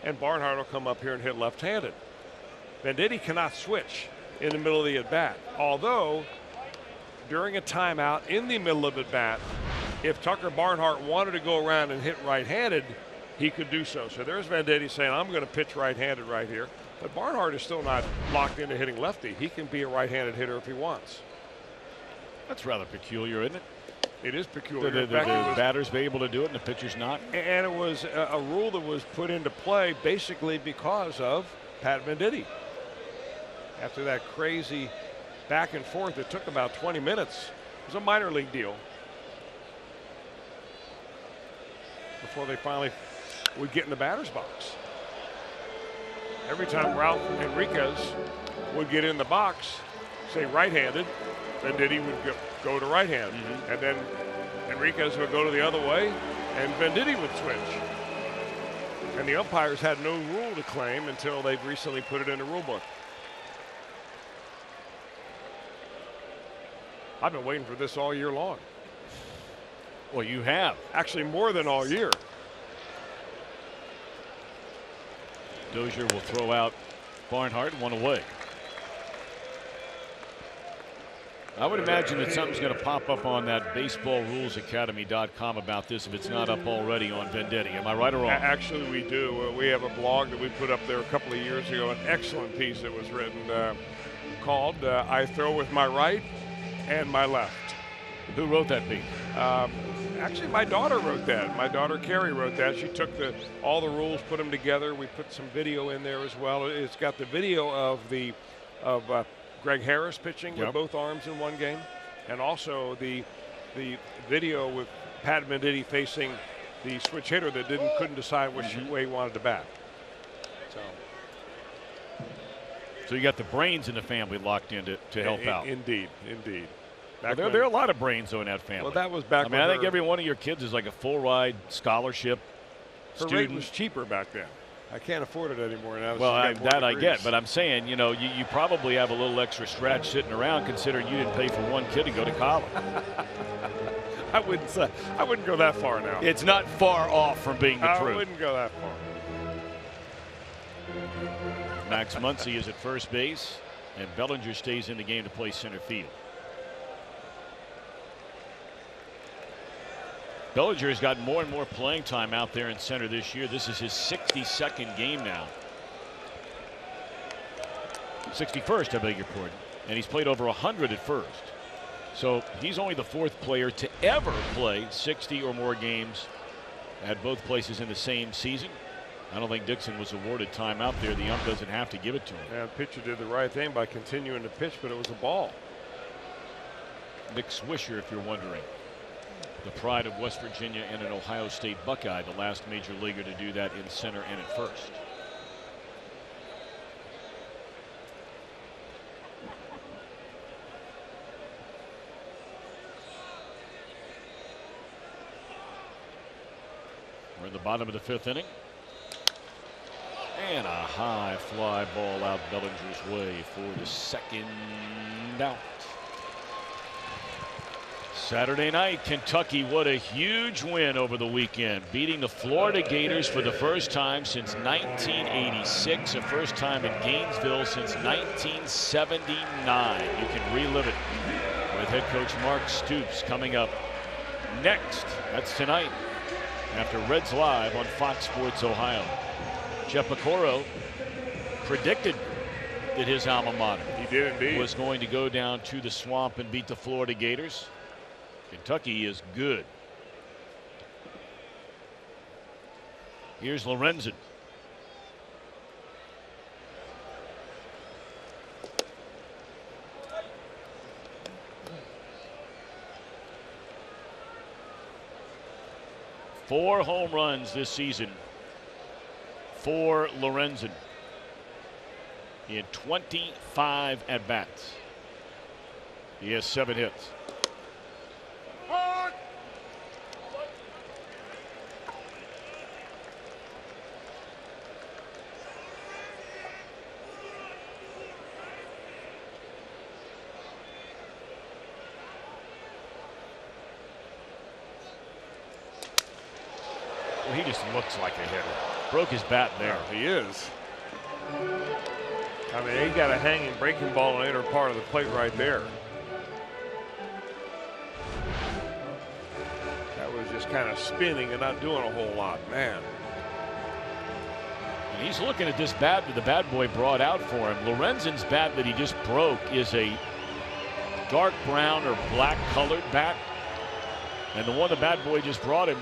and Barnhart will come up here and hit left-handed. Venditti cannot switch in the middle of the at-bat, although during a timeout in the middle of at-bat, if Tucker Barnhart wanted to go around and hit right-handed, he could do so. So there's Venditti saying, I'm going to pitch right-handed right here. But Barnhart is still not locked into hitting lefty. He can be a right-handed hitter if he wants. That's rather peculiar, isn't it? It is peculiar. The batters be able to do it and the pitchers not. And it was a rule that was put into play basically because of Pat Venditti. after that crazy back and forth. It took about 20 minutes. It was a minor league deal before they finally would get in the batter's box. Every time Ralph Enriquez would get in the box, say right-handed, Venditti would go to right hand. And then Enriquez would go to the other way, and Venditti would switch. And the umpires had no rule to claim until they've recently put it in the rule book. I've been waiting for this all year long. Well, you have. Actually, more than all year. Dozier will throw out Barnhart, one away. I would imagine that something's going to pop up on that baseballrulesacademy.com about this if it's not up already on Venditti. Am I right or wrong? Actually, we do. We have a blog that we put up there a couple of years ago, an excellent piece that was written called I Throw With My Right and My Left. Who wrote that piece? Actually, my daughter wrote that. My daughter Carrie wrote that. She took all the rules, put them together. We put some video in there as well. It's got the video of Greg Harris pitching with both arms in one game, and also the video with Pat Venditti facing the switch hitter that couldn't decide which way he wanted to bat. So you got the brains in the family locked in to help out. Indeed. Well, there are a lot of brains though in that family. Well, that was back. I think every one of your kids is like a full ride scholarship Her rate was cheaper back then. I can't afford it anymore now. Well, that I get, but I'm saying, you probably have a little extra scratch sitting around considering you didn't pay for one kid to go to college. I wouldn't go that far now. It's not far off from being the truth. I wouldn't go that far. Max Muncy is at first base, and Bellinger stays in the game to play center field. Bellinger has gotten more and more playing time out there in center this year. This is his 62nd game now. 61st, I beg your pardon. And he's played over 100 at first. So he's only the fourth player to ever play 60 or more games at both places in the same season. I don't think Dixon was awarded time out there. The ump doesn't have to give it to him. Yeah, the pitcher did the right thing by continuing to pitch, but it was a ball. Nick Swisher, if you're wondering. The pride of West Virginia and an Ohio State Buckeye, the last major leaguer to do that in center and at first. We're in the bottom of the fifth inning. And a high fly ball out Bellinger's way for the second out. Saturday night, Kentucky, what a huge win over the weekend, beating the Florida Gators for the first time since 1986, the first time in Gainesville since 1979. You can relive it with head coach Mark Stoops coming up next. That's tonight after Reds Live on Fox Sports Ohio. Jeff Piccolo predicted that his alma mater was going to go down to the Swamp and beat the Florida Gators. Kentucky is good. Here's Lorenzen. Four home runs this season for Lorenzen in 25 at-bats. He has 7 hits. He just looks like a hitter. Broke his bat there. Yeah, he is. I mean, he got a hanging breaking ball in the inner part of the plate right there. That was just kind of spinning and not doing a whole lot, man. And he's looking at this bat that the bad boy brought out for him. Lorenzen's bat that he just broke is a dark brown or black colored bat. And the one the bad boy just brought him,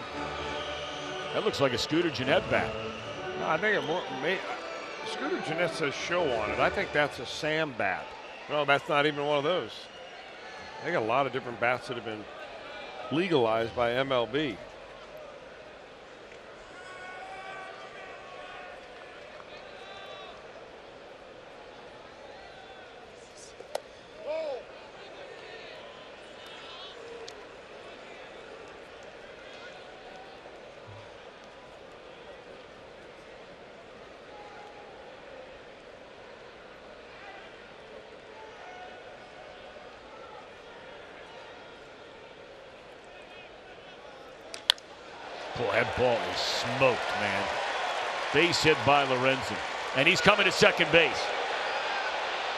that looks like a Scooter Gennett bat. I think Scooter Jeanette says show on it. I think that's a Sam bat. No, that's not even one of those. They got a lot of different bats that have been legalized by MLB. Boy, that ball is smoked, man. Base hit by Lorenzen. And he's coming to second base.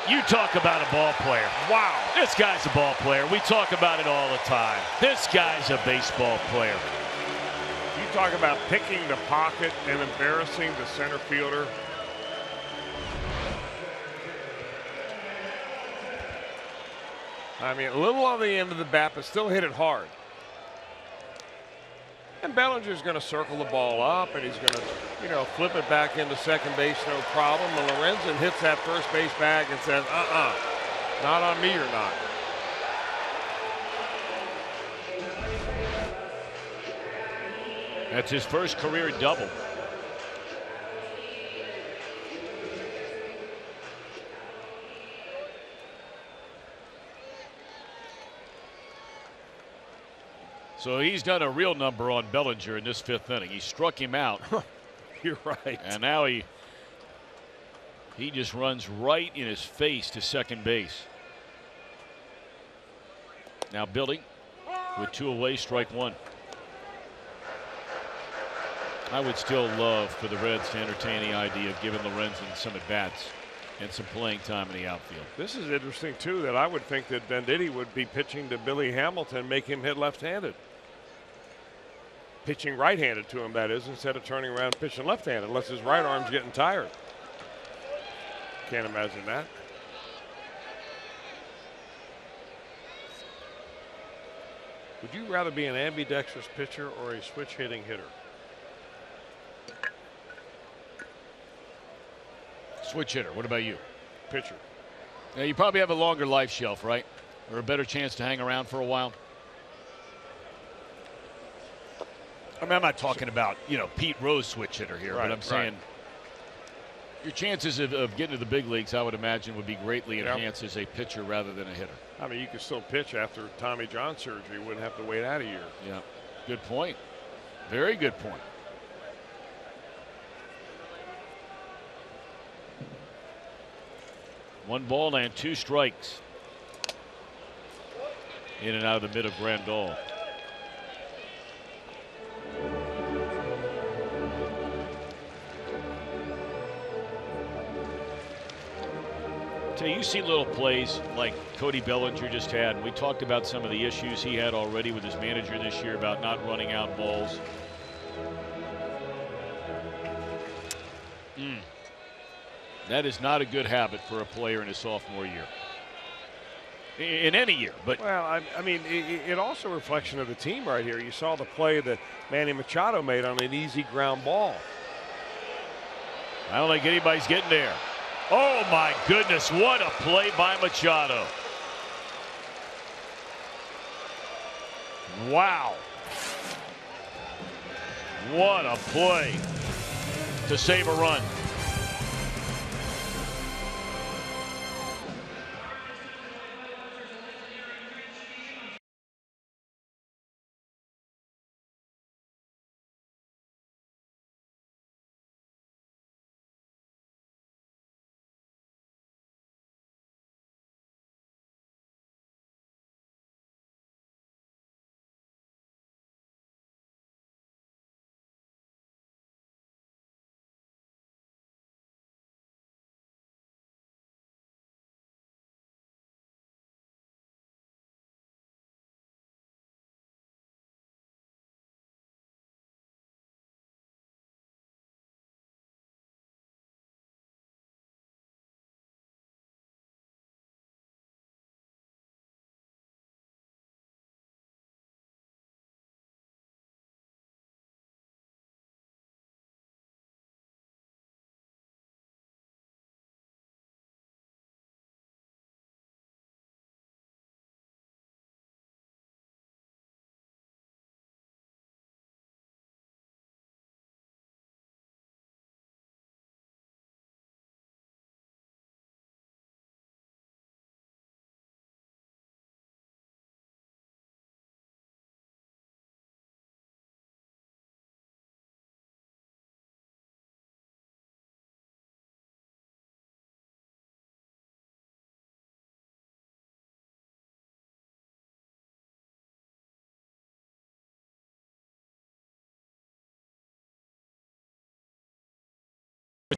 You talk about a ball player. Wow, this guy's a ball player. We talk about it all the time. This guy's a baseball player. You talk about picking the pocket and embarrassing the center fielder. I mean, a little on the end of the bat, but still hit it hard. And Bellinger's going to circle the ball up, and he's going to, flip it back into second base, no problem. And Lorenzen hits that first base bag and says, not on me or not. That's his first career double. So he's done a real number on Bellinger in this fifth inning. He struck him out. You're right. And now he just runs right in his face to second base. Now Billy with 2 away, strike 1. I would still love for the Reds to entertain the idea of giving Lorenzen some at-bats and some playing time in the outfield. This is interesting, too, that I would think that Venditti would be pitching to Billy Hamilton, make him hit left-handed. Pitching right-handed to him, that is, instead of turning around and pitching left-handed, unless his right arm's getting tired. Can't imagine that. Would you rather be an ambidextrous pitcher or a switch-hitting hitter? Switch hitter. What about you? Pitcher. Now, you probably have a longer life shelf, right? Or a better chance to hang around for a while. I mean, I'm not talking about, Pete Rose switch hitter here, but I'm saying your chances of getting to the big leagues, I would imagine, would be greatly enhanced as a pitcher rather than a hitter. I mean, you could still pitch after Tommy John surgery. Wouldn't have to wait out a year. Yeah, good point. Very good point. One ball and 2 strikes. In and out of the mid of Grandal. So you see little plays like Cody Bellinger just had. We talked about some of the issues he had already with his manager this year about not running out balls. That is not a good habit for a player in his sophomore year. In any year, but well, I mean, it also a reflection of the team right here. You saw the play that Manny Machado made on an easy ground ball. I don't think anybody's getting there. Oh my goodness, what a play by Machado. Wow. What a play to save a run.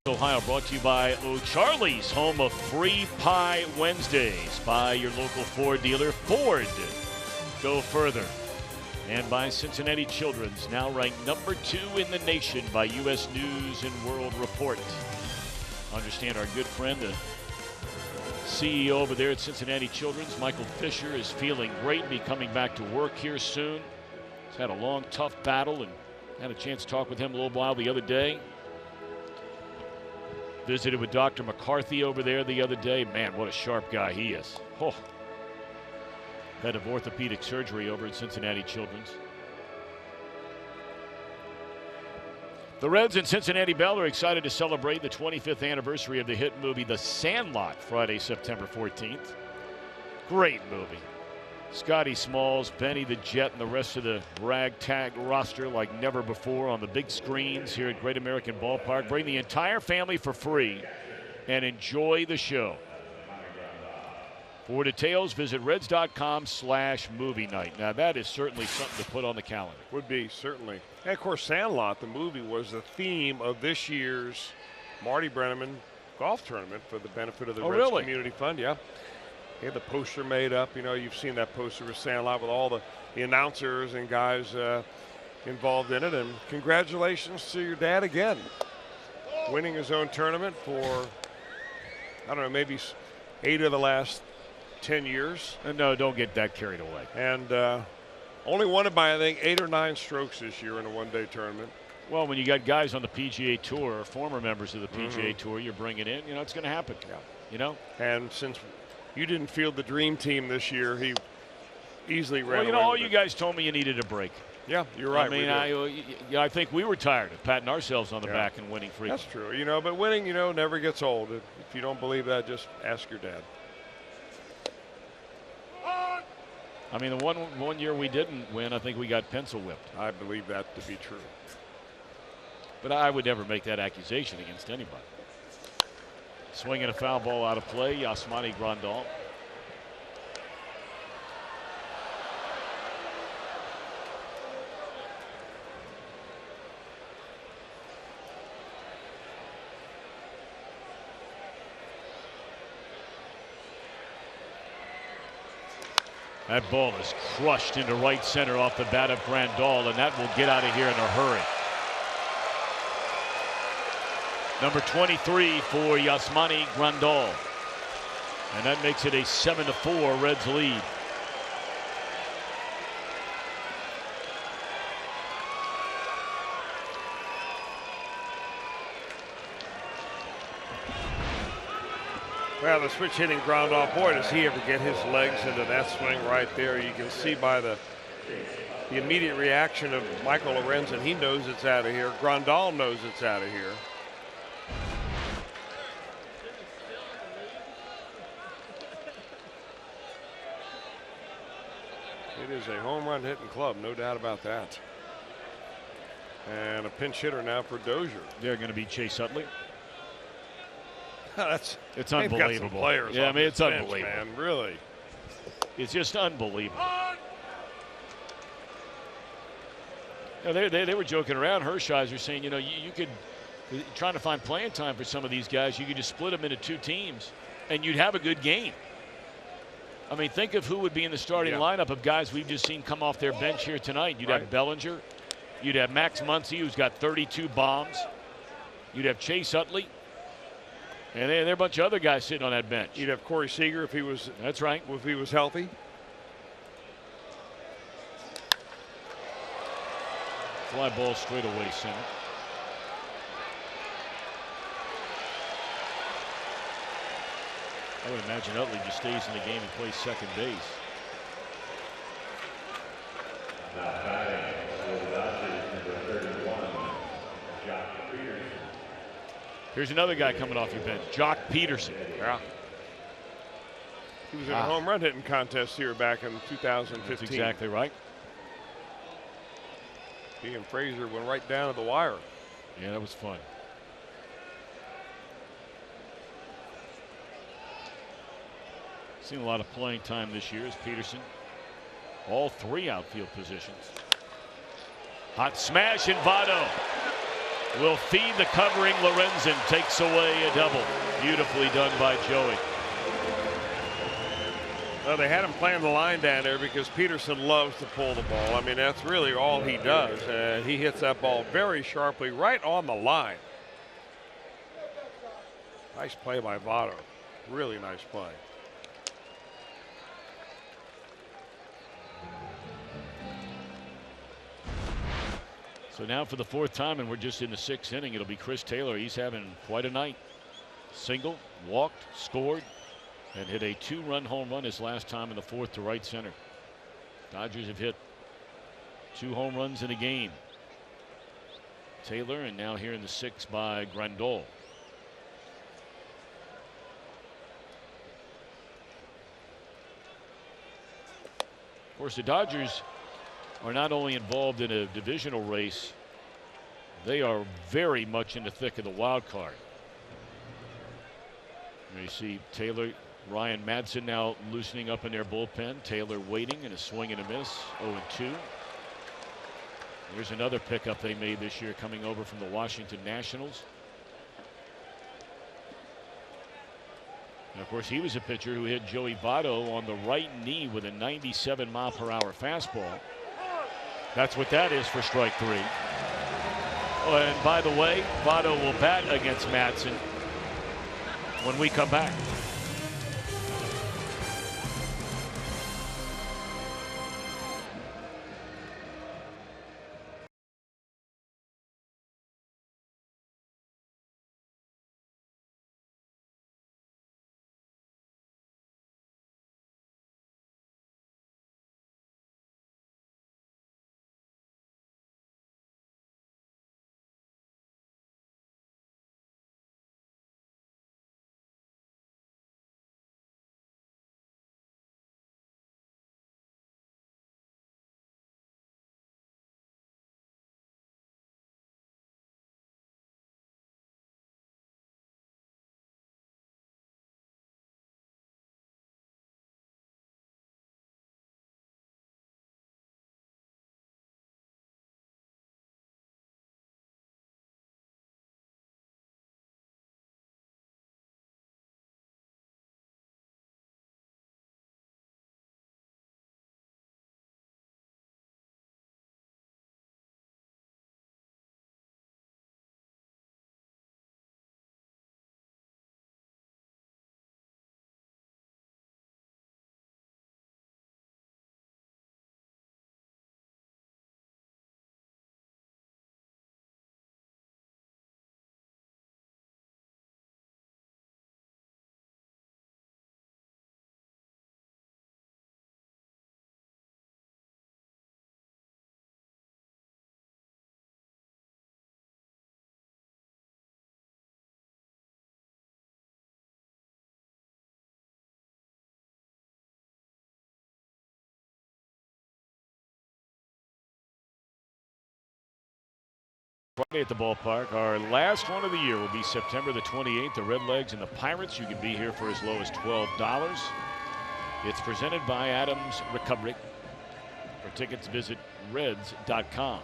Ohio, brought to you by O'Charlie's, home of Free Pie Wednesdays. By your local Ford dealer, Ford. Go further. And by Cincinnati Children's, now ranked #2 in the nation by U.S. News and World Report. Understand our good friend, the CEO over there at Cincinnati Children's, Michael Fisher, is feeling great and be coming back to work here soon. He's had a long, tough battle and had a chance to talk with him a little while the other day. Visited with Dr. McCarthy over there the other day. Man, what a sharp guy he is. Oh. Head of orthopedic surgery over at Cincinnati Children's. The Reds and Cincinnati Bell are excited to celebrate the 25th anniversary of the hit movie The Sandlot, Friday, September 14th. Great movie. Scotty Smalls, Benny the Jet, and the rest of the ragtag roster like never before on the big screens here at Great American Ballpark. Bring the entire family for free and enjoy the show. For details, visit reds.com/movie night. Now, that is certainly something to put on the calendar. Would be, certainly. And, of course, Sandlot, the movie, was the theme of this year's Marty Brenneman golf tournament for the benefit of the Reds Community Fund. Yeah. He had the poster made up. You know, you've seen that poster with Sandlot with all the announcers and guys involved in it. And congratulations to your dad again. Winning his own tournament for, I don't know, maybe 8 of the last 10 years. No, don't get that carried away. And only won it by, I think, 8 or 9 strokes this year in a one-day tournament. Well, when you got guys on the PGA Tour, or former members of the PGA Tour, you're bringing in, you know, it's going to happen. Yeah. You know? And since you didn't field the dream team this year, he easily ran away. Well, you know, all you guys told me you needed a break. Yeah, you're right. I mean, I think we were tired of patting ourselves on the back and winning frequently. That's true. You know, but winning, you know, never gets old. If you don't believe that, just ask your dad. I mean, the one year we didn't win, I think we got pencil whipped. I believe that to be true. But I would never make that accusation against anybody. Swinging a foul ball out of play, Yasmani Grandal. That ball is crushed into right center off the bat of Grandal, and that will get out of here in a hurry. Number 23 for Yasmani Grandal. And that makes it a 7-4 Reds lead. Well, the switch hitting Grandal, boy, does he ever get his legs into that swing right there. You can see by the immediate reaction of Michael Lorenzen. He knows it's out of here. Grandal knows it's out of here. It is a home run hitting club, no doubt about that. And a pinch hitter now for Dozier. They're going to be Chase Utley. It's unbelievable. Yeah, I mean, it's unbelievable, man. Really, it's just unbelievable. You know, they were joking around. Hershiser saying, you know, you could trying to find playing time for some of these guys. You could just split them into 2 teams, and you'd have a good game. I mean, think of who would be in the starting lineup of guys we've just seen come off their bench here tonight. You'd have Bellinger. You'd have Max Muncy, who's got 32 bombs. You'd have Chase Utley. And there are a bunch of other guys sitting on that bench. You'd have Corey Seager if he was. That's right. If he was healthy. Fly ball straight away center. I would imagine Utley just stays in the game and plays second base. Here's another guy coming off your bench, Jock Peterson. Yeah. He was in a home run hitting contest here back in 2015. That's exactly right. He and Frazier went right down to the wire. Yeah, that was fun. Seen a lot of playing time this year as Peterson. All 3 outfield positions. Hot smash, and Votto will feed the covering. Lorenzen takes away a double. Beautifully done by Joey. Well, they had him playing the line down there because Peterson loves to pull the ball. I mean, that's really all he does. And he hits that ball very sharply right on the line. Nice play by Votto. Really nice play. So now for the 4th time, and we're just in the 6th inning, it'll be Chris Taylor. He's having quite a night. Single, walked, scored, and hit a 2-run home run his last time in the 4th to right center. Dodgers have hit 2 home runs in a game. Taylor, and now here in the 6th by Grandal. Of course, the Dodgers are not only involved in a divisional race, they are very much in the thick of the wild card. You see Taylor, Ryan Madsen now loosening up in their bullpen. Taylor waiting and a swing and a miss. 0-2. Here's another pickup they made this year coming over from the Washington Nationals. And of course, he was a pitcher who hit Joey Votto on the right knee with a 97-mile-per-hour fastball. That's what that is for strike 3. Oh, and by the way, Votto will bat against Madsen when we come back. Friday at the ballpark. Our last one of the year will be September the 28th. The Redlegs and the Pirates. You can be here for as low as $12. It's presented by Adams Recovery. For tickets, visit reds.com.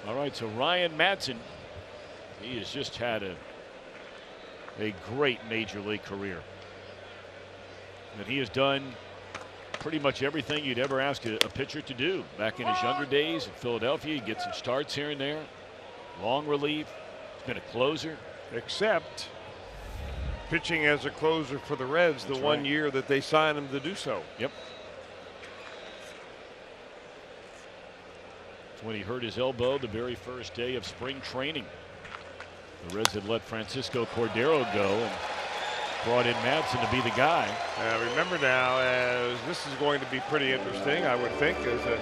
All right, so Ryan Madsen, he has just had a great major league career. And he has done pretty much everything you'd ever ask a pitcher to do. Back in his younger days in Philadelphia, he'd get some starts here and there. Long relief. He's been a closer. Except pitching as a closer for the Reds. That's the one year that they signed him to do so. Yep. When he hurt his elbow the very first day of spring training. The Reds had let Francisco Cordero go and brought in Madsen to be the guy. Remember now, this is going to be pretty interesting, I would think, as a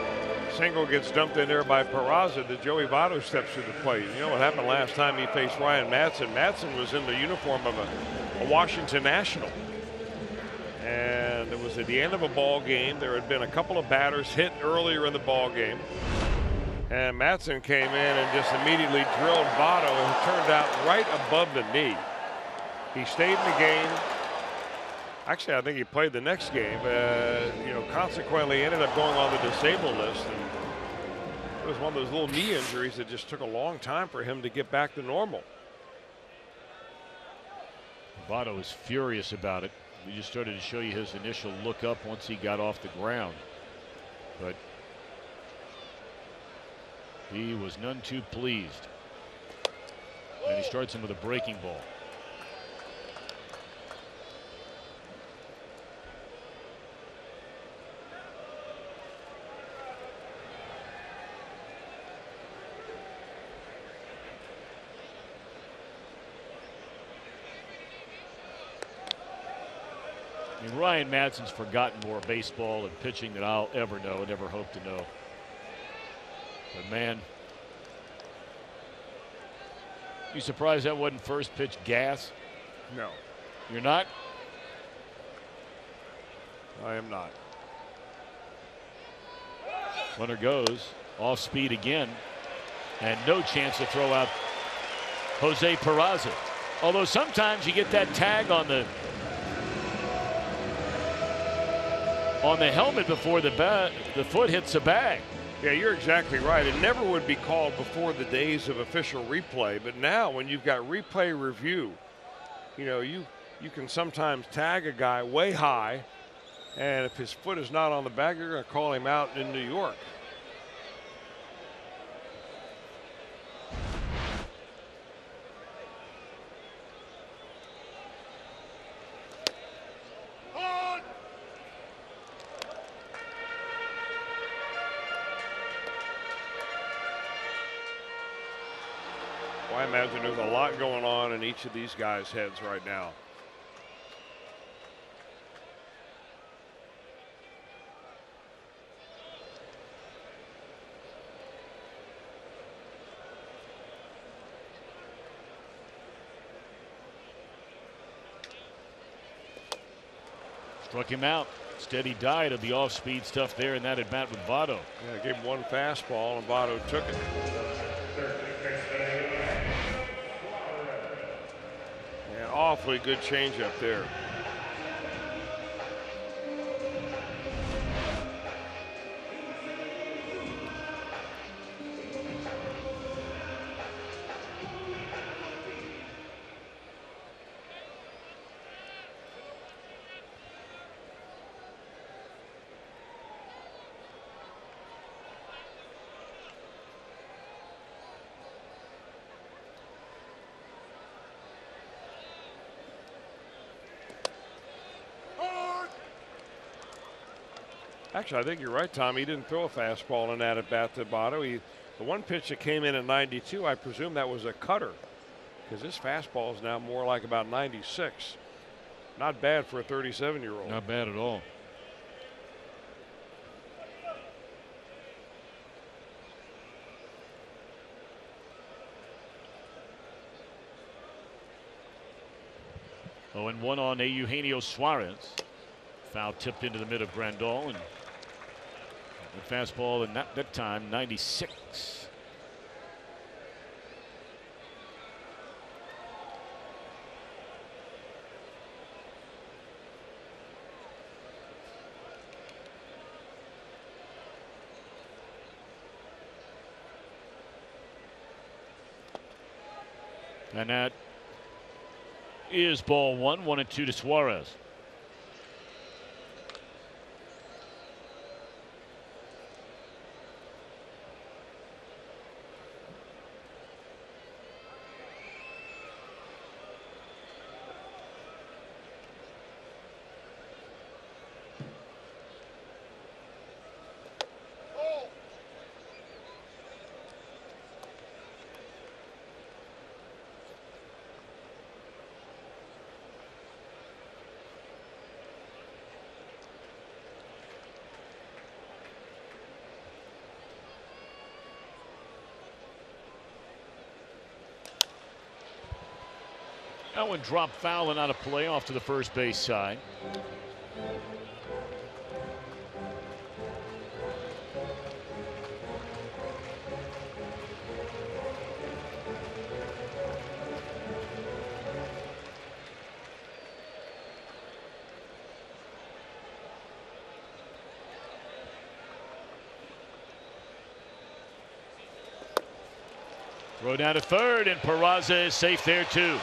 single gets dumped in there by Peraza, that Joey Votto steps to the plate. You know what happened last time he faced Ryan Madsen? Madsen was in the uniform of a Washington National. And it was at the end of a ball game. There had been a couple of batters hit earlier in the ball game. And Matson came in and just immediately drilled Votto, and it turned out right above the knee. He stayed in the game. Actually, I think he played the next game. You know, consequently ended up going on the disabled list. And it was one of those little knee injuries that just took a long time for him to get back to normal. Votto was furious about it. We just started to show you his initial look up once he got off the ground. But he was none too pleased. And he starts him with a breaking ball. I mean, Ryan Madson's forgotten more baseball and pitching than I'll ever know and ever hope to know. But man, you surprised that wasn't first pitch gas? No. You're not? I am not. Runner goes off speed again, and no chance to throw out Jose Peraza. Although sometimes you get that tag on the helmet before the foot hits the bag. Yeah, you're exactly right. It never would be called before the days of official replay, but now when you've got replay review, you know, you can sometimes tag a guy way high, and if his foot is not on the bag, you're going to call him out in New York. I imagine there's a lot going on in each of these guys' heads right now. Struck him out. Steady diet of the off-speed stuff there in that at bat with Votto. Yeah, gave him one fastball and Votto took it. Awfully good changeup there. Actually, I think you're right, Tom. He didn't throw a fastball in that at bat to Votto. The one pitch that came in at 92, I presume that was a cutter, because this fastball is now more like about 96. Not bad for a 37-year-old. Not bad at all. Oh, and one on Eugenio Suarez. Foul tipped into the mid of Grandal, and the fastball in that time 96. And that is ball one. 1-2 to Suarez. That one dropped foul and out of play off to the first base side. Throw down to third, and Peraza is safe there too.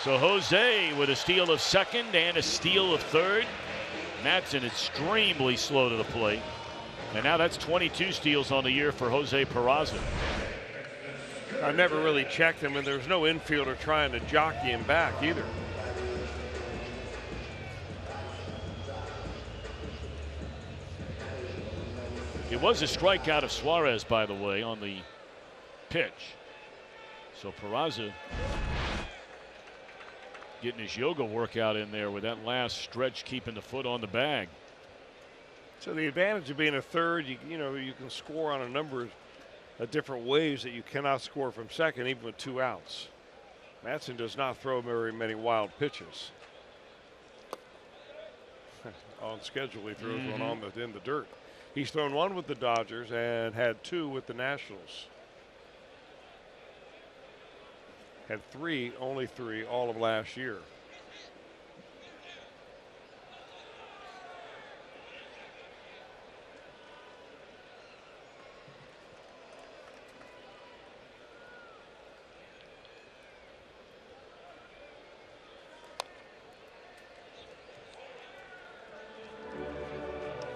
So Jose with a steal of second and a steal of third. Matson extremely slow to the plate. And now that's 22 steals on the year for Jose Peraza. I never really checked him, and there's no infielder trying to jockey him back either. It was a strikeout of Suarez, by the way, on the pitch. So Peraza getting his yoga workout in there with that last stretch, keeping the foot on the bag. So the advantage of being a third, you know, you can score on a number of different ways that you cannot score from second, even with 2 outs. Matson does not throw very many wild pitches. On schedule, he throws one in the dirt. He's thrown 1 with the Dodgers and had 2 with the Nationals. Had 3, only 3, all of last year.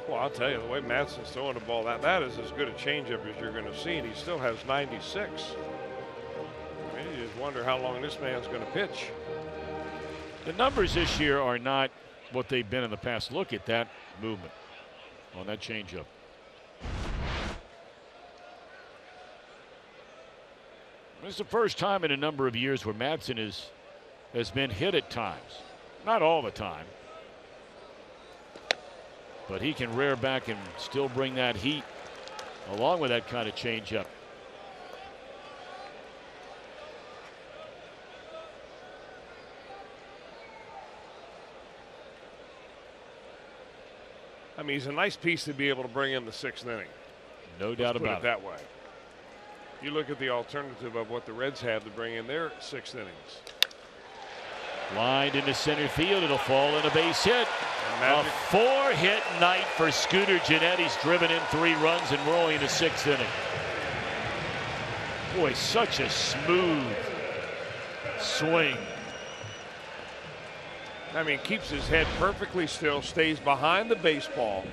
Well, I'll tell you, the way Matson's throwing the ball, that is as good a changeup as you're going to see, and he still has 96. I mean, you just wonder how long this man's going to pitch. The numbers this year are not what they've been in the past. Look at that movement on that changeup. This is the first time in a number of years where Matson has been hit at times. Not all the time. But he can rear back and still bring that heat along with that kind of changeup. I mean, he's a nice piece to be able to bring in the 6th inning. No doubt about it. That way. You look at the alternative of what the Reds have to bring in their 6th innings. Lined into center field. It'll fall in a base hit. A 4-hit night for Scooter Gennett. He's driven in 3 runs, and we're only in the 6th inning. Boy, such a smooth swing. I mean, keeps his head perfectly still, stays behind the baseball.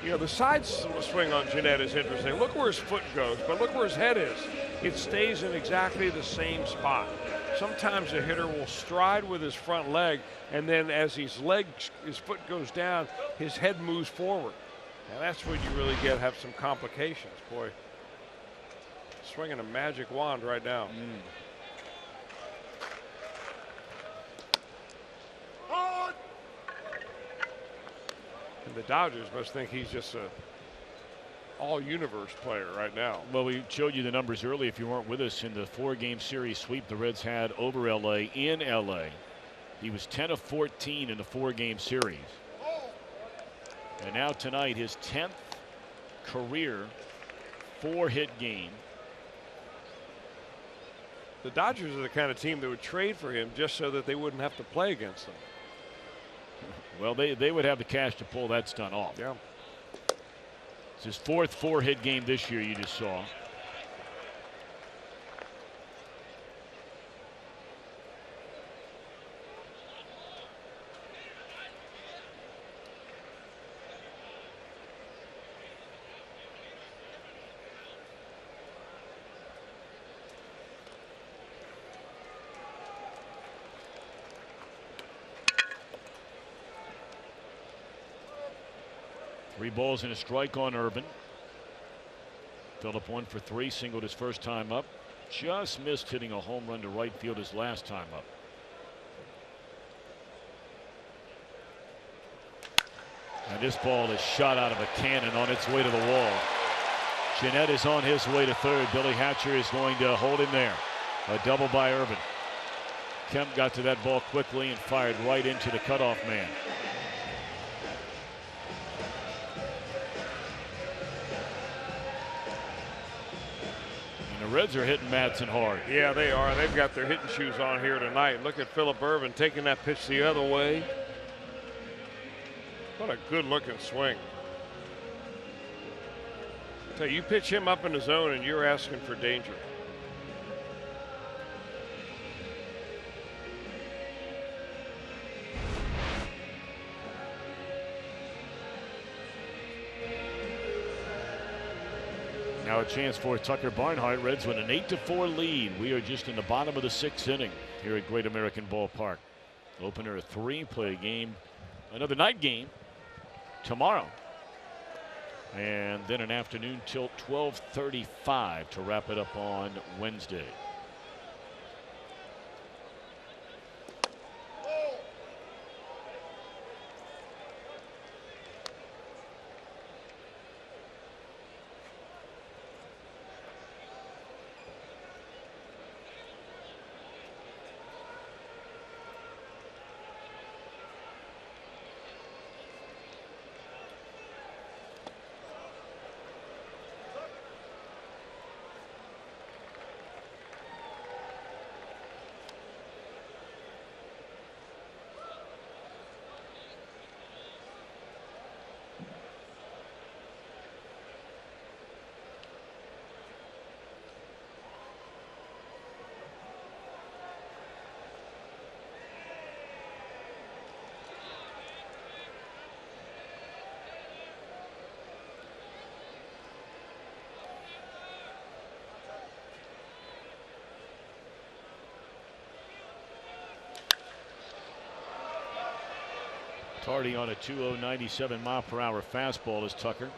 You know, the side swing on Gennett is interesting. Look where his foot goes, but look where his head is. It stays in exactly the same spot. Sometimes a hitter will stride with his front leg, and then as his foot goes down, his head moves forward. And that's when you really have some complications. Boy, swinging a magic wand right now. And the Dodgers must think he's just a all-universe player right now. Well, we showed you the numbers early if you weren't with us in the 4-game series sweep the Reds had over LA in LA. He was 10 of 14 in the 4-game series. And now tonight his 10th career 4-hit game. The Dodgers are the kind of team that would trade for him just so that they wouldn't have to play against them. Well, they would have the cash to pull that stunt off. Yeah. It's his 4th 4-hit game this year, you just saw. Three balls and a strike on Urban. Phillip 1 for 3, singled his first time up. Just missed hitting a home run to right field his last time up. And this ball is shot out of a cannon on its way to the wall. Gennett is on his way to third. Billy Hatcher is going to hold him there. A double by Urban. Kemp got to that ball quickly and fired right into the cutoff man. The Reds are hitting Matson hard. Yeah, they are. They've got their hitting shoes on here tonight. Look at Phillip Urban taking that pitch the other way. What a good looking swing. So you pitch him up in the zone and you're asking for danger. Now a chance for Tucker Barnhart. Reds with an 8-4 lead. We are just in the bottom of the 6th inning here at Great American Ballpark. Opener a 3-play game, another night game tomorrow, and then an afternoon tilt 12:35 to wrap it up on Wednesday. Tardy on a 2.097 mile per hour fastball is Tucker.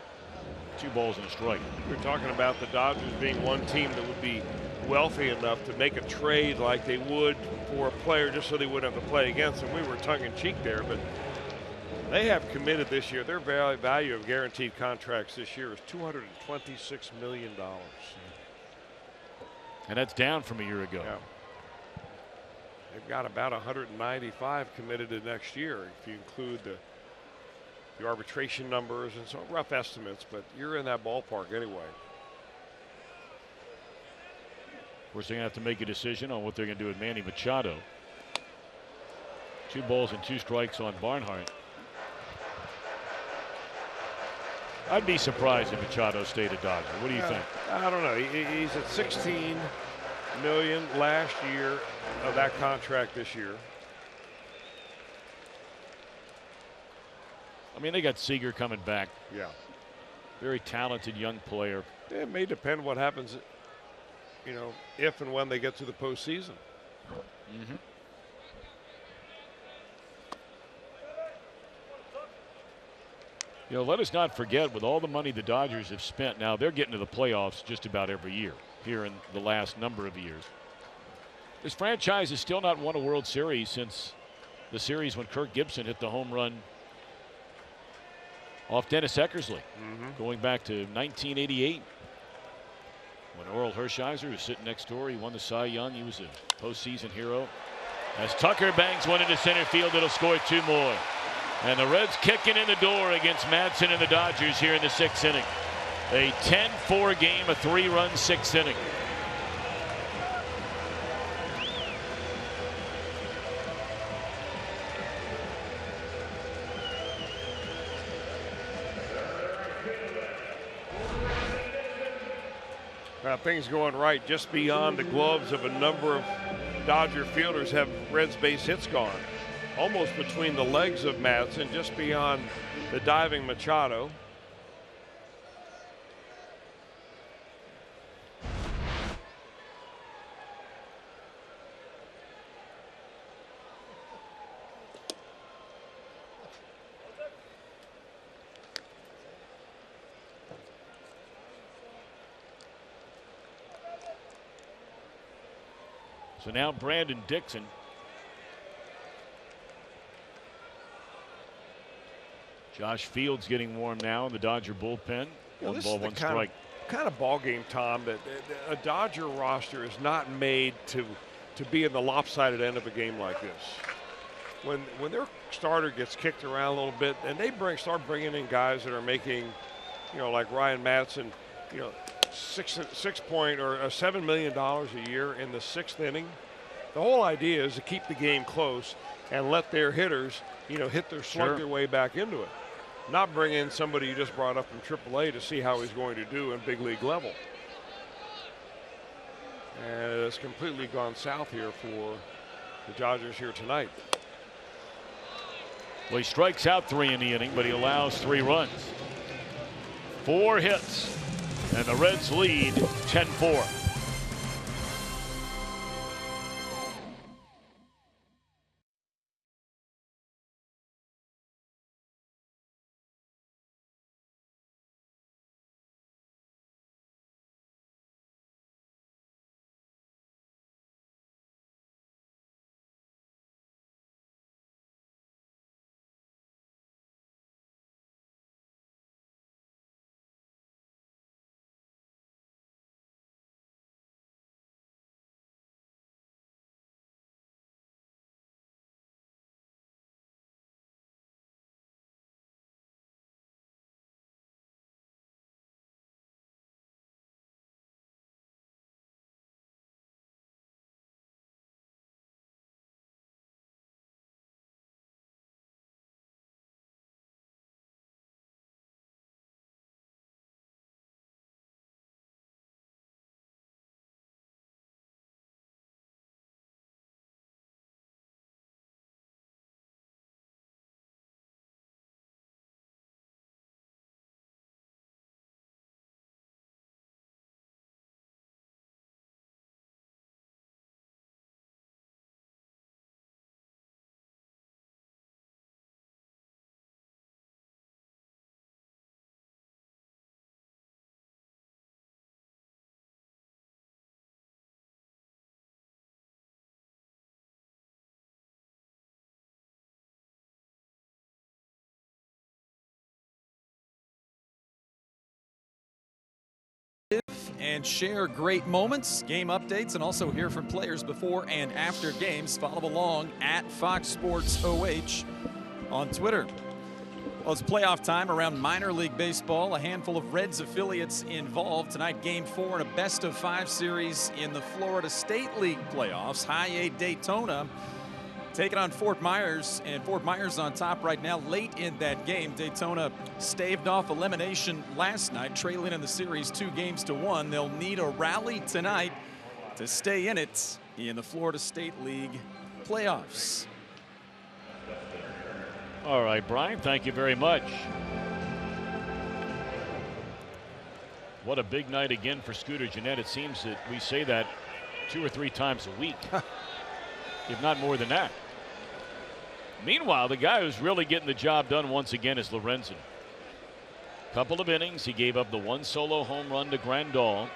2 balls and a strike. We're talking about the Dodgers being one team that would be wealthy enough to make a trade like they would for a player just so they wouldn't have to play against them. We were tongue-in-cheek there, but they have committed this year. Their value of guaranteed contracts this year is $226 million. And that's down from a year ago. Yeah. They've got about 195 committed to next year if you include the arbitration numbers and some rough estimates, but you're in that ballpark anyway. Of course, they're going to have to make a decision on what they're going to do with Manny Machado. 2 balls and 2 strikes on Barnhart. I'd be surprised if Machado stayed a Dodger. What do you think? I don't know. He's at $16 million last year of that contract this year. I mean, they got Seager coming back. Yeah. Very talented young player. It may depend what happens, you know, if and when they get to the postseason. Mm-hmm. You know, let us not forget, with all the money the Dodgers have spent, now they're getting to the playoffs just about every year here in the last number of years. This franchise has still not won a World Series since the series when Kirk Gibson hit the home run off Dennis Eckersley, going back to 1988. When Orel Hershiser was sitting next door, he won the Cy Young. He was a postseason hero. As Tucker bangs one into center field, it'll score 2 more. And the Reds kicking in the door against Madsen and the Dodgers here in the 6th inning. A 10-4 game, a 3-run 6th inning. Things going right just beyond the gloves of a number of Dodger fielders have Reds base hits gone. Almost between the legs of Madsen, just beyond the diving Machado. So now Brandon Dixon. Josh Fields getting warm now in the Dodger bullpen. You know, 1 ball, 1 strike. Kind of ball game, Tom, that a Dodger roster is not made to be in the lopsided end of a game like this. When their starter gets kicked around a little bit, and they start bringing in guys that are making, you know, like Ryan Madsen, you know, $7 million a year in the 6th inning. The whole idea is to keep the game close and let their hitters, you know, hit their slug their way back into it. not bring in somebody you just brought up from AAA to see how he's going to do in big league level. And it has completely gone south here for the Dodgers here tonight. Well, he strikes out 3 in the inning, but he allows 3 runs. 4 hits, and the Reds lead 10-4. And share great moments, game updates, and also hear from players before and after games. Follow along at Fox Sports OH on Twitter. Well, it's playoff time around minor league baseball. A handful of Reds affiliates involved. Tonight, Game 4 in a best-of-5 series in the Florida State League playoffs. High A Daytona taking on Fort Myers, and Fort Myers on top right now late in that game. Daytona staved off elimination last night, trailing in the series 2-1. They'll need a rally tonight to stay in it in the Florida State League playoffs. All right, Brian, thank you very much. What a big night again for Scooter Gennett. It seems that we say that 2 or 3 times a week, if not more than that. Meanwhile, the guy who's really getting the job done once again is Lorenzen. Couple of innings, he gave up the 1 solo home run to Grandal.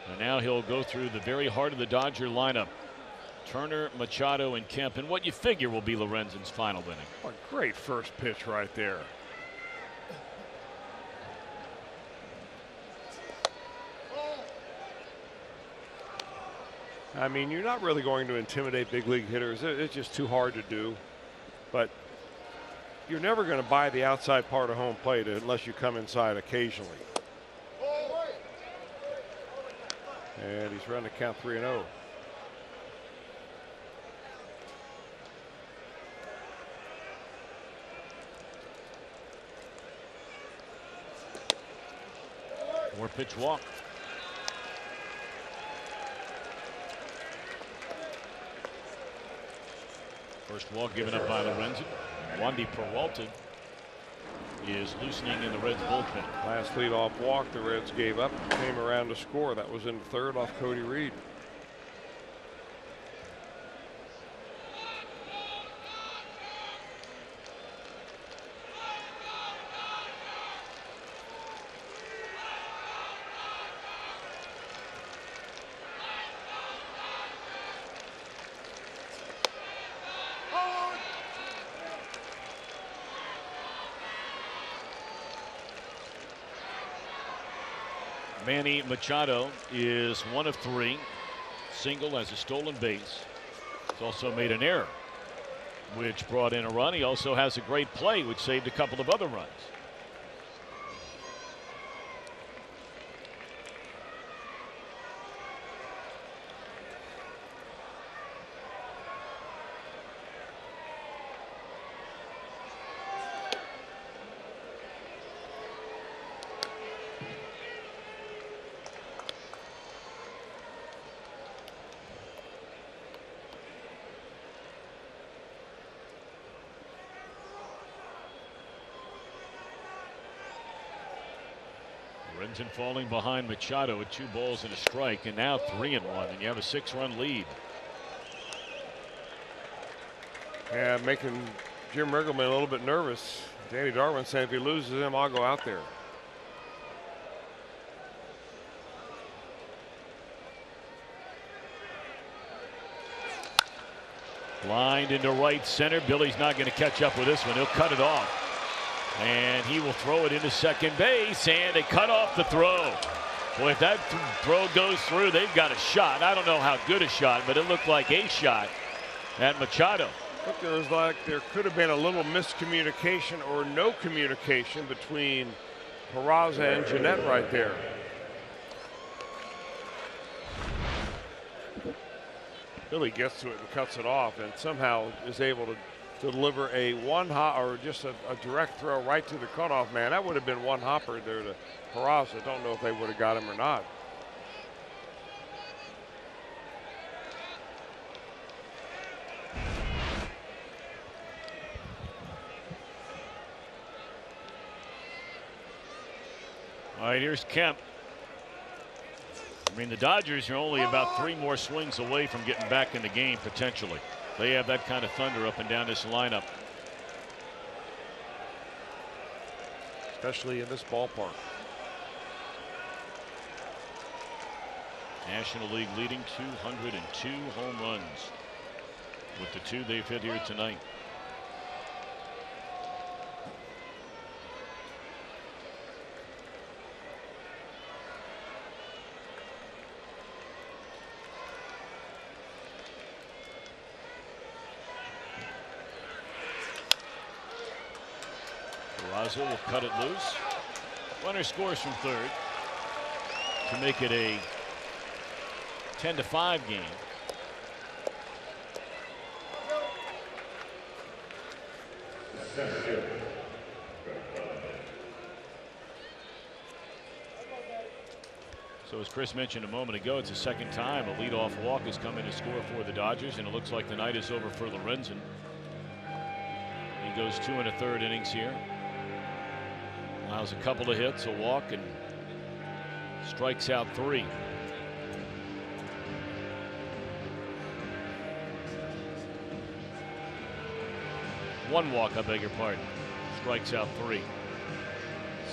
And now he'll go through the very heart of the Dodger lineup. Turner, Machado, and Kemp, and what you figure will be Lorenzen's final inning. What a great first pitch right there. I mean, you're not really going to intimidate big league hitters. It's just too hard to do. But you're never going to buy the outside part of home plate unless you come inside occasionally. And he's running the count 3-0. More pitch walk. First walk given up by Lorenzen. Wandy Peralta is loosening in the Reds bullpen. Last leadoff walk the Reds gave up, came around to score. That was in the 3rd off Cody Reed. Manny Machado is 1 of 3. Single, has a stolen base. He's also made an error, which brought in a run. He also has a great play, which saved a couple of other runs. Renton falling behind Machado with 2 balls and a strike, and now 3-1, and you have a 6-run lead. Yeah, making Jim Riggleman a little bit nervous. Danny Darwin saying if he loses him, I'll go out there. Lined into right center. Billy's not going to catch up with this one. He'll cut it off. And he will throw it into second base, and they cut off the throw. Boy, if that throw goes through, they've got a shot. I don't know how good a shot, but it looked like a shot at Machado. Look, there could have been a little miscommunication or no communication between Peraza and Jeanette right there. Billy gets to it and cuts it off, and somehow is able to deliver a one-hop or just a direct throw right to the cutoff man. That would have been one hopper there to Peraza. Don't know if they would have got him or not. All right, here's Kemp. I mean, the Dodgers are only about 3 more swings away from getting back in the game potentially. They have that kind of thunder up and down this lineup. Especially in this ballpark. National League leading 202 home runs with the 2 they've hit here tonight. Peraza will cut it loose. Runner scores from third to make it a 10-5 game. So as Chris mentioned a moment ago, it's the second time a leadoff walk has come in to score for the Dodgers, and it looks like the night is over for Lorenzen. He goes 2 1/3 innings here. Allows a couple of hits, a walk, and strikes out 3. One walk, I beg your pardon. Strikes out 3.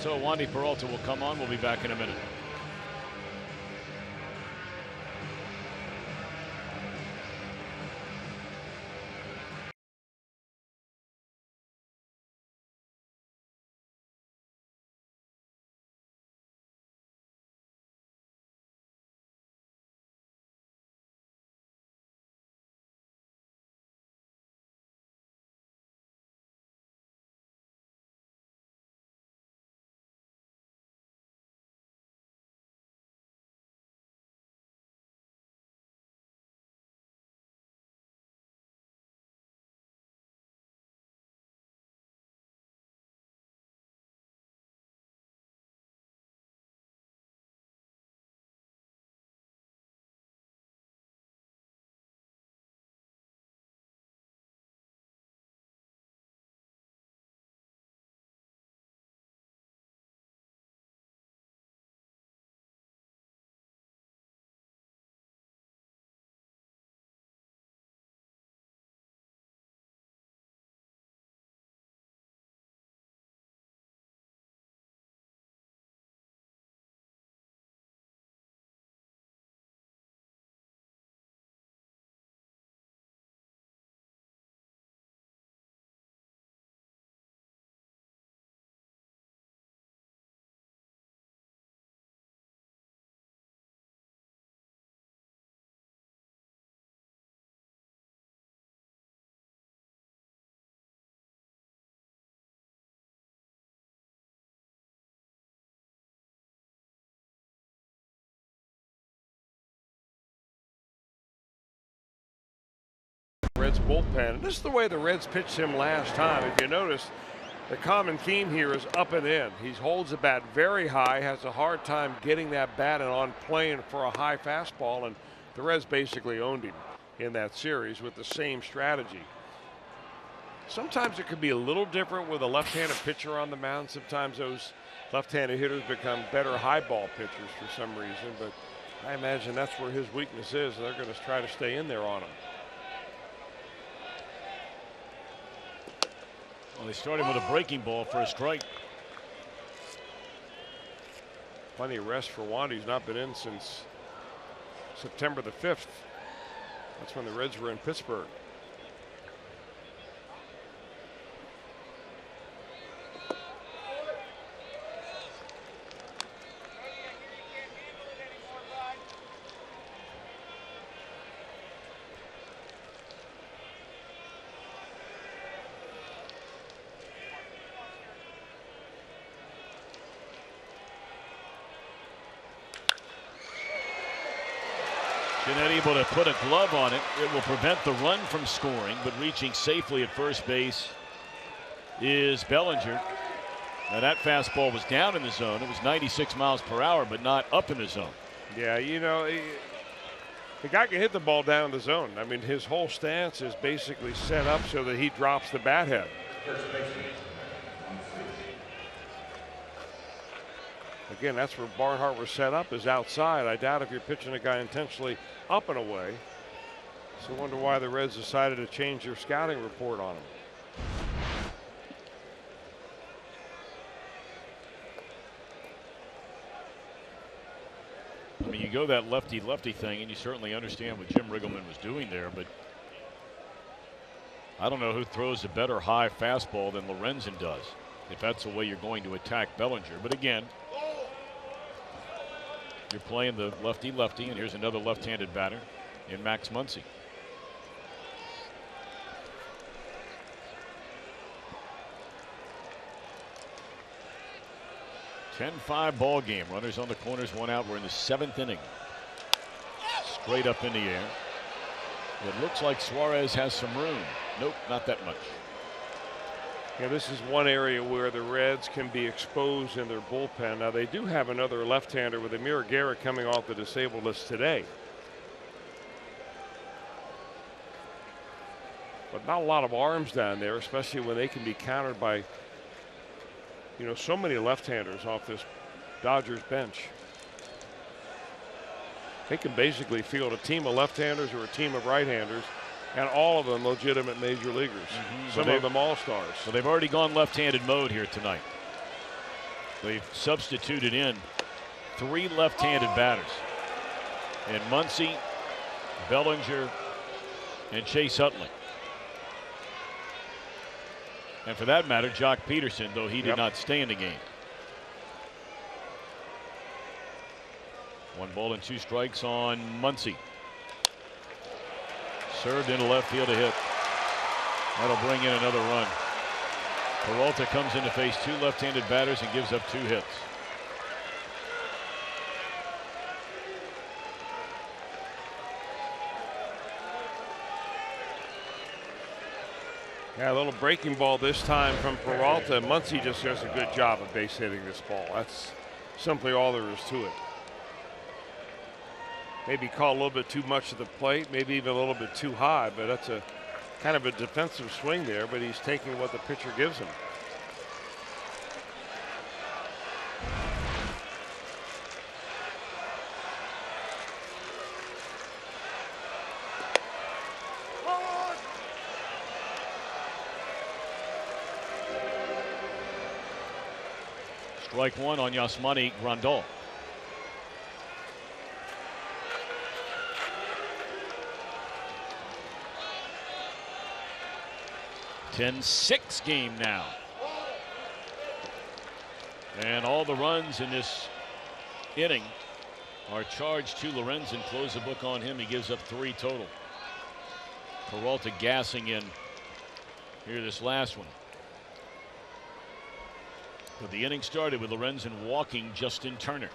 So Wandy Peralta will come on. We'll be back in a minute. Reds bullpen. This is the way the Reds pitched him last time. If you notice, the common theme here is up and in. He holds the bat very high, has a hard time getting that bat and on playing for a high fastball, and the Reds basically owned him in that series with the same strategy. Sometimes it could be a little different with a left-handed pitcher on the mound. Sometimes those left-handed hitters become better high ball pitchers for some reason, but I imagine that's where his weakness is. They're going to try to stay in there on him. Well, they started with a breaking ball for a strike. Plenty of rest for Wandy. He's not been in since September the 5th. That's when the Reds were in Pittsburgh. Not able to put a glove on it. It will prevent the run from scoring, but reaching safely at first base is Bellinger. Now that fastball was down in the zone. It was 96 miles per hour, but not up in the zone. Yeah, you know, the guy can hit the ball down in the zone. I mean, his whole stance is basically set up so that he drops the bat head. Again, that's where Barnhart was set up, is outside. I doubt if you're pitching a guy intentionally up and away. So I wonder why the Reds decided to change their scouting report on him. I mean, you go that lefty-lefty thing, and you certainly understand what Jim Riggleman was doing there, but I don't know who throws a better high fastball than Lorenzen does, if that's the way you're going to attack Bellinger. But again, you're playing the lefty-lefty, and here's another left-handed batter in Max Muncy. (10-5) ball game. Runners on the corners, one out. We're in the 7th inning. Straight up in the air. It looks like Suarez has some room. Nope, not that much. Yeah, this is one area where the Reds can be exposed in their bullpen. Now, they do have another left-hander with Amir Garrett coming off the disabled list today. But not a lot of arms down there, especially when they can be countered by, you know, so many left-handers off this Dodgers bench. They can basically field a team of left-handers or a team of right-handers, and all of them legitimate major leaguers. Some of them all-stars. So they've already gone left-handed mode here tonight. They've substituted in 3 left-handed batters. And Muncy, Bellinger, and Chase Utley. And for that matter, Jock Peterson, though he did not stay in the game. 1 ball and 2 strikes on Muncy. Served into left field, a hit. That'll bring in another run. Peralta comes in to face 2 left-handed batters and gives up 2 hits. Yeah, a little breaking ball this time from Peralta. Muncy just does a good job of base hitting this ball. That's simply all there is to it. Maybe call a little bit too much to the plate, maybe even a little bit too high, but that's a kind of a defensive swing there, but he's taking what the pitcher gives him. Strike 1 on Yasmani Grandal. (10-6) game now. And all the runs in this inning are charged to Lorenzen. Close the book on him. He gives up 3 total. Peralta gassing in here this last one. But the inning started with Lorenzen walking Justin Turner.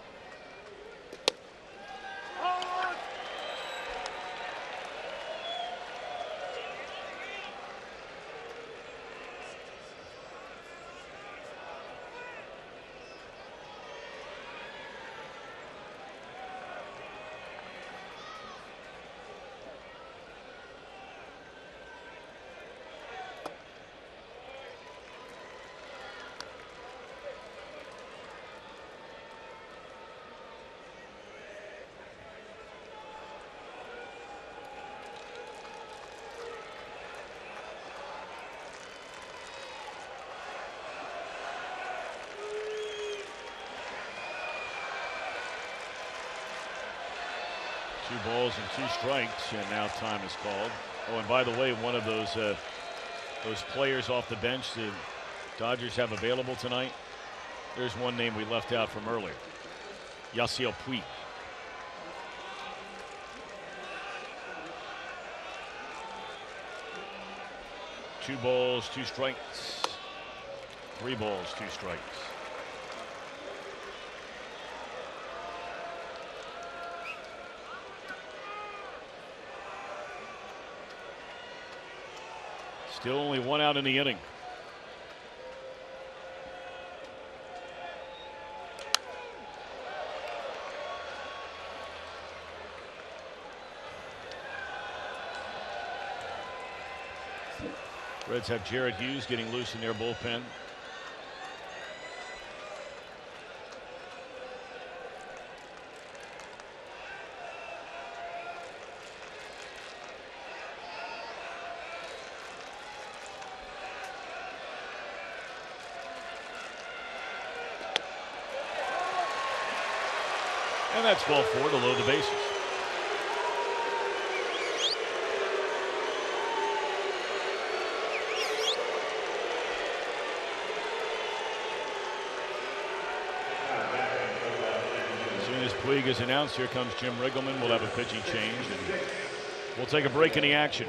balls and 2 strikes, and now time is called. Oh, and by the way, one of those players off the bench the Dodgers have available tonight, there's one name we left out from earlier. Yasiel Puig. Two balls, 2 strikes. 3 balls, 2 strikes. Still only 1 out in the inning. Reds have Jared Hughes getting loose in their bullpen. And that's ball 4 to load the bases. As soon as Puig is announced, here comes Jim Riggleman. We'll have a pitching change, and we'll take a break in the action.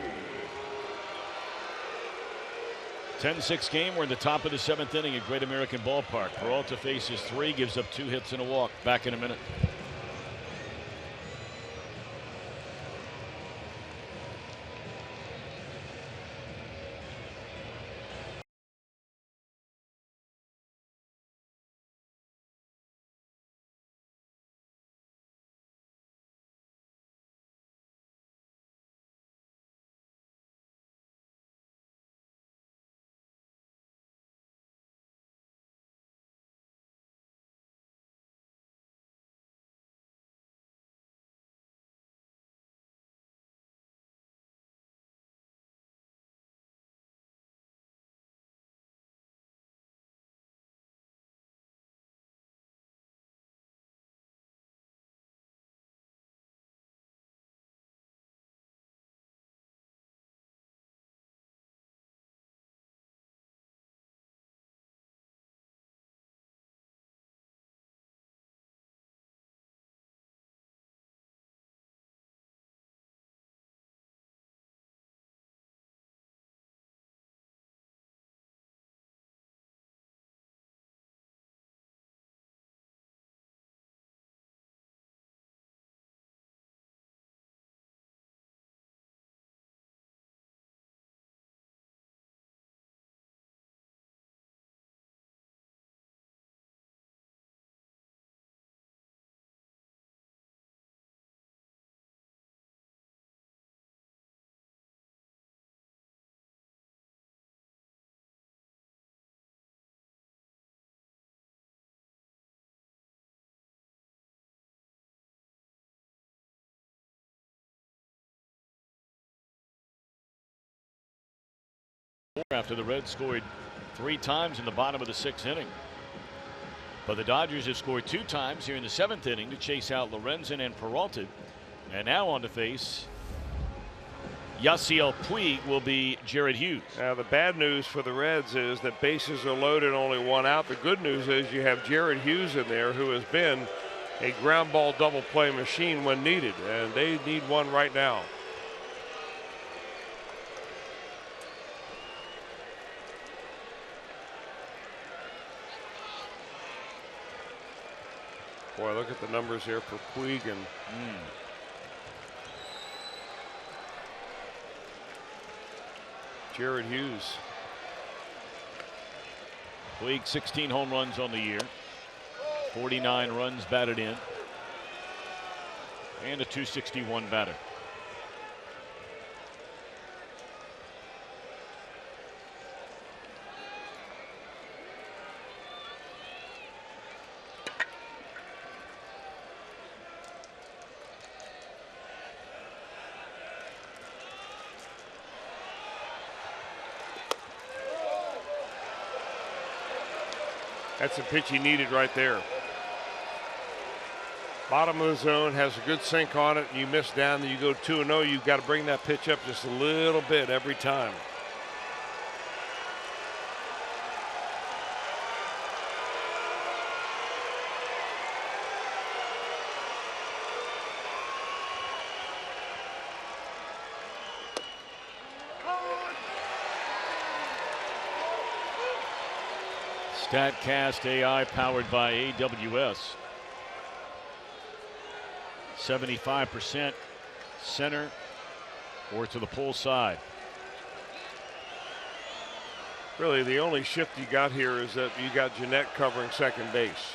10-6 game. We're in the top of the 7th inning at Great American Ballpark. Peralta faces 3, gives up 2 hits and a walk. Back in a minute. After the Reds scored 3 times in the bottom of the 6th inning. But the Dodgers have scored 2 times here in the 7th inning to chase out Lorenzen and Peralta. And now on to face Yasiel Puig will be Jared Hughes. Now the bad news for the Reds is that bases are loaded, only 1 out. The good news is you have Jared Hughes in there, who has been a ground ball double play machine when needed, and they need one right now. Boy, look at the numbers here for Puig and Jared Hughes. Puig 16 home runs on the year, 49 runs batted in, and a .261 batter. That's the pitch he needed right there. Bottom of the zone, has a good sink on it, and you miss down, then you go 2-0. You've got to bring that pitch up just a little bit every time. StatCast AI powered by AWS. 75% center or to the pull side. Really, the only shift you got here is that you got Jeanette covering second base.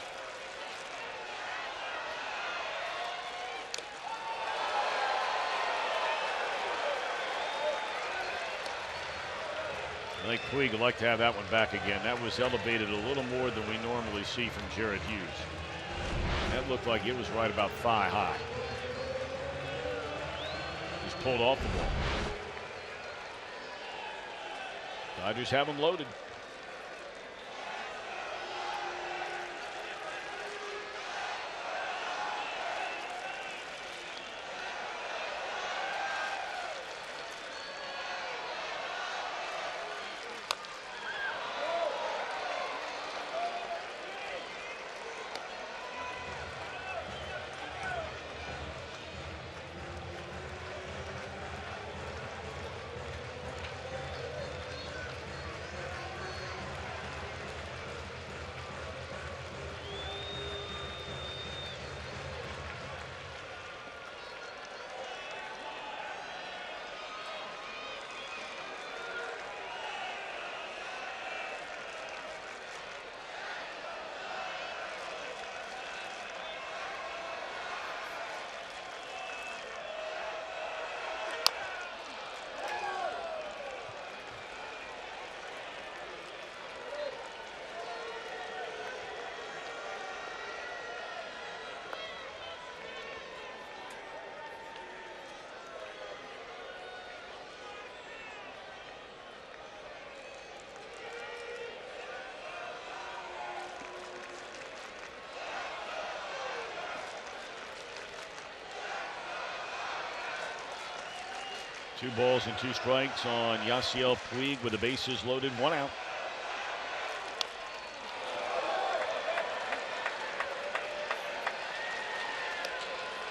I think Puig would like to have that one back again. That was elevated a little more than we normally see from Jared Hughes. That looked like it was right about thigh high. Just pulled off the ball. Dodgers have him loaded. Two balls and two strikes on Yasiel Puig with the bases loaded, 1 out.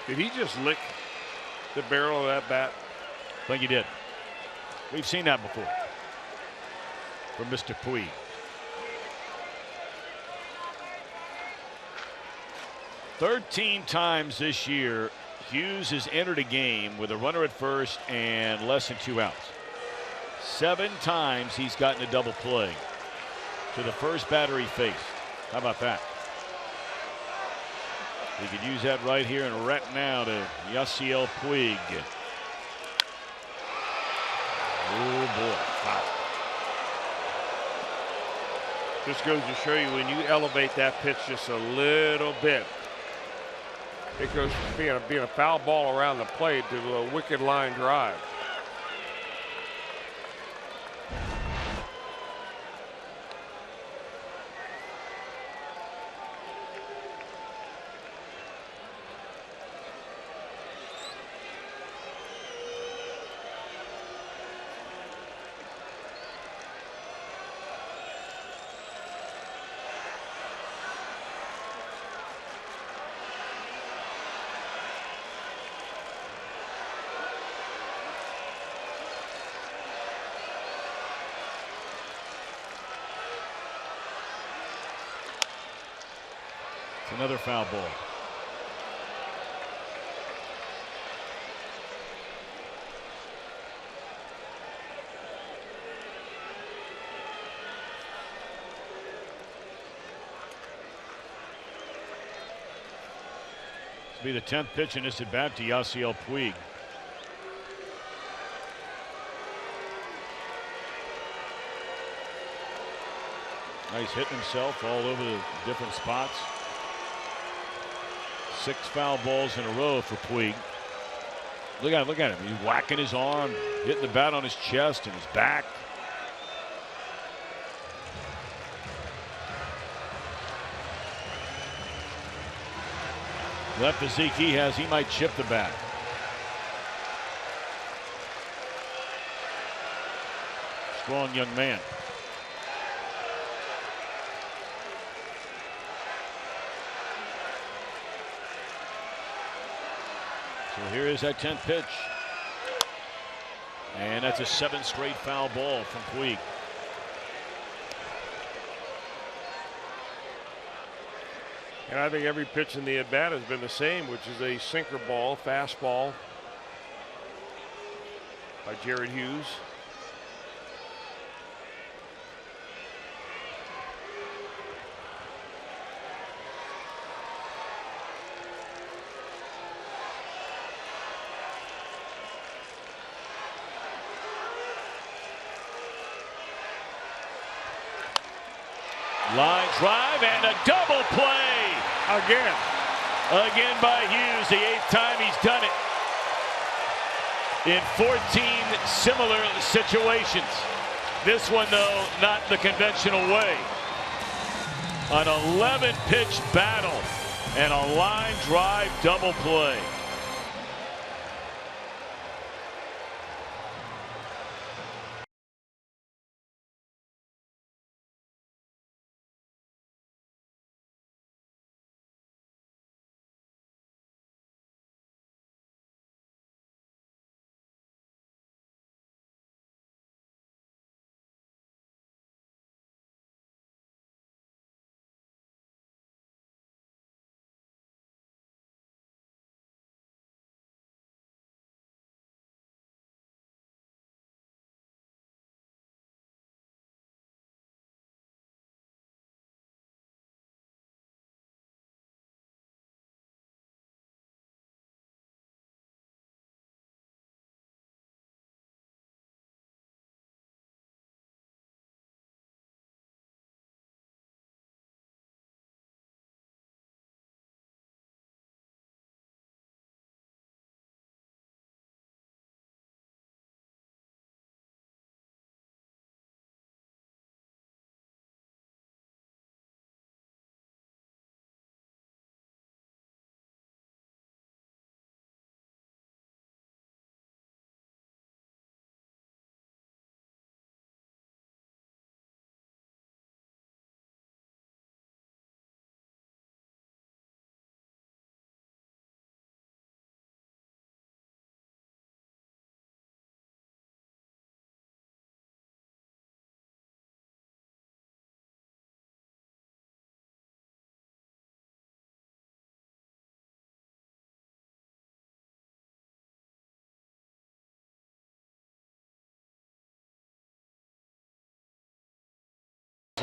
Did he just lick the barrel of that bat? I think he did. We've seen that before from Mr. Puig. Thirteen times this year Hughes has entered a game with a runner at first and less than 2 outs. 7 times he's gotten a double play to the first batter he faced. How about that? We could use that right here and right now to Yasiel Puig. Oh boy. Wow. Just goes to show you when you elevate that pitch just a little bit, it goes from being a foul ball around the plate to a wicked line drive. Another foul ball. This will be the 10th pitch in this at bat to Yasiel Puig. Nice hitting himself all over the different spots. 6 foul balls in a row for Puig. Look at him, look at him. He's whacking his arm, hitting the bat on his chest and his back. Left physique he has, he might chip the bat. Strong young man. So here is that 10th pitch. And that's a 7th straight foul ball from Puig. And I think every pitch in the at-bat has been the same, which is a sinker ball, fastball by Jared Hughes. Line drive and a double play. Again by Hughes, the 8th time he's done it. In 14 similar situations. This one, though, not the conventional way. An 11-pitch battle and a line drive double play.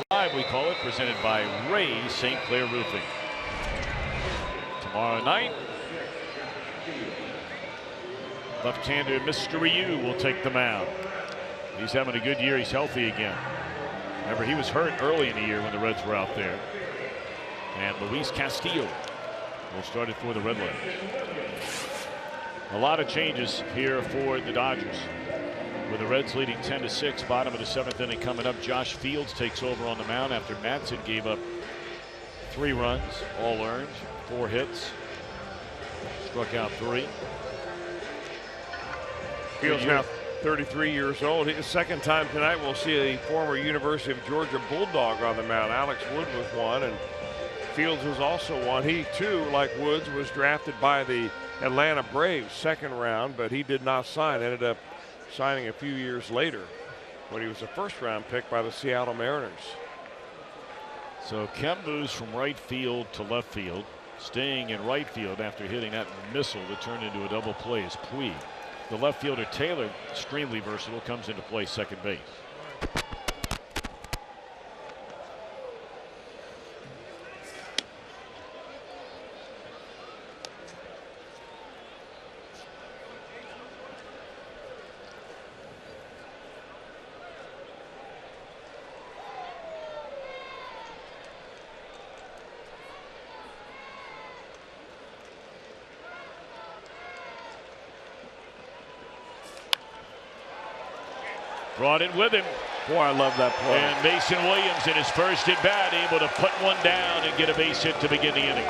Live, we call it, presented by Ray St. Clair Roofing. Tomorrow night, left-hander Mr. Ryu will take the mound. He's having a good year. He's healthy again. Remember, he was hurt early in the year when the Reds were out there. And Luis Castillo will start it for the Redlands. A lot of changes here for the Dodgers. With the Reds leading 10-6, bottom of the 7th inning coming up. Josh Fields takes over on the mound after Madsen gave up 3 runs, all earned, 4 hits, struck out 3. Fields now 33 years old. His second time tonight, we'll see a former University of Georgia Bulldog on the mound. Alex Wood was one, and Fields was also one. He, too, like Woods, was drafted by the Atlanta Braves 2nd round, but he did not sign. Ended up signing a few years later when he was a 1st-round pick by the Seattle Mariners. So Kem moves from right field to left field, staying in right field after hitting that missile that turned into a double play is Puig. The left fielder Taylor, extremely versatile, comes into play second base. Brought it with him. Boy, I love that play. And Mason Williams in his first at bat able to put one down and get a base hit to begin the inning.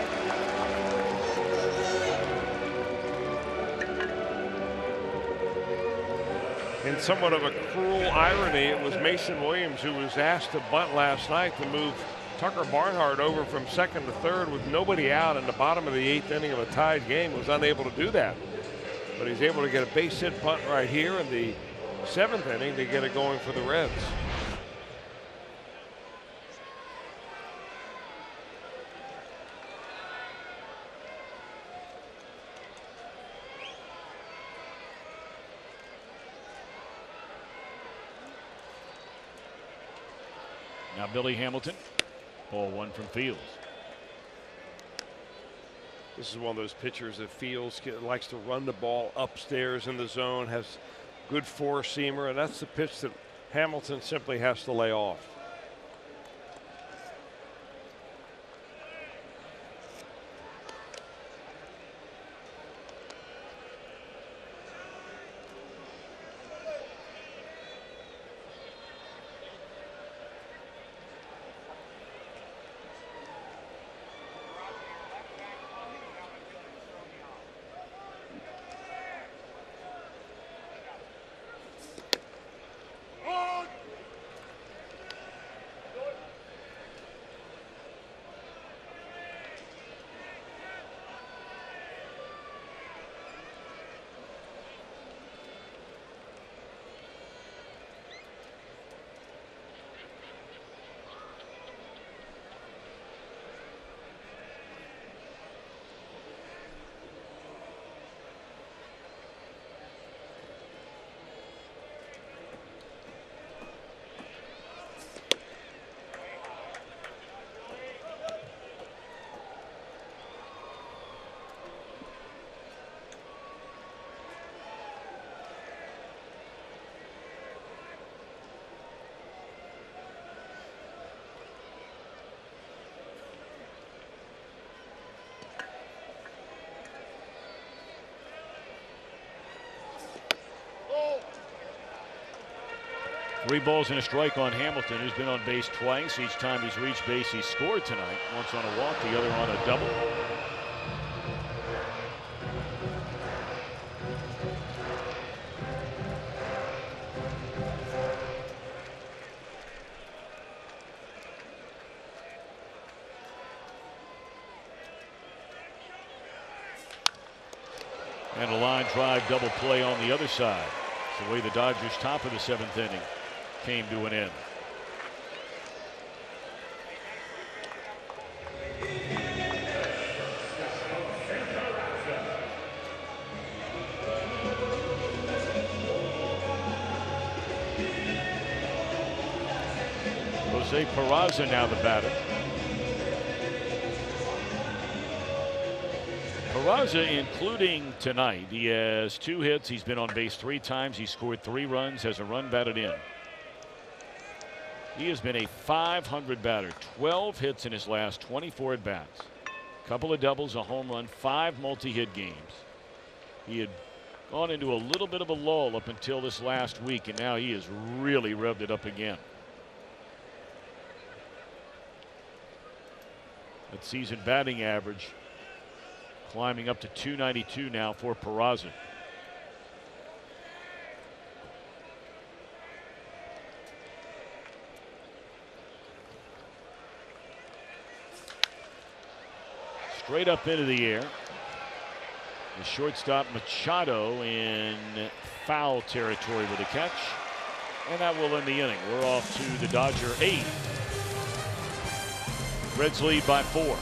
In somewhat of a cruel irony, it was Mason Williams who was asked to bunt last night to move Tucker Barnhart over from second to third with nobody out in the bottom of the 8th inning of a tied game. Was unable to do that. But he's able to get a base hit bunt right here in the 7th inning to get it going for the Reds. Now Billy Hamilton, ball 1 from Fields. This is one of those pitchers that Fields likes to run the ball upstairs in the zone, has good four-seamer, and that's the pitch that Hamilton simply has to lay off. Three balls and a strike on Hamilton, who's been on base twice. Each time he's reached base, he's scored tonight. Once on a walk, the other on a double. And a line drive double play on the other side. It's the way the Dodgers' top of the 7th inning came to an end. Jose Peraza now the batter. Peraza, including tonight, he has 2 hits. He's been on base 3 times. He scored 3 runs, has a run batted in. He has been a .500 batter, 12 hits in his last 24 at bats. A couple of doubles, a home run, 5 multi-hit games. He had gone into a little bit of a lull up until this last week, and now he has really revved it up again. That season batting average climbing up to .292 now for Peraza. Straight up into the air. The shortstop Machado in foul territory with a catch. And that will end the inning. We're off to the Dodger 8. Reds lead by 4.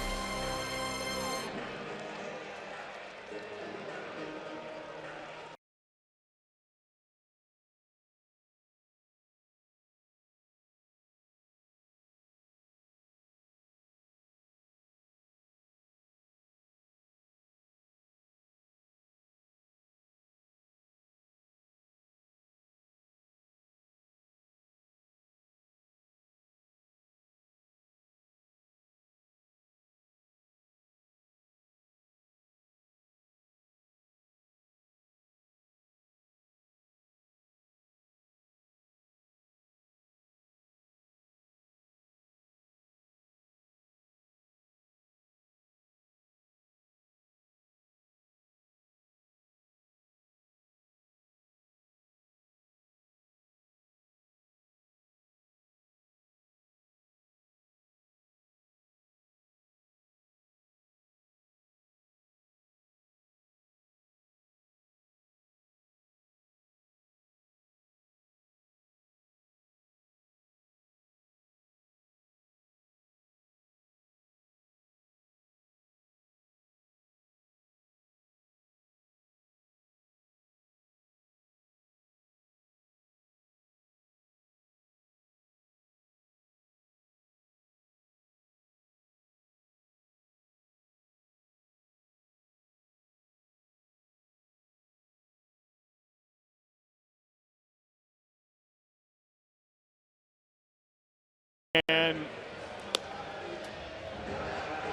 And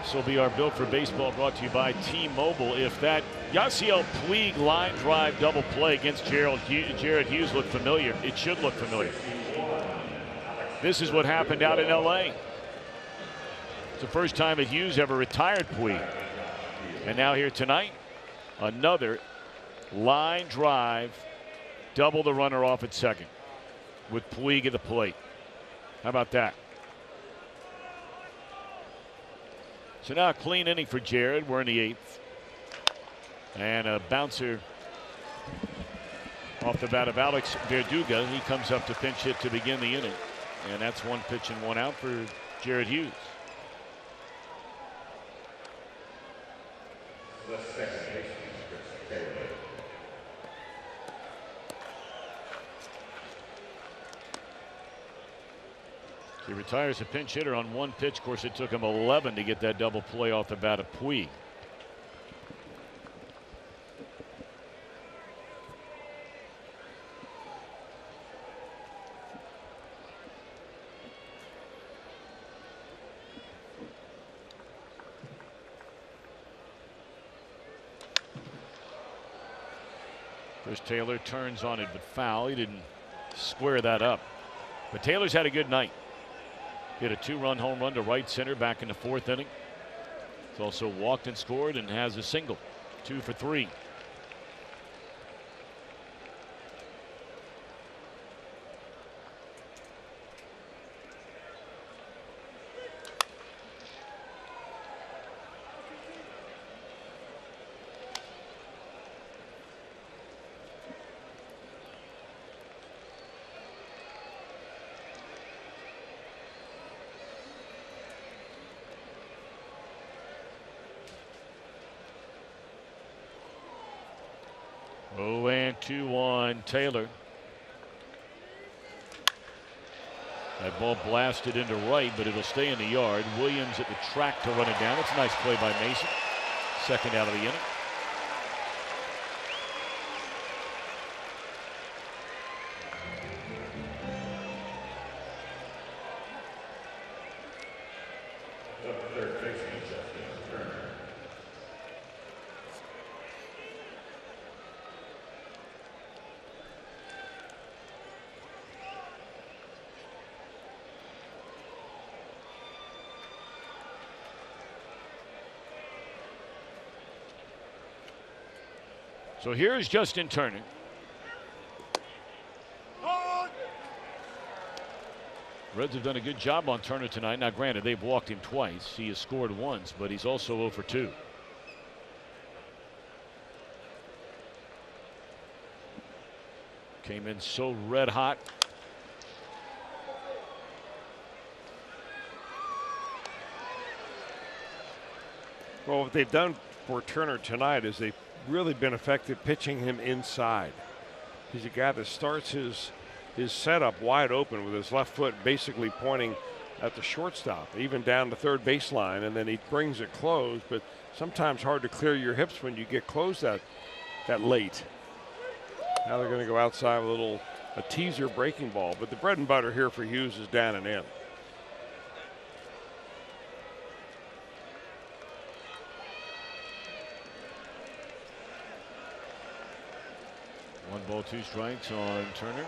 this will be our Built for Baseball, brought to you by T-Mobile. If that Yasiel Puig line drive double play against Jared Hughes looked familiar, it should look familiar. This is what happened out in LA. It's the first time that Hughes ever retired Puig. And now here tonight, another line drive, double the runner off at second with Puig at the plate. How about that? So now a clean inning for Jared. We're in the 8th. And a bouncer off the bat of Alex Verduga. He comes up to pinch hit to begin the inning. And that's 1 pitch and 1 out for Jared Hughes. He retires a pinch hitter on 1 pitch. Of course, it took him 11 to get that double play off the bat of Puig. Chris Taylor turns on it, but foul. He didn't square that up. But Taylor's had a good night. Hit a 2-run home run to right center back in the 4th inning. He's also walked and scored and has a single. 2 for 3. Oh, and 2-1 Taylor. That ball blasted into right, but it'll stay in the yard. Williams at the track to run it down. It's a nice play by Mason. Second out of the inning. So here's Justin Turner. Reds have done a good job on Turner tonight. Now, granted, they've walked him twice. He has scored once, but he's also 0 for 2. Came in so red hot. Well, what they've done for Turner tonight is they've really been effective pitching him inside. He's a guy that starts his setup wide open with his left foot basically pointing at the shortstop, even down the third baseline, and then he brings it close. But sometimes hard to clear your hips when you get close that late. Now they're going to go outside with a teaser breaking ball, but the bread and butter here for Hughes is down and in. 1 ball, 2 strikes on Turner.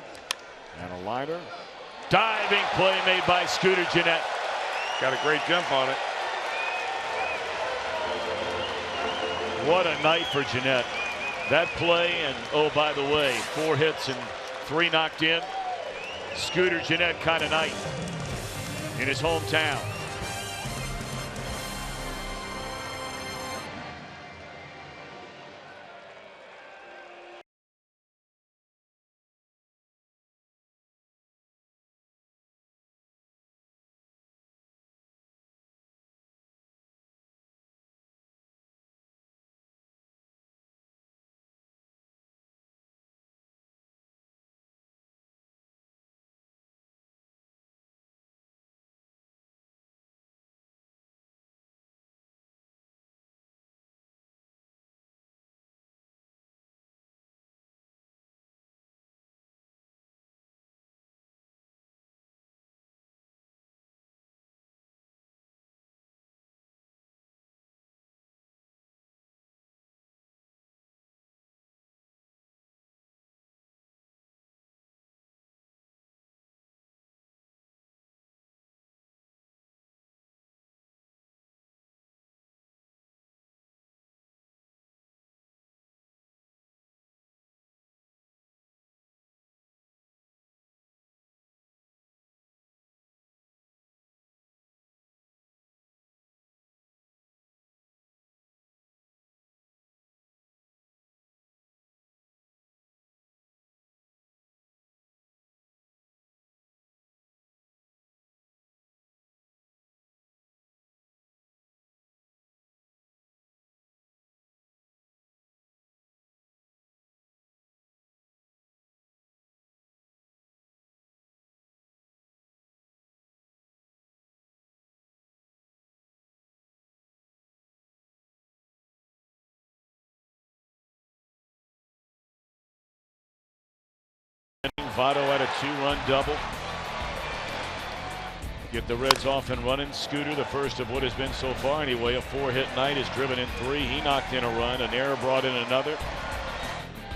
And a liner. Diving play made by Scooter Gennett. Got a great jump on it. What a night for Gennett. That play, and oh, by the way, 4 hits and 3 knocked in. Scooter Gennett kind of night in his hometown. Votto had a 2-run double. Get the Reds off and running. Scooter, the first of what has been so far anyway, a 4-hit night, has driven in 3. He knocked in a run. An error brought in another.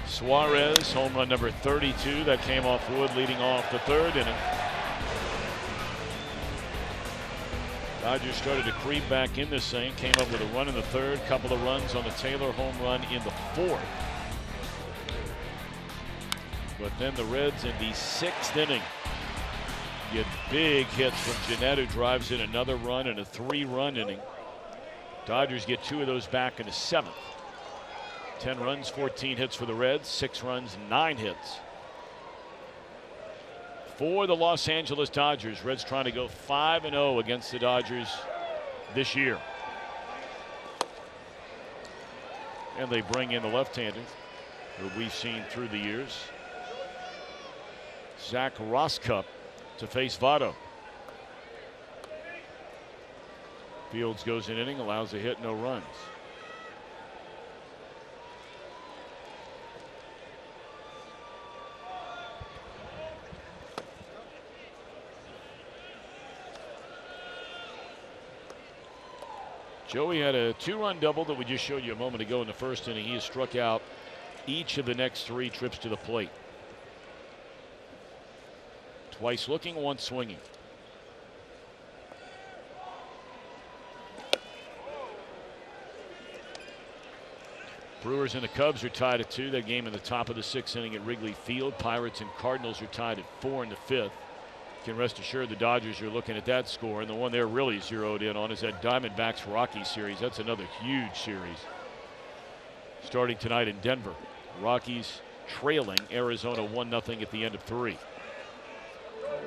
Suarez, home run number 32. That came off Wood leading off the 3rd inning. Dodgers started to creep back in this thing. Came up with a run in the 3rd. Couple of runs on the Taylor home run in the 4th. But then the Reds in the 6th inning get big hits from Jeanette, who drives in another run in a 3-run inning. Dodgers get 2 of those back in the 7th. 10 runs, 14 hits for the Reds, 6 runs, 9 hits. For the Los Angeles Dodgers, Reds trying to go 5-0 against the Dodgers this year. And they bring in the left-hander who we've seen through the years, Zach Roskup, to face Votto. Fields goes an inning, allows a hit, no runs. Joey had a 2-run double that we just showed you a moment ago in the 1st inning. He has struck out each of the next 3 trips to the plate. Twice looking, once swinging. Brewers and the Cubs are tied at 2. That game in the top of the 6th inning at Wrigley Field. Pirates and Cardinals are tied at 4 in the 5th. You can rest assured the Dodgers are looking at that score, and the one they're really zeroed in on is that Diamondbacks Rockies series. That's another huge series starting tonight in Denver. Rockies trailing Arizona 1-0 at the end of 3.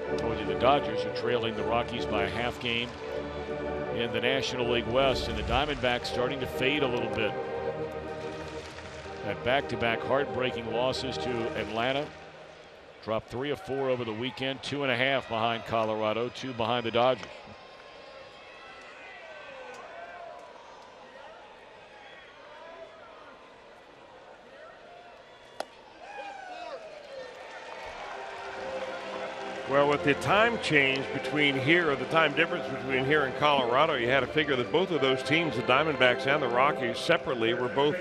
I told you the Dodgers are trailing the Rockies by a half game in the National League West, and the Diamondbacks starting to fade a little bit. That back-to-back heartbreaking losses to Atlanta. Dropped 3 of 4 over the weekend, 2.5 behind Colorado, 2 behind the Dodgers. Well, with the time change between here, or the time difference between here and Colorado, you had to figure that both of those teams, the Diamondbacks and the Rockies, separately were both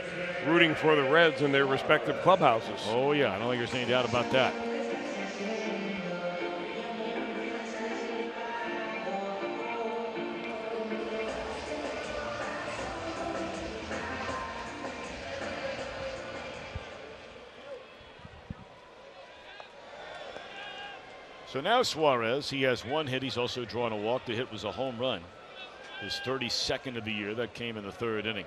rooting for the Reds in their respective clubhouses. Oh, yeah, I don't think there's any doubt about that. So now Suarez, he has 1 hit. He's also drawn a walk. The hit was a home run. His 32nd of the year. That came in the 3rd inning.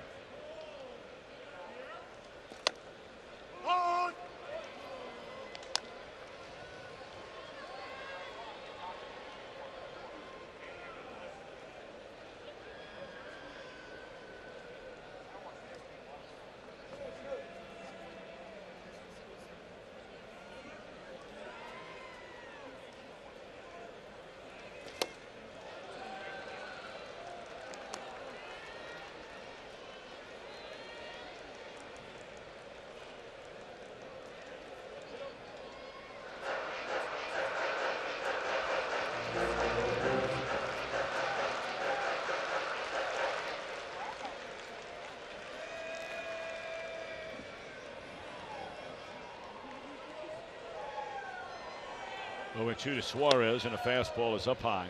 Over 2 to Suarez, and a fastball is up high.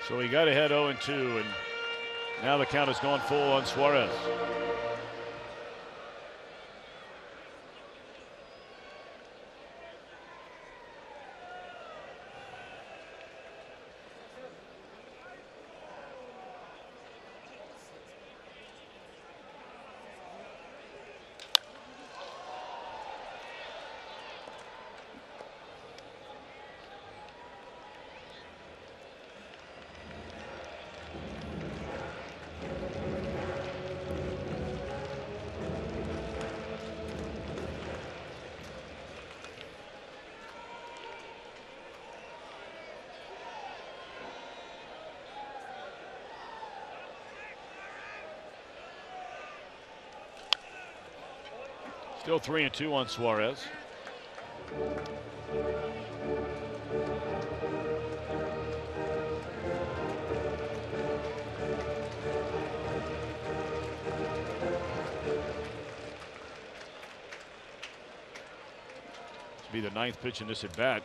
So he got ahead 0-2, and now the count has gone full on Suarez. Still 3-2 on Suarez. Be the 9th pitch in this at bat.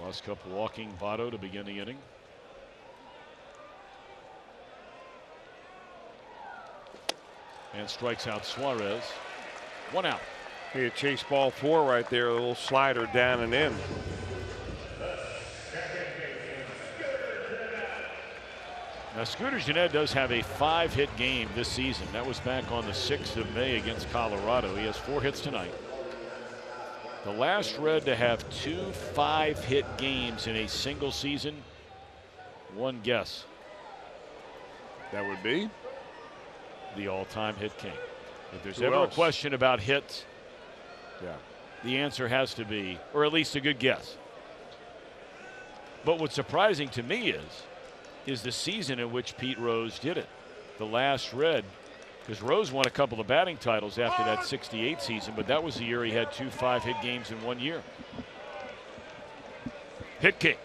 Lost Cup walking Votto to begin the inning. And strikes out Suarez. 1 out. He had chased ball 4 right there, a little slider down and in. Now, Scooter Gennett does have a 5-hit game this season. That was back on the 6th of May against Colorado. He has 4 hits tonight. The last Red to have 2 5-hit games in a single season. One guess. That would be the all-time hit king. If there's Who ever else? a question about hits, Yeah. the answer has to be, or at least a good guess. But what's surprising to me is the season in which Pete Rose did it. The last Red, because Rose won a couple of batting titles after that 68 season, but that was the year he had 2 5-hit games in 1 year. Hit king.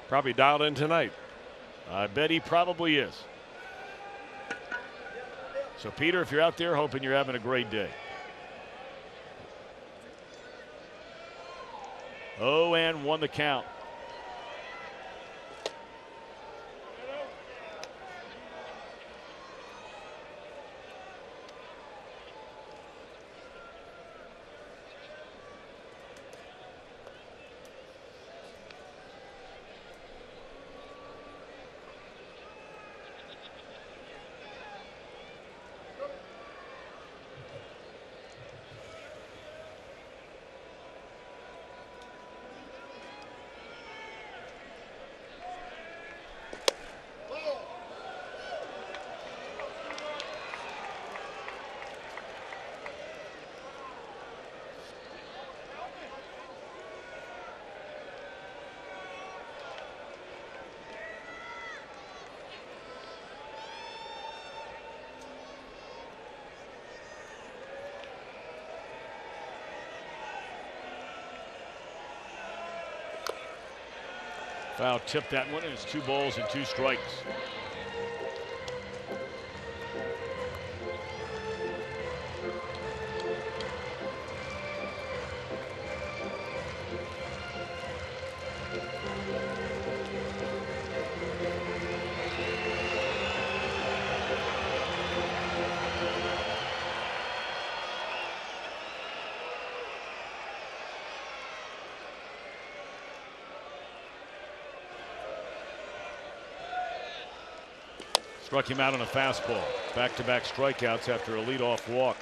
Probably dialed in tonight. I bet he probably is. So, Peter, if you're out there, hoping you're having a great day. 0-1 the count. Foul tipped that one, and it's 2 balls and 2 strikes. Struck him out on a fastball. Back-to-back strikeouts after a leadoff walk.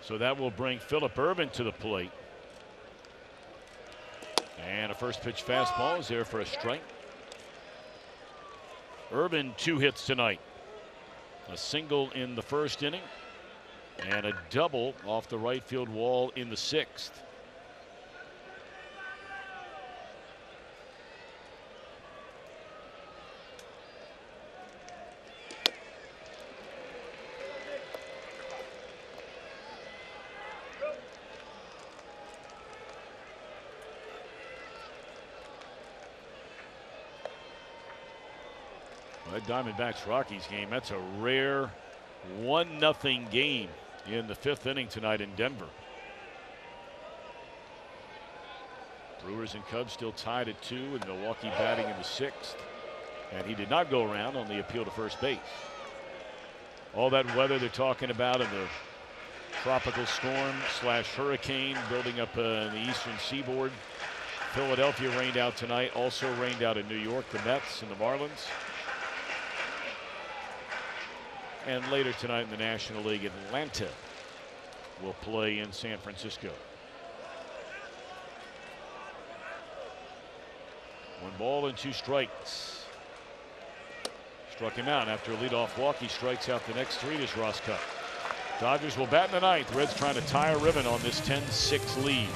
So that will bring Phillip Ervin to the plate. And a first pitch fastball is there for a strike. Ervin 2 hits tonight. A single in the first inning and a double off the right field wall in the 6th. That Diamondbacks Rockies game, that's a rare 1-0 game in the 5th inning tonight in Denver. Brewers and Cubs still tied at 2 with Milwaukee batting in the 6th. And he did not go around on the appeal to first base. All that weather they're talking about in the tropical storm / hurricane building up in the eastern seaboard. Philadelphia rained out tonight, also rained out in New York, the Mets and the Marlins. And later tonight in the National League, Atlanta will play in San Francisco. 1 ball and 2 strikes. Struck him out after a leadoff walk. He strikes out the next 3 to Ross Cut. Dodgers will bat in the 9th. Reds trying to tie a ribbon on this 10-6 lead.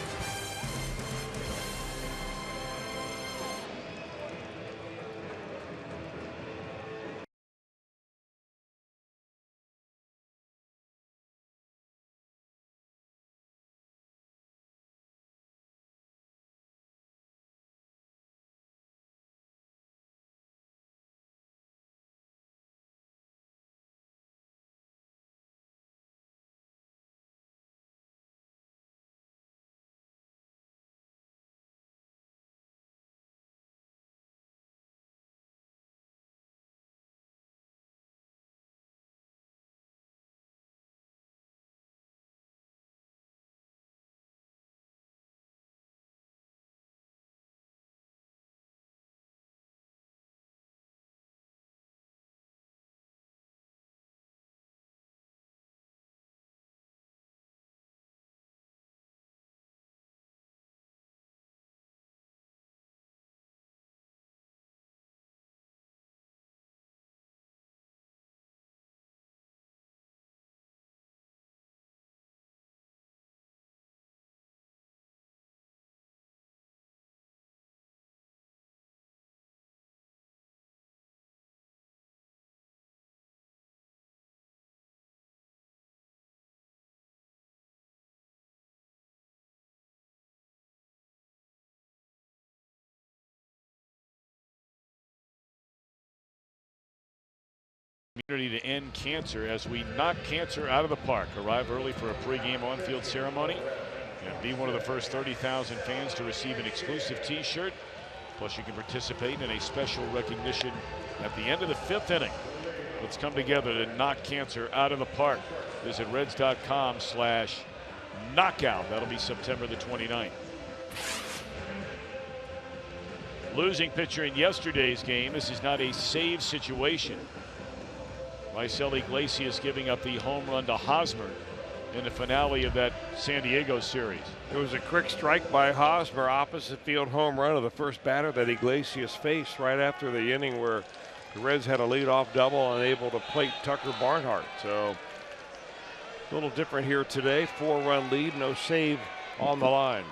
Community to end cancer as we knock cancer out of the park. Arrive early for a pregame on-field ceremony and be one of the first 30,000 fans to receive an exclusive t-shirt. Plus you can participate in a special recognition at the end of the 5th inning. Let's come together to knock cancer out of the park. Visit reds.com/knockout. That'll be September the 29th. Losing pitcher in yesterday's game. This is not a save situation. Marcel Iglesias giving up the home run to Hosmer in the finale of that San Diego series. It was a quick strike by Hosmer, opposite field home run of the first batter that Iglesias faced right after the inning where the Reds had a leadoff double and able to plate Tucker Barnhart. So a little different here today. 4-run lead, no save on the line.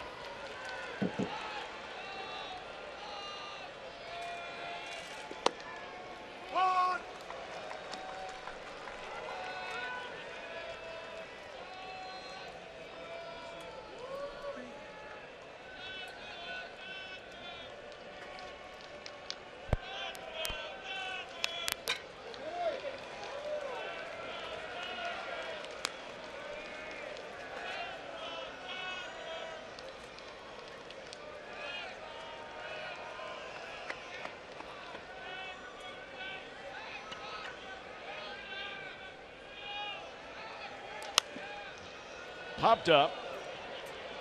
Popped up,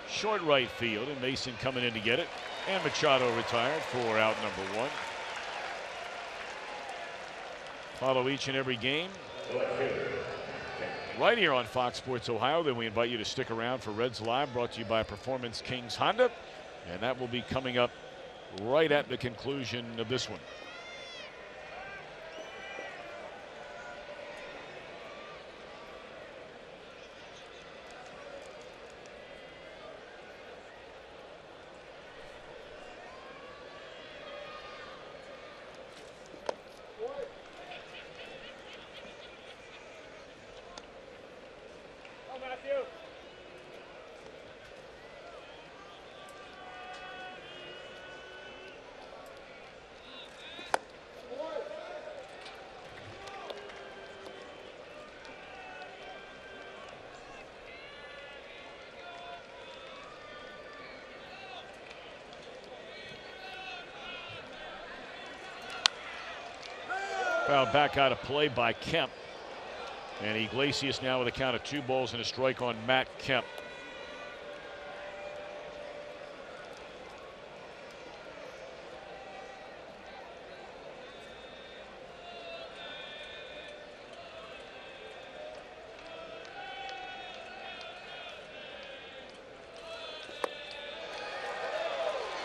short right field, and Mason coming in to get it. And Machado retired for out number 1. Follow each and every game right here on Fox Sports Ohio. Then we invite you to stick around for Reds Live, brought to you by Performance Kings Honda. And that will be coming up right at the conclusion of this one. Fouled back out of play by Kemp. And Iglesias now with a count of 2 balls and a strike on Matt Kemp.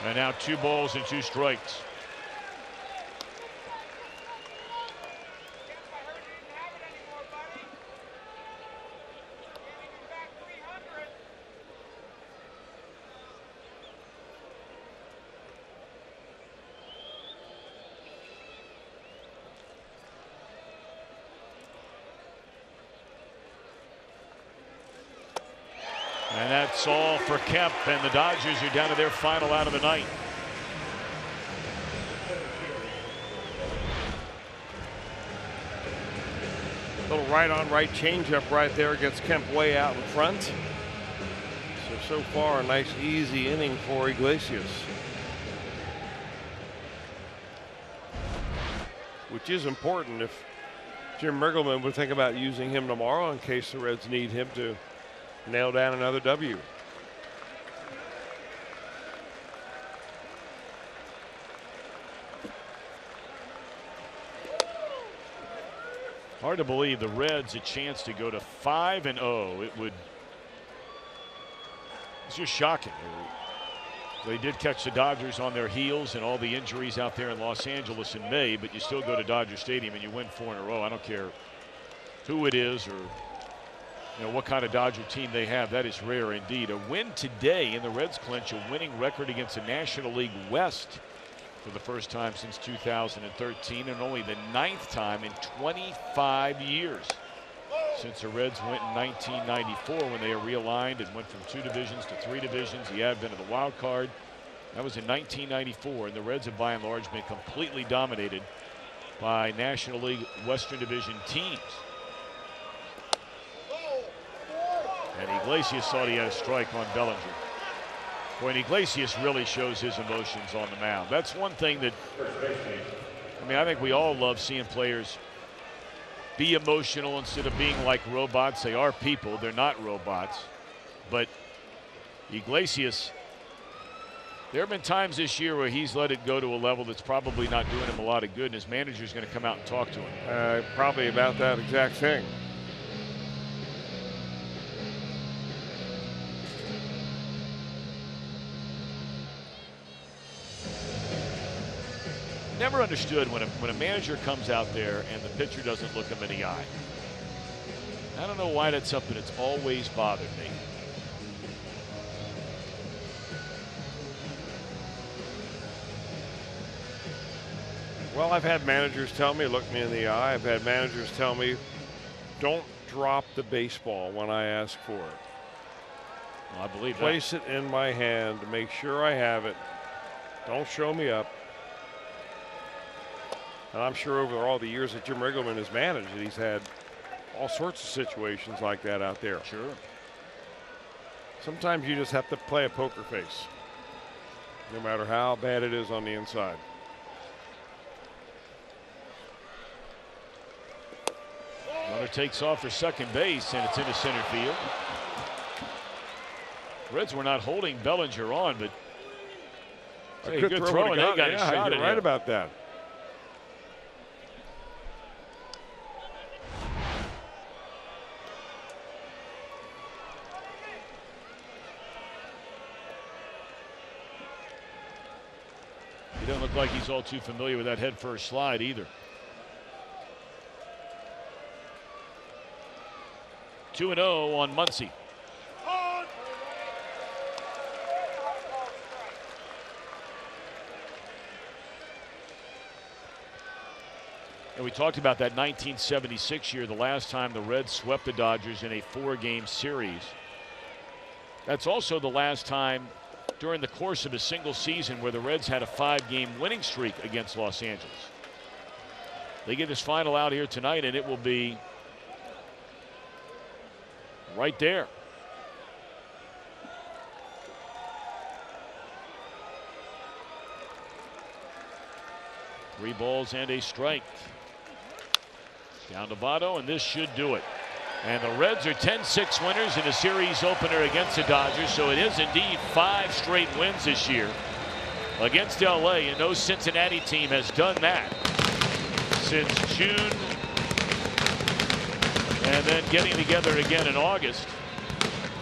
And now 2 balls and 2 strikes. And that's all for Kemp, and the Dodgers are down to their final out of the night. Little right-on-right changeup right there gets Kemp way out in front. So far, a nice, easy inning for Iglesias. Which is important if Jim Riggleman would think about using him tomorrow in case the Reds need him to nail down another W. Hard to believe the Reds a chance to go to 5-0. It's just shocking. They did catch the Dodgers on their heels and all the injuries out there in Los Angeles in May, but you still go to Dodger Stadium and you win 4 in a row. I don't care who it is or what kind of Dodger team they have. That is rare indeed. A win today and the Reds clinch a winning record against the National League West for the first time since 2013, and only the 9th time in 25 years since the Reds went in 1994 when they realigned and went from 2 divisions to 3 divisions. The advent of the wild card, that was in 1994, and the Reds have by and large been completely dominated by National League Western Division teams. And Iglesias thought he had a strike on Bellinger. Boy, and Iglesias really shows his emotions on the mound. That's one thing that, I think we all love seeing players be emotional instead of being like robots. They are people, they're not robots. But Iglesias, there have been times this year where he's let it go to a level that's probably not doing him a lot of good, and his manager's going to come out and talk to him. Probably about that exact thing. Never understood when a manager comes out there and the pitcher doesn't look him in the eye. I don't know why that's something that's always bothered me. Well, I've had managers tell me, look me in the eye. I've had managers tell me, don't drop the baseball when I ask for it. Well, I believe that. Place it in my hand to make sure I have it. Don't show me up. And I'm sure over all the years that Jim Riggleman has managed, he's had all sorts of situations like that out there. Sure. Sometimes you just have to play a poker face, no matter how bad it is on the inside. Runner takes off for second base, and it's into center field. Reds were not holding Bellinger on, but a good throw, and they got a shot. You're right about that. He doesn't look like he's all too familiar with that head-first slide either. 2-0 on Muncy. And we talked about that 1976 year, the last time the Reds swept the Dodgers in a 4-game series. That's also the last time during the course of a single season where the Reds had a 5-game winning streak against Los Angeles. They get this final out here tonight, and it will be right there. Three balls and a strike. Down to Votto, and this should do it. And the Reds are 10-6 winners in a series opener against the Dodgers, so it is indeed 5 straight wins this year against LA, and no Cincinnati team has done that since June, and then getting together again in August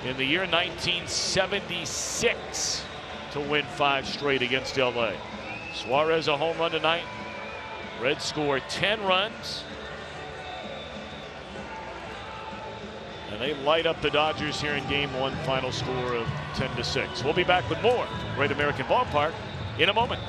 in the year 1976. to win 5 straight against LA. Suarez a home run tonight. Reds score 10 runs. And they light up the Dodgers here in Game 1, final score of 10-6. We'll be back with more Great American Ballpark in a moment.